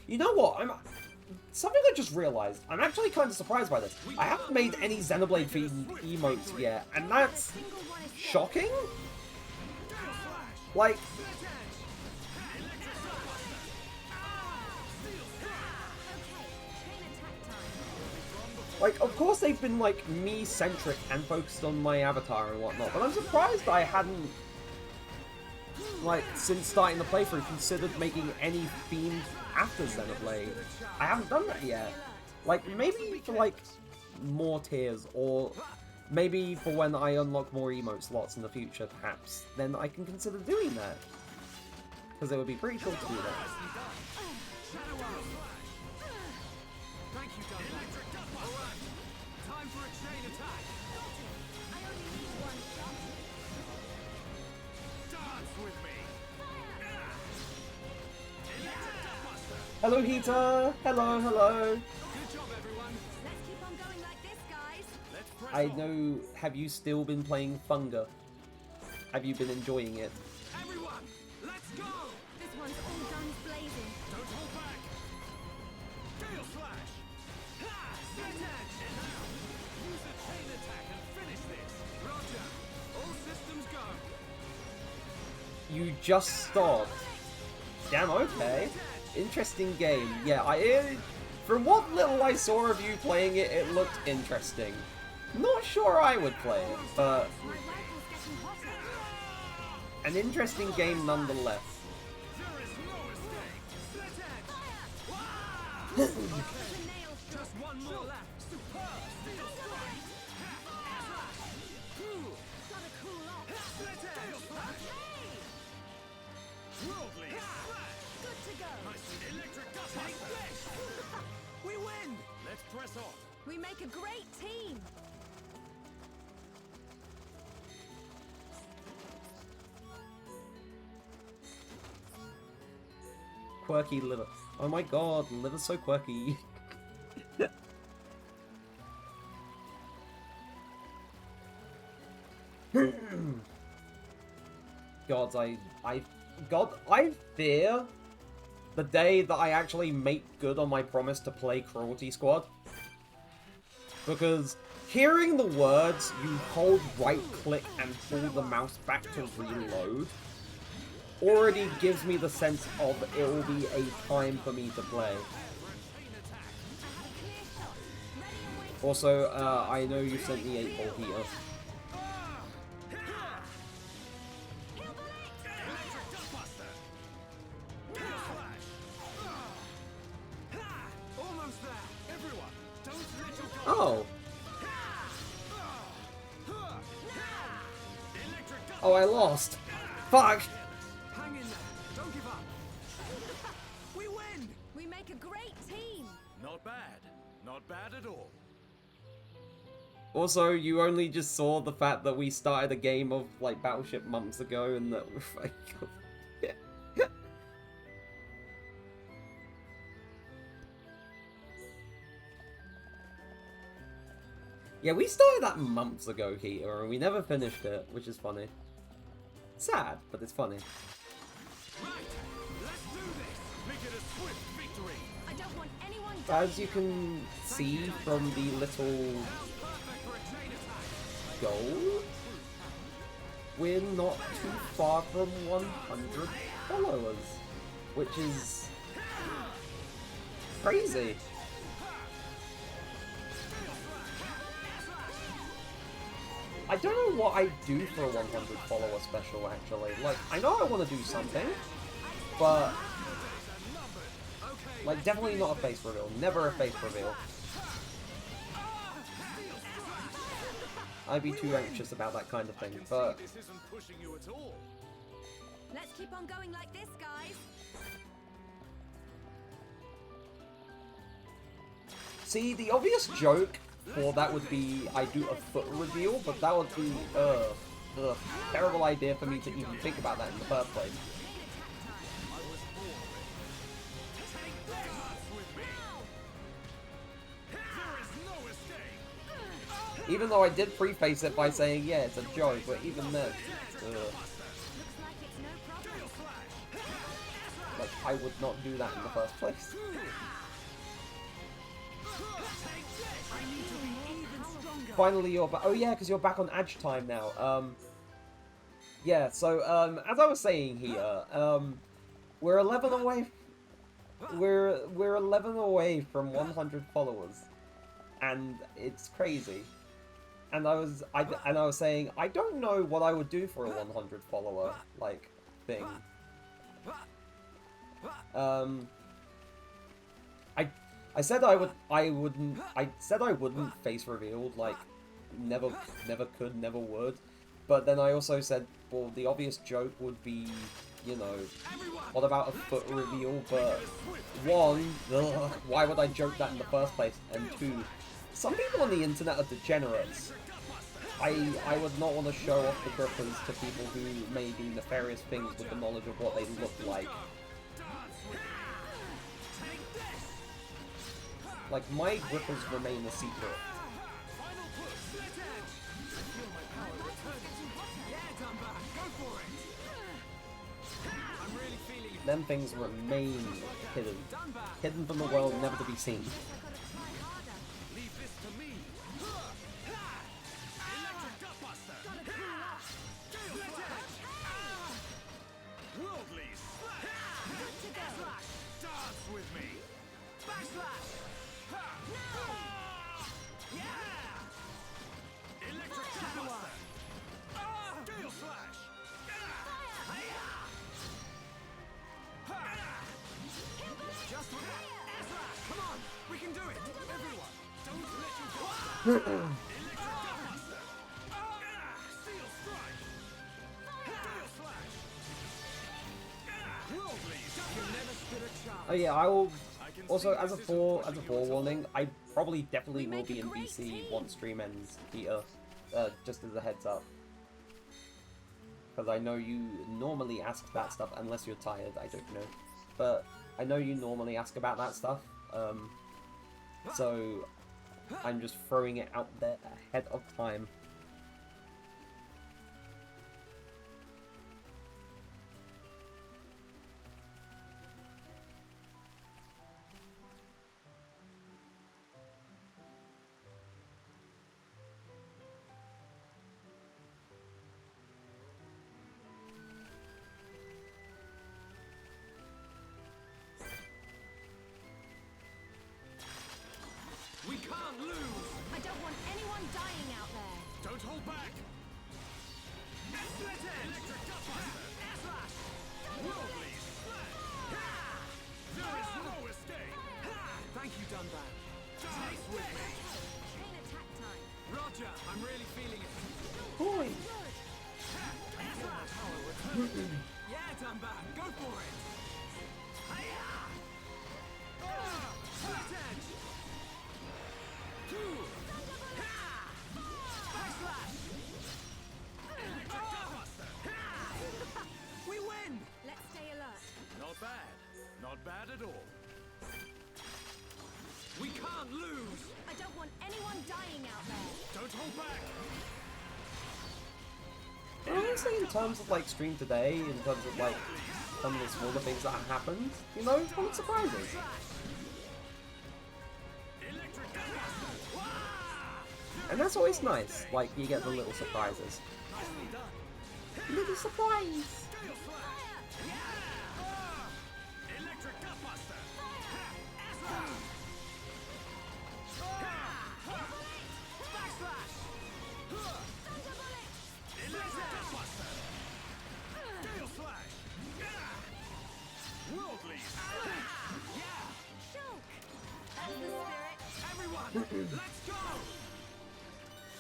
You know what? Something I just realized. I'm actually kind of surprised by this. I haven't made any Xenoblade themed emotes yet, and that's shocking. Like, of course they've been like me-centric and focused on my avatar and whatnot, but I'm surprised I hadn't, like, since starting the playthrough, considered making any themed after Xenoblade. I haven't done that yet. Like, maybe for, like, more tiers, or maybe for when I unlock more emote slots in the future, perhaps, then I can consider doing that. Because it would be pretty cool to do that. Hello, Heater! Hello, hello! Good job, everyone. Let's keep on going like this, guys. I know, have you still been playing Funga? Have you been enjoying it? Everyone, let's go! This one's all guns blazing. Don't hold back! Gale Slash! Ha! Set edge! Use a chain attack and finish this! Roger! All systems go! You just stopped. Damn, okay. Interesting game. Yeah, from what little I saw of you playing it, it looked interesting. Not sure I would play it, but My rifle's getting hotter. an interesting game nonetheless. There is no escape! Set edge! Just one more left! Superb! Steel strike! Gotta cool off. Set edge! Worldly! Good to go. Electric Gutbuster! We win! Let's press on! We make a great team. Quirky liver. Oh my god, liver's so quirky. God, I fear the day that I actually make good on my promise to play Cruelty Squad. Because hearing the words, you hold right click and pull the mouse back to reload, already gives me the sense of it will be a time for me to play. Also, I know you sent the 8-ball heater. Oh. Oh, I lost. Fuck. Hang in there. Don't give up. We win. We make a great team. Not bad. Not bad at all. Also, you only just saw the fact that we started a game of, like, Battleship months ago, and that we're like... Yeah, we started that months ago, Heater, and we never finished it, which is funny. Sad, but it's funny. Right. Let's do this. Make it a swift victory. I don't want anyone As you can see from the little Perfect for a chain attack. goal, we're not too far from 100 followers, which is crazy. I don't know what I'd do for a 100 follower special, actually. Like, I know I want to do something, but... Like, definitely not a face reveal. Never a face reveal. I'd be too anxious about that kind of thing, but... This isn't pushing you at all. Let's keep on going like this, guys. See, the obvious joke for that would be I do a foot reveal, but that would be a terrible idea for me to even think about that in the first place. Even though I did preface it by saying, yeah, it's a joke, but even then, like, I would not do that in the first place. Finally, you're back. Oh yeah, because you're back on Edge time now. Yeah. So, as I was saying here, we're 11 away. We're 11 away from 100 followers, and it's crazy. And I was saying I don't know what I would do for a 100 follower like thing. I said I wouldn't face reveal, like, never could, never would. But then I also said, well, the obvious joke would be, you know, what about a foot reveal? But one, ugh, why would I joke that in the first place? And two, some people on the internet are degenerates. I would not want to show off the grippers to people who may do nefarious things with the knowledge of what they look like. Like, my grippers remain a secret. Them things remain hidden. Hidden from the world, never to be seen. Leave this to me. Worldly dance with me. Backslash. Electric Buster. Gale Slash. Just with that. Come on, we can do it. Everyone, don't let you go. Electric Buster. Steel Strike. Gale Slash. Worldly. You never stood a chance. Oh yeah, I will. Also, as a forewarning, I probably definitely will be in BC once stream ends, Peter. Just as a heads up. Because I know you normally ask that stuff, unless you're tired, I don't know. But I know you normally ask about that stuff. So I'm just throwing it out there ahead of time. Don't hold back! Split edge! Electric gutbuster! Air slash! Worldly split! There is no escape! Thank you, Dunban. Dance with me! Chain attack time. Roger, I'm really feeling it. Boy. Air slash! Yeah, Dunban, go for it! Split edge! Backslash! Electric gutbuster! We win! Let's stay alert. Not bad. Not bad at all. We can't lose! I don't want anyone dying out there. Don't hold back! Honestly, in terms of like stream today, in terms of like some of the smaller things that happened, you know, it's full of surprises. Electric gutbuster! And that's always nice, like you get the little surprises. Little surprise! Electric gutbuster! Backslash! Electric gutbuster! Gale slash! Worldly! Shulk! That's the spirit. Everyone, let's go!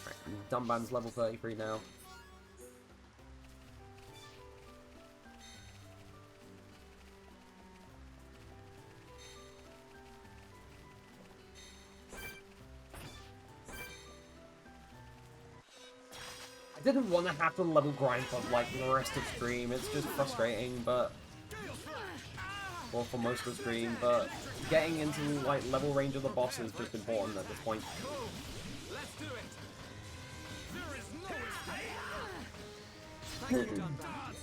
Right, Dunban's level 33 now. I didn't want to have to level grind for like the rest of stream. It's just frustrating, but well, for most of the stream. But getting into like level range of the boss is just important at this point. Let's do it! There is no escape! Thank you, Dunban.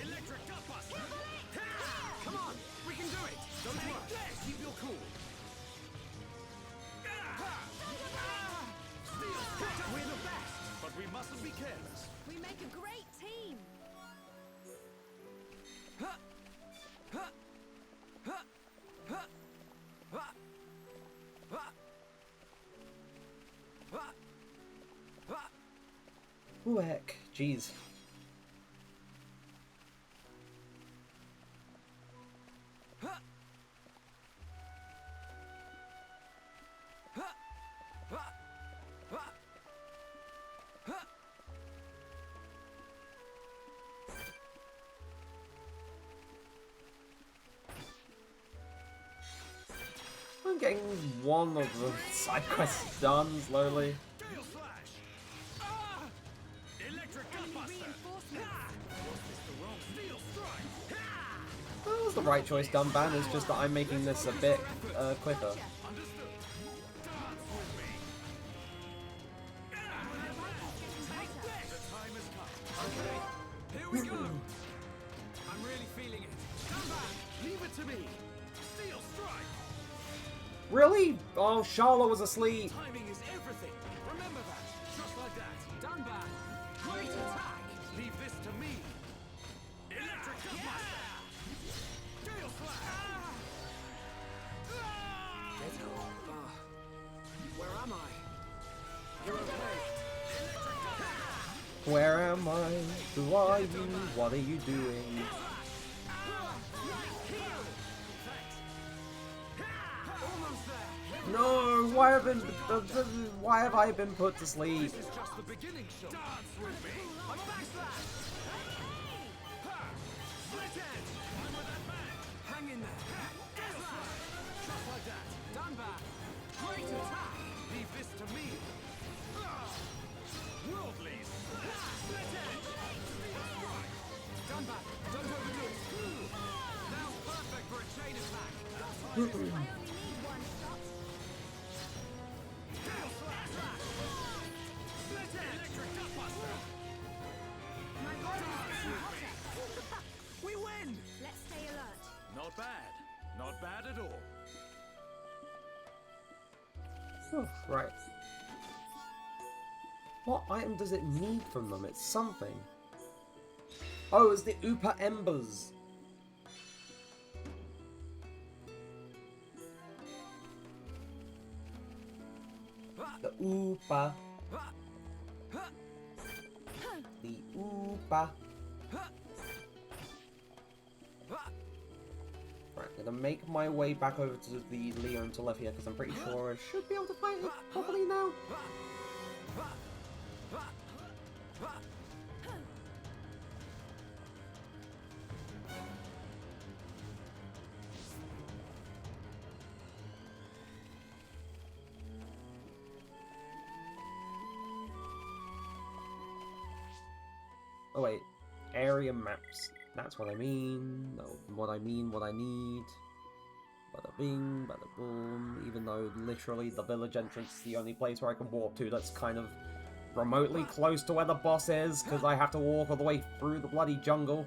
Electric gutbuster! Come on, we can do it! Don't worry, keep your cool. We're the best! But we mustn't be careless. We make a great team. Ooh, heck. Jeez. I'm getting one of the side quests done slowly. Gale slash! Electric gutbuster! Steel strike! That was the right choice, Dunban. It's just that I'm making this a bit quicker. Understood. Dance with me. The time has come. Okay, here we go! I'm really feeling it. Dunban, Leave it to me. Steel strike. Really? Oh, Charlotte was asleep. Timing is everything. Remember that. Just like that. Dunban, great attack! Leave this to me. Electric gutbuster. Gale slash. Where am I? You're okay. Where am I? Who are you? What are you doing? Almost there. No, why have I been put to sleep? This is just the beginning, show. Dance with me. A backslash! Split edge. I'm with that man. Hang in there. Gale slash. Just like that. Dunban, great attack! Leave this to me. Worldlies. Split edge. Steel strike. Dunban, don't overdo it. Now's perfect for a chain attack. I only need one shot. Gale slash. Split edge. Electric gutbuster. My body is getting hotter. We win! Let's stay alert. Not bad. Not bad at all. Oh, right. What item does it need from them? It's something. Oh, it's the Upa Embers. oopa. The oopa. Right, gonna make my way back over to the Leo and Telethia because I'm pretty sure I should be able to fight it properly now. Oh wait, area maps. That's what I mean. No, what I mean, what I need. Bada bing, bada boom. Even though literally the village entrance is the only place where I can walk to that's kind of remotely close to where the boss is, because I have to walk all the way through the bloody jungle.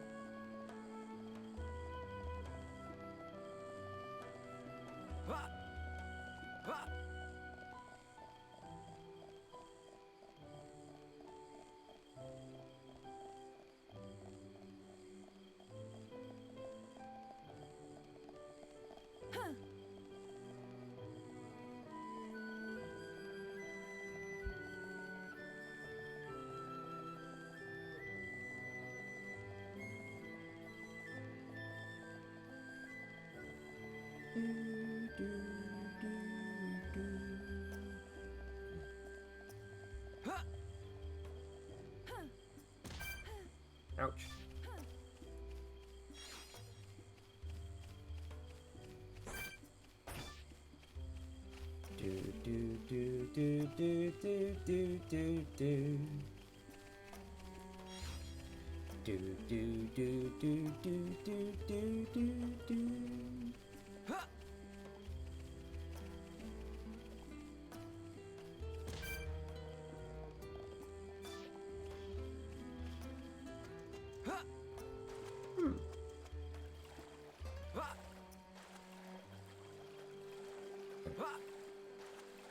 Ouch.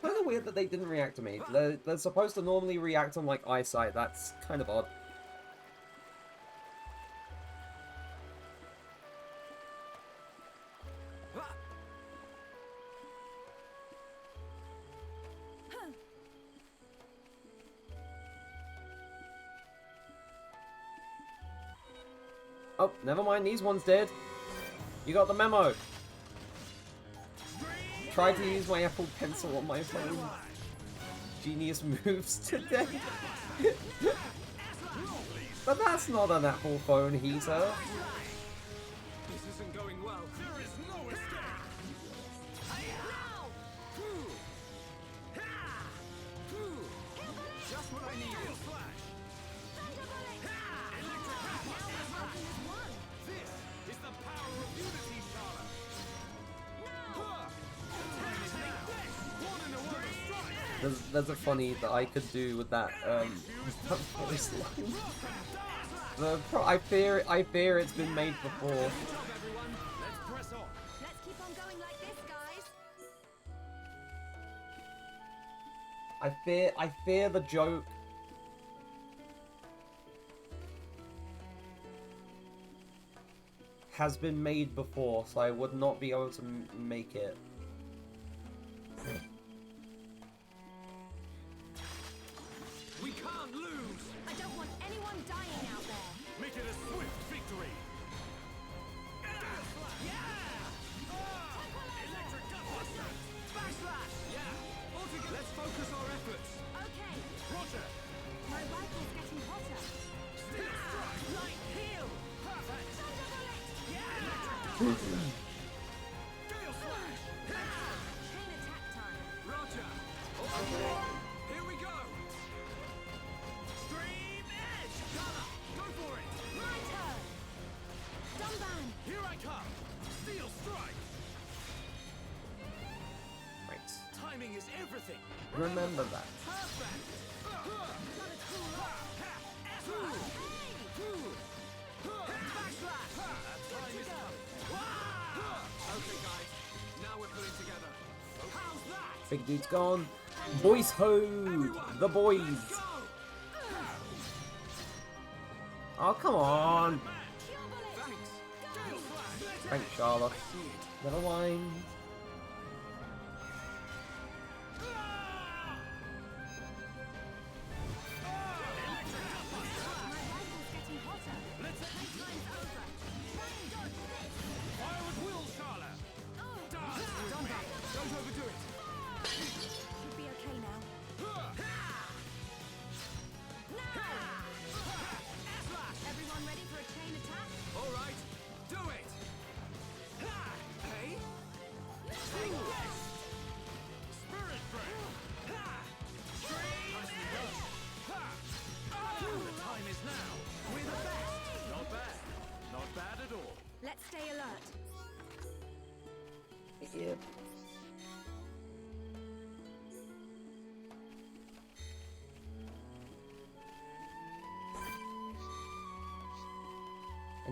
Kind of weird that they didn't react to me. They're supposed to normally react on, like, eyesight. That's kind of odd. Oh, never mind. These ones did. You got the memo. Tried to use my Apple Pencil on my phone. Genius moves today. But that's not an Apple phone heater. This isn't going well. There is no escape. Just what I needed. This is the power of unity, Charlotte. There's a funny that I could do with that voice line. I fear it's been made before. Let's keep on going like this, guys. I fear the joke has been made before, so I would not be able to make it. We can't lose. I don't want anyone dying out there. Make it a swift victory. Electric gutbuster. Backslash. Yeah. All together. Let's focus our efforts. Okay. Roger. My rifle's getting hotter. Steel strike. Light heal. Perfect. Thunderbolt. Yeah. Gale slash. Chain attack time. Roger. Okay. Here we go. Stream edge. Gunner. Go for it. My turn. Dunban. Here I come. Steel strike. Right. Timing is everything. Remember that. Perfect. Gotta cool off. Backslash. Good to go. Okay, guys. Now we're pulling together. How's that? Big dude's gone. Boys ho! The boys! Go. Oh, come on! Thanks. Gale slash. Thanks, Charlotte. Never mind.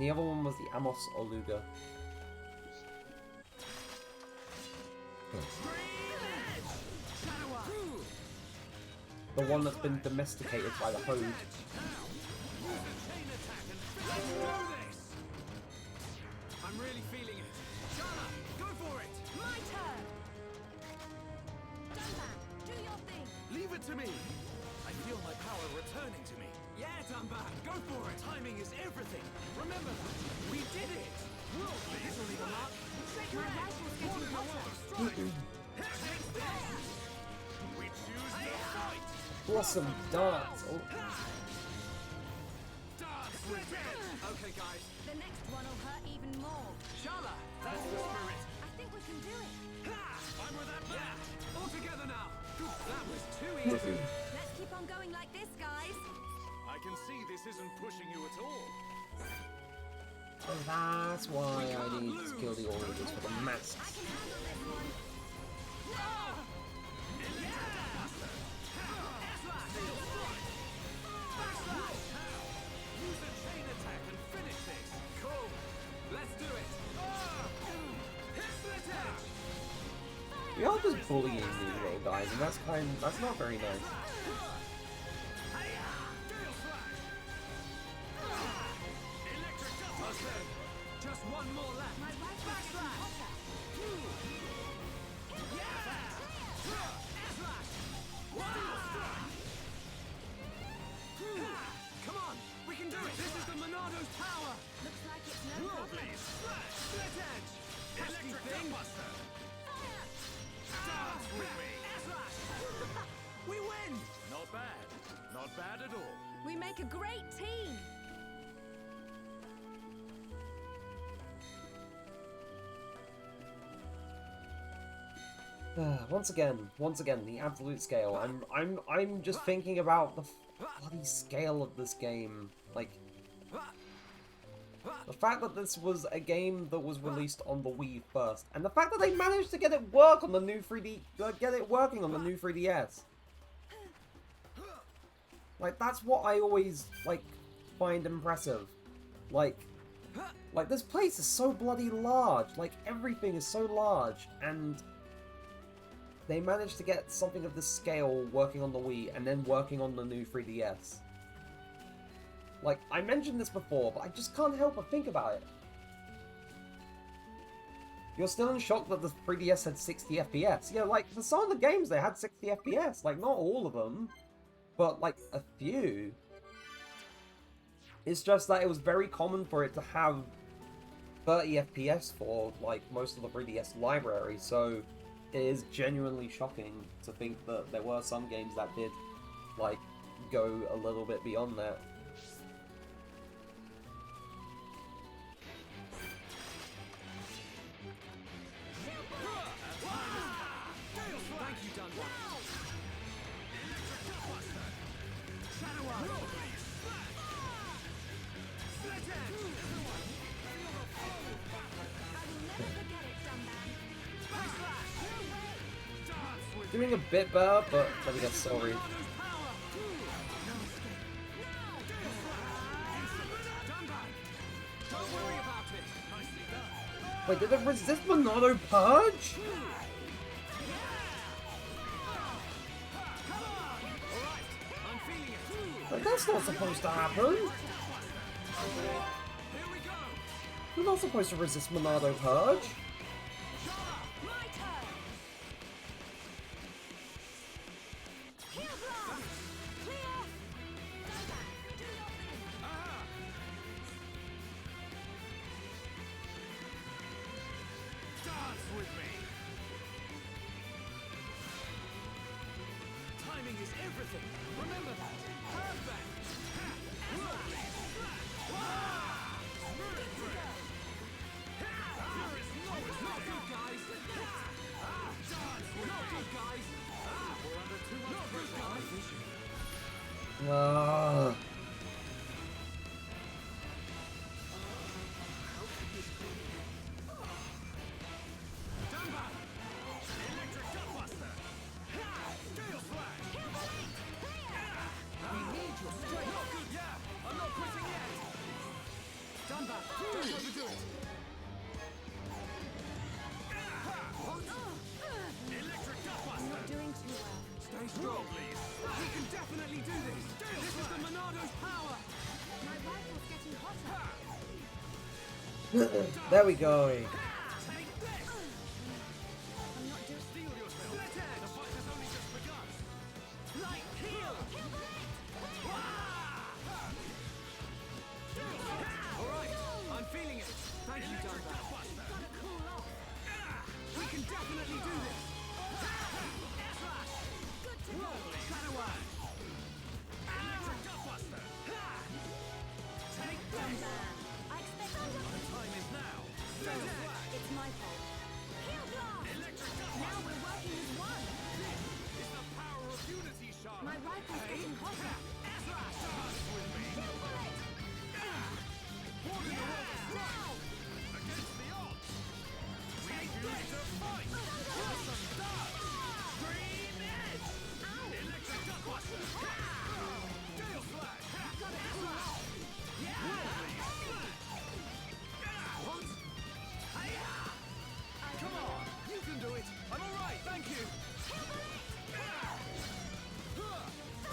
And the other one was the Amos Oluga. The one that's been domesticated by the Horde. I'm really feeling it. Shana, go for it. My turn. Dunban, do your thing. Leave it to me. I feel my power returning to me. Yeah, Dunban, go for it. Timing is everything. Remember that. We did it. This will leave a mark. My rifle's getting hotter. We choose the fight. Blossom darts. Oh. Okay, guys. The next one will hurt even more. Shala, that's the spirit. I think we can do it. I'm with that man. All together now. That was too easy. Let's keep on going like this, guys. I can see this isn't pushing you at all. And that's why I need to kill the Oregas for the masks. I can handle this one. Use a chain attack and finish this. Cool. Let's do it. We are just bullying these little guys, and that's not very nice. Just one more left. My rifle's getting hotter. Come on, we can do it. This is the Monado's power. Looks like it's no problem. Split edge. Pesky thing. Dance with me. We win. Not bad. Not bad at all. We make a great team. Once again, the absolute scale. I'm just thinking about the bloody scale of this game. Like, the fact that this was a game that was released on the Wii first, and the fact that they managed to get it work on the new 3D, get it working on the new 3DS. Like, that's what I always find impressive. Like this place is so bloody large. Like, everything is so large, and they managed to get something of this scale working on the Wii and then working on the new 3DS. Like, I mentioned this before, but I just can't help but think about it. You're still in shock that the 3DS had 60 FPS. Yeah, like, for some of the games they had 60 FPS. Like, not all of them, but, like, a few. It's just that it was very common for it to have 30 FPS for, like, most of the 3DS library, so it is genuinely shocking to think that there were some games that did, like, go a little bit beyond that. Thank you, Dunban. Doing a bit better, but let me get sorry. Don't worry about it. Nicely done. Wait, did it resist Monado Purge? I'm feeling it. Like, that's not supposed to happen. Here we go. You're not supposed to resist Monado Purge. My turn. Heal blast. Clear. Dunban, do your thing. Dance with me. Timing is everything. Remember that. Perfect. Not good, guys. Not good, guys. We're under too much pressure. Dunban. Electric Gutbuster. Gale Slash. We need your strength. Not good. Yeah, I'm not quitting yet. Dunban, definitely do this. This is the Monado's power. My rifle's getting hotter. There we go. Take this. I'm not doing. Steel yourself. Let edge. The fight has only just begun. Light heal. All right, I'm feeling it. Thank you, Dunbar. Gotta cool off. We can definitely do this. Good to go. Shadow Eye. Electric Gutbuster. Take this. I expect The time is now. it's my fault. Heal blast. Electric Now Gutbuster. we're working as one. Is the power of unity, Charlotte. My rifle's getting hotter. Dance with me. Kill bullet. One in the world of strike. Against the odds. We choose to fight. Awesome start. Green edge. Electric Gutbuster. Gale Slash. Gotta cool off. What? Come on, you can do it. I'm all right, thank you.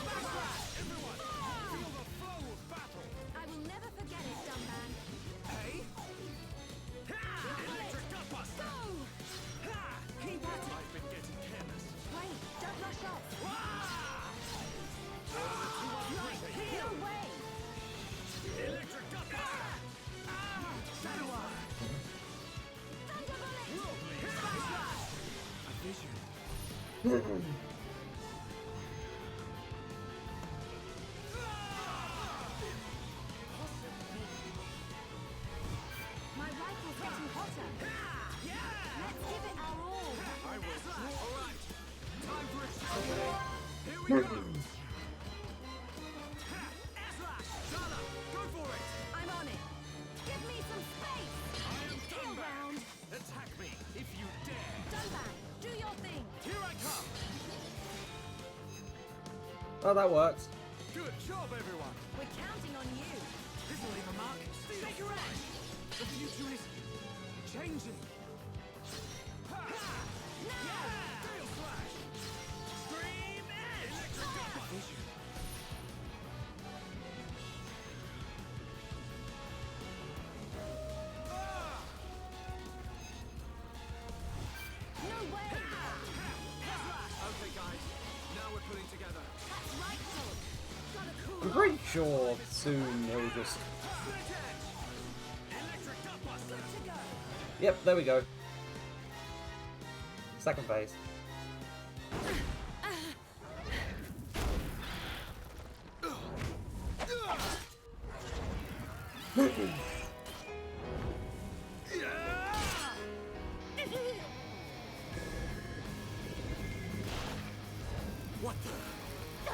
Backslash, everyone. Feel the flow of battle. I will never forget it, Dumban. Hey. Electric Gutbuster. Keep at it. I've been getting careless. Wait, don't rush off. Pretty. No way. Electric Gutbuster. Shadow Eye. Thunder bullet. Lovely. Backslash. A vision. My rifle's getting hotter. Let's give it our all. I will. All right. Time for a challenge. Here we go. Slash. Shala, go for it. I'm on it. Give me some space. I am Kill Dunbar. round. Attack me if you dare. Dunban, do your thing. Here I come. Oh, that works. Good job, everyone. We're counting on you. This'll leave a mark. Take a rest. The future is changing. Ha! Gale Slash. Scream Edge. Electric Gutbuster. Ah! No way. Okay, guys. Now we're pulling together. That's right, Shulk. Gotta cool I'm off. pretty sure soon it'll just... Split Edge. Electric Gutbuster. Good to go. Yep, there we go. Second phase. What the?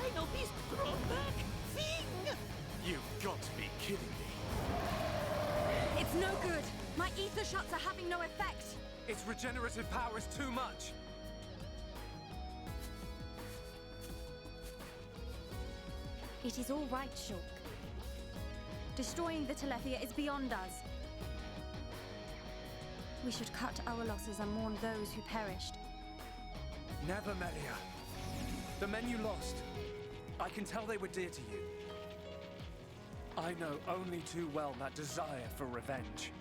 Dino Beast brought back thing! You've got to be kidding me. It's no good. My ether shots are having no effect. Its regenerative power is too much. It is all right, Shulk. Destroying the Telethia is beyond us. We should cut our losses and mourn those who perished. Never, Melia. The men you lost, I can tell they were dear to you. I know only too well that desire for revenge.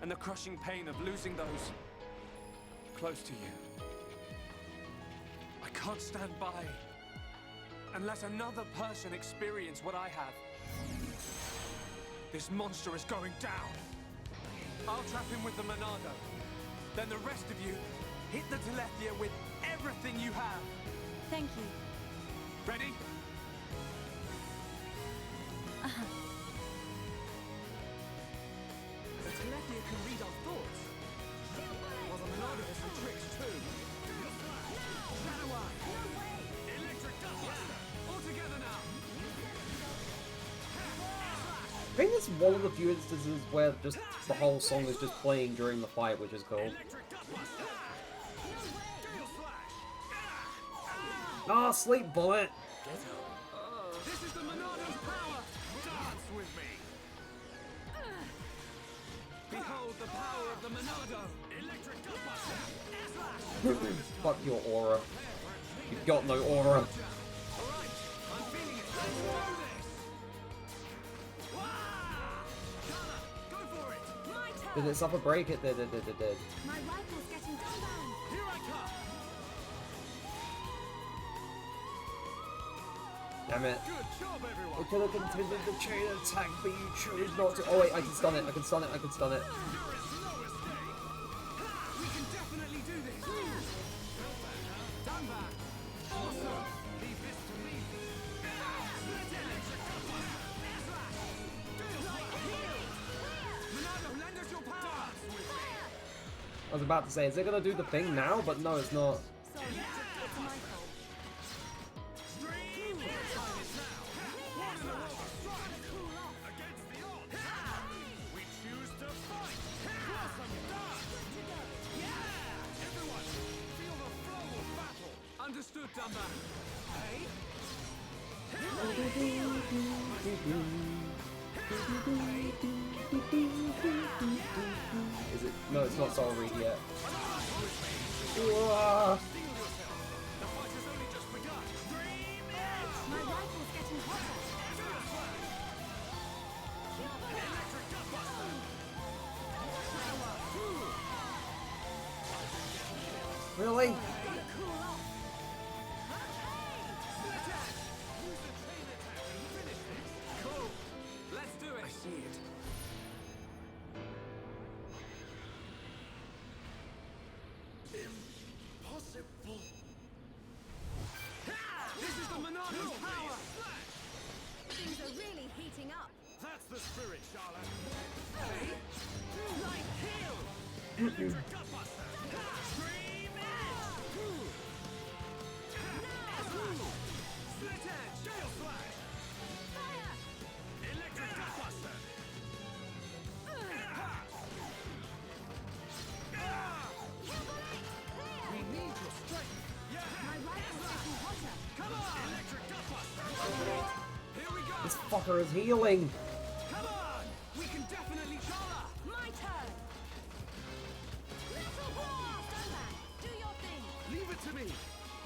And the crushing pain of losing those close to you. I can't stand by and let another person experience what I have. This monster is going down. I'll trap him with the Monado. Then the rest of you hit the Telethia with everything you have. Thank you. Ready? The Telethia can read our thoughts. Well, the Monado has some tricks too. Shadow Eye. Electric Gutbuster. All together now. I think it's one of the few instances where just the whole song is just playing during the fight, which is cool. Electric Gutbuster. Gale Slash. Ah, sleep bullet! This is the Monado's power. Dance with me. Behold the power of the Monado. Electric Gutbuster. Fuck your aura. You've got no aura. All right, I'm Did it suffer break? It did. My rifle's getting down. Here I come. Damn it. Good job, everyone. I could have continued the chain attack, but you chose not to. Oh wait, I can stun it. I can stun it. I can stun it. There is no escape. We can definitely do this. Done that. Awesome. Leave this to me. Monado, lend us your power. I was about to say, is it gonna do the thing now? But no, it's not. Sorry, it's my fault. We choose to fight. Everyone, feel the flow of battle. Understood, Dumba. Hey? Is it? No, it's not Soul Reed yet. Uah. The fight has only just begun. My rifle's getting hotter. Really? Cool off. Cool. Let's do it. I see it. Impossible. This is the Monado's power. Things are really heating up. That's the spirit, Charlotte. Hey? Right heel. Electric gutbuster. Scream edge. Split edge. Gale slash. Fire! Electric gutbuster. We need your strength. Yeah. My rifle's getting hotter. Come on. Electric gutbuster. Here we go. This fucker is healing. Come on. We can definitely collar. My turn. Little war. Dunban, do your thing. Leave it to me.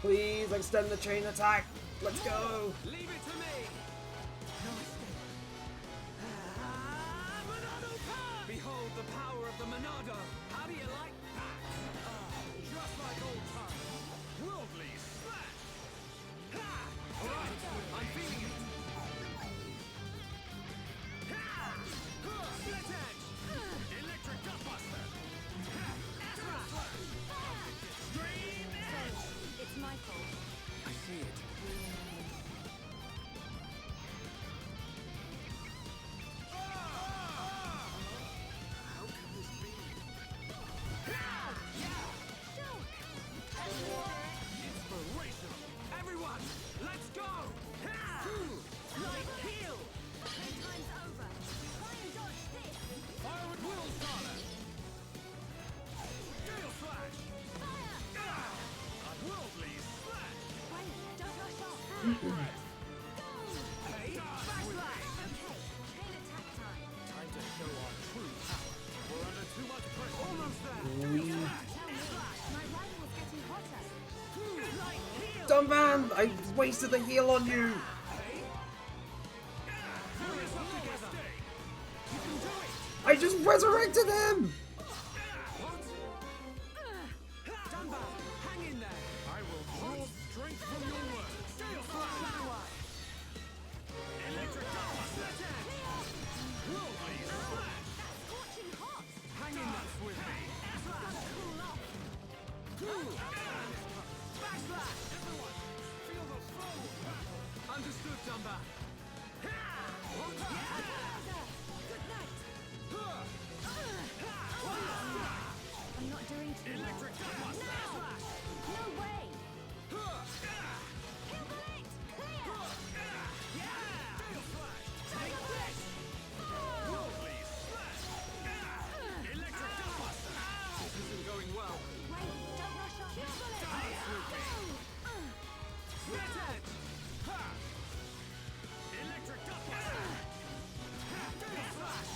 Please extend the chain attack. Let's go. Leave it to me. No escape. Monado power. Behold the power of the Monado. How do you like that? Just like old times. Worldly slash. All right, I'm feeling it. Split edge. Electric gutbuster. Stream edge. It's my fault. I see it. How can this be? Inspirational. Everyone, let's go. Right heel. Playtime's over. Try and dodge this. Fire with will, Starlet. Gale slash. Fire! Unworldly slash. Wait, don't rush off. Go! Hey, backslash. Okay, chain attack time. Time to show our true power. We're under too much pressure. Almost there. Tell me, my rifle's getting hotter. Right heel. Dumban, I wasted the heal on you. Pull yourself together. You can do it. I just resurrected him. Dunbar, hang in there. I will draw strength from your words. Gale slash. Electric gutbuster. Worldly slash. Scorching hot. Hang in there with me. Cool off. Backslash. Everyone, feel the flow. Understood, Dunbar. Good night. I'm not doing too well. Electric gutbuster. No way. Hibbolite, clear. Gale slash. Take this. Worldly slash. Electric gutbuster. This isn't going well. Wait, don't rush off. Split edge. Ha. Electric gutbuster. Gale slash.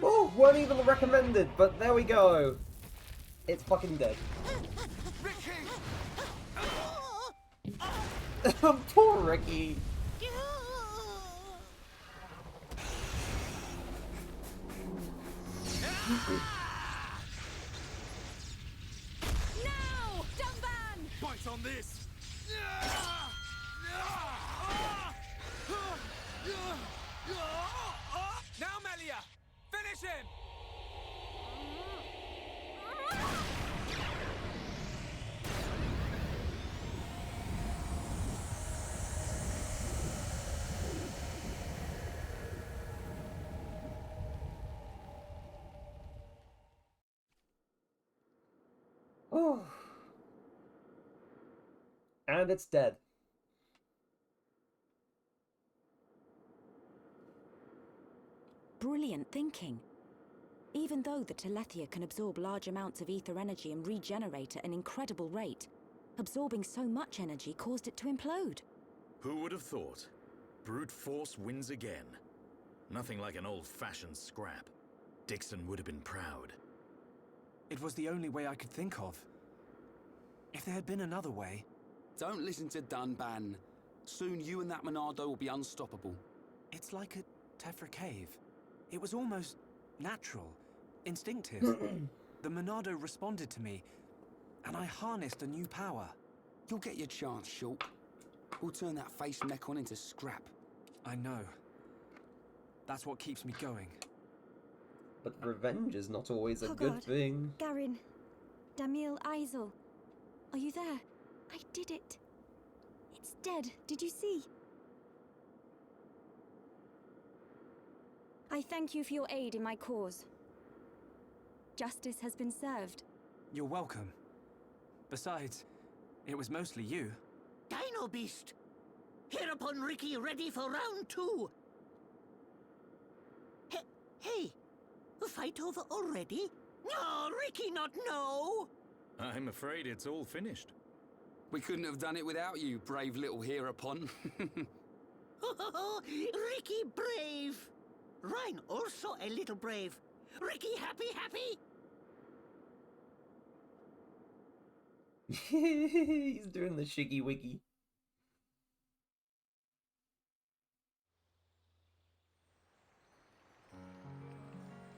Oh, weren't even recommended, but there we go. It's fucking dead. Poor Ricky. Now! Dumban! Bite on this! Now, Melia! Finish him! Oh. And it's dead. Brilliant thinking. Even though the Telethia can absorb large amounts of ether energy and regenerate at an incredible rate, absorbing so much energy caused it to implode. Who would have thought? Brute force wins again. Nothing like an old-fashioned scrap. Dixon would have been proud. It was the only way I could think of. If there had been another way... Don't listen to Dunban. Soon you and that Monado will be unstoppable. It's like a Tephra cave. It was almost natural, instinctive. The Monado responded to me, and I harnessed a new power. You'll get your chance, Shulk. We'll turn that face Mekon into scrap. I know. That's what keeps me going. But revenge is not always a Oh good God. thing. Garin, Damil Isel, are you there? I did it. It's dead. Did you see? I thank you for your aid in my cause. Justice has been served. You're welcome. Besides, it was mostly you. Dino Beast! Hereupon Ricky ready for round 2. Hey, a fight over already? No, Ricky not no! I'm afraid it's all finished. We couldn't have done it without you, brave little Hereupon. Ricky brave! Rhine also a little brave. Ricky happy? He's doing the shiggy wiggy.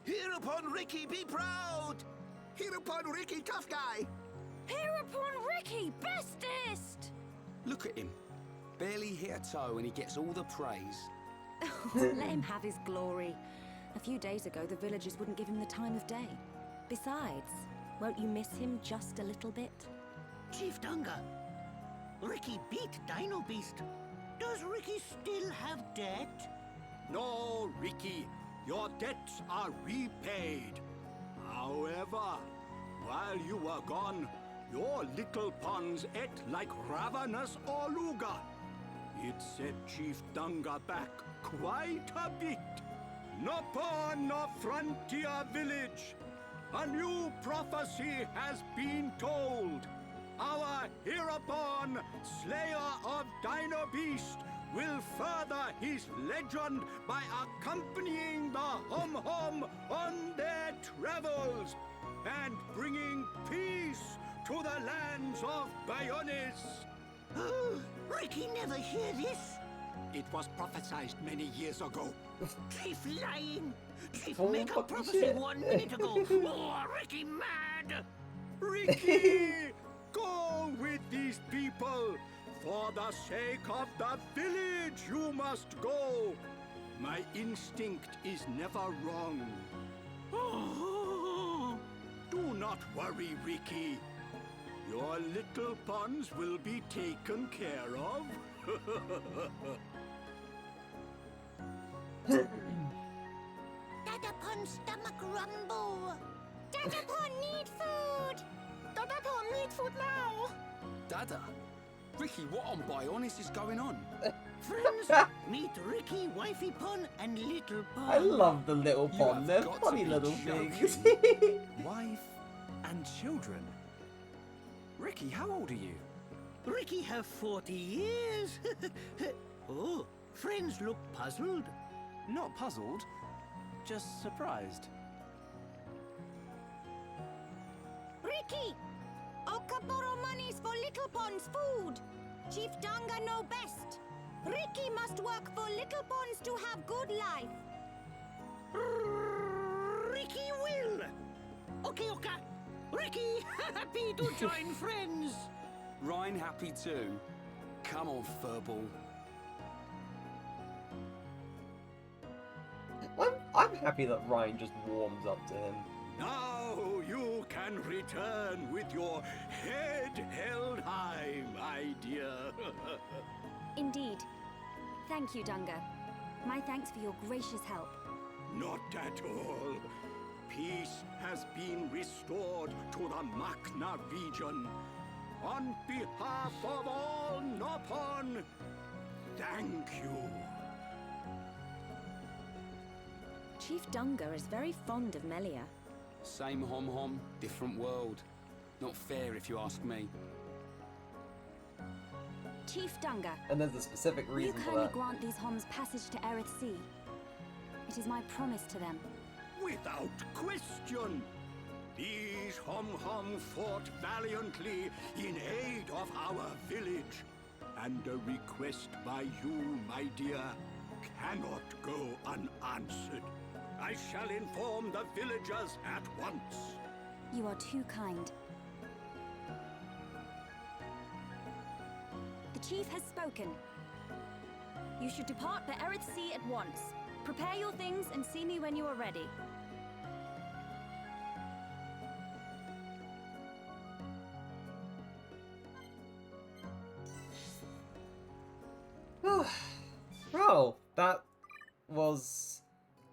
Hereupon Ricky, be proud! Hereupon Ricky, tough guy! Hereupon Ricky, bestest! Look at him. Barely hit a toe and he gets all the praise. Let him have his glory. A few days ago, the villagers wouldn't give him the time of day. Besides, won't you miss him just a little bit? Chief Dunga, Ricky beat Dino Beast. Does Ricky still have debt? No, Ricky, your debts are repaid. However, while you were gone, your little pawns ate like ravenous Oluga. It set Chief Dunga back quite a bit. Nopon Frontier Village, a new prophecy has been told. Our Hereupon, Slayer of Dino Beast, will further his legend by accompanying the Hum-Hum on their travels and bringing peace to the lands of Bionis. Ricky never hear this. It was prophesied many years ago. Chief lying. Chief Oh, make a fucking prophecy shit. 1 minute ago. Oh, Ricky mad. Ricky, go with these people. For the sake of the village, you must go. My instinct is never wrong. Do not worry, Ricky. Your little pawns will be taken care of. Dadapon stomach rumble. Dadapon need food! Dadapon need food now! Dada? Ricky, what on Bionis is going on? Friends, meet Ricky, Wifey Pon, and Little Pon. I love the little You pond. have They're got to funny be little joking. things. Wife and children. Ricky, how old are you? Ricky have 40 years. Oh, friends look puzzled. Not puzzled, just surprised. Ricky! Oka borrow monies for Little Pond's food. Chief Dunga know best. Ricky must work for Little Ponds to have good life. Ricky will. Okay, okay. Ricky, happy to join friends. Ryan happy too? Come on, furball. I'm happy that Ryan just warms up to him. Now you can return with your head held high, my dear. Indeed. Thank you, Dunga. My thanks for your gracious help. Not at all. Peace has been restored to the Makna region. On behalf of all Nopon, thank you. Chief Dunga is very fond of Melia. Same hom-hom, different world. Not fair if you ask me. Chief Dunga, And there's a specific will you reason for kindly that. grant these Homs passage to Eryth Sea? It is my promise to them. Without question. These hom-hom fought valiantly in aid of our village. And a request by you, my dear, cannot go unanswered. I shall inform the villagers at once. You are too kind. The chief has spoken. You should depart for Eryth Sea at once. Prepare your things and see me when you are ready. Well, that was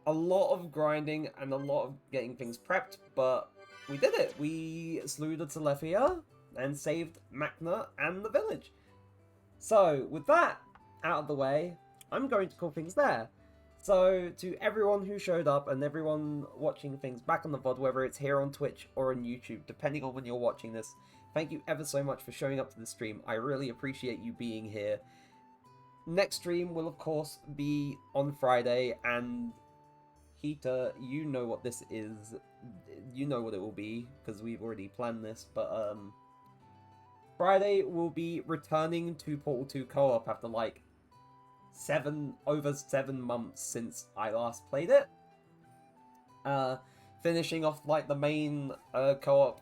a lot of grinding and a lot of getting things prepped, but we did it. We slew the Telethia and saved Makna and the village. So, with that out of the way, I'm going to call things there. So, to everyone who showed up and everyone watching things back on the VOD, whether it's here on Twitch or on YouTube, depending on when you're watching this, thank you ever so much for showing up to the stream. I really appreciate you being here. Next stream will, of course, be on Friday, and Heater, you know what this is. You know what it will be, because we've already planned this, but, Friday will be returning to Portal 2 co-op after, like, over 7 months since I last played it. Finishing off, like, the main, co-op,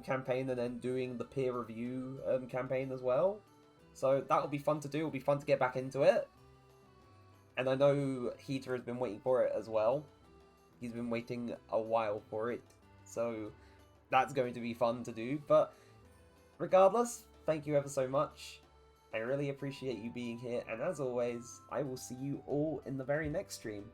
campaign, and then doing the peer review, campaign as well. So that'll be fun to do. It'll be fun to get back into it. And I know Heater has been waiting for it as well. He's been waiting a while for it. So that's going to be fun to do. But regardless, thank you ever so much. I really appreciate you being here. And as always, I will see you all in the very next stream.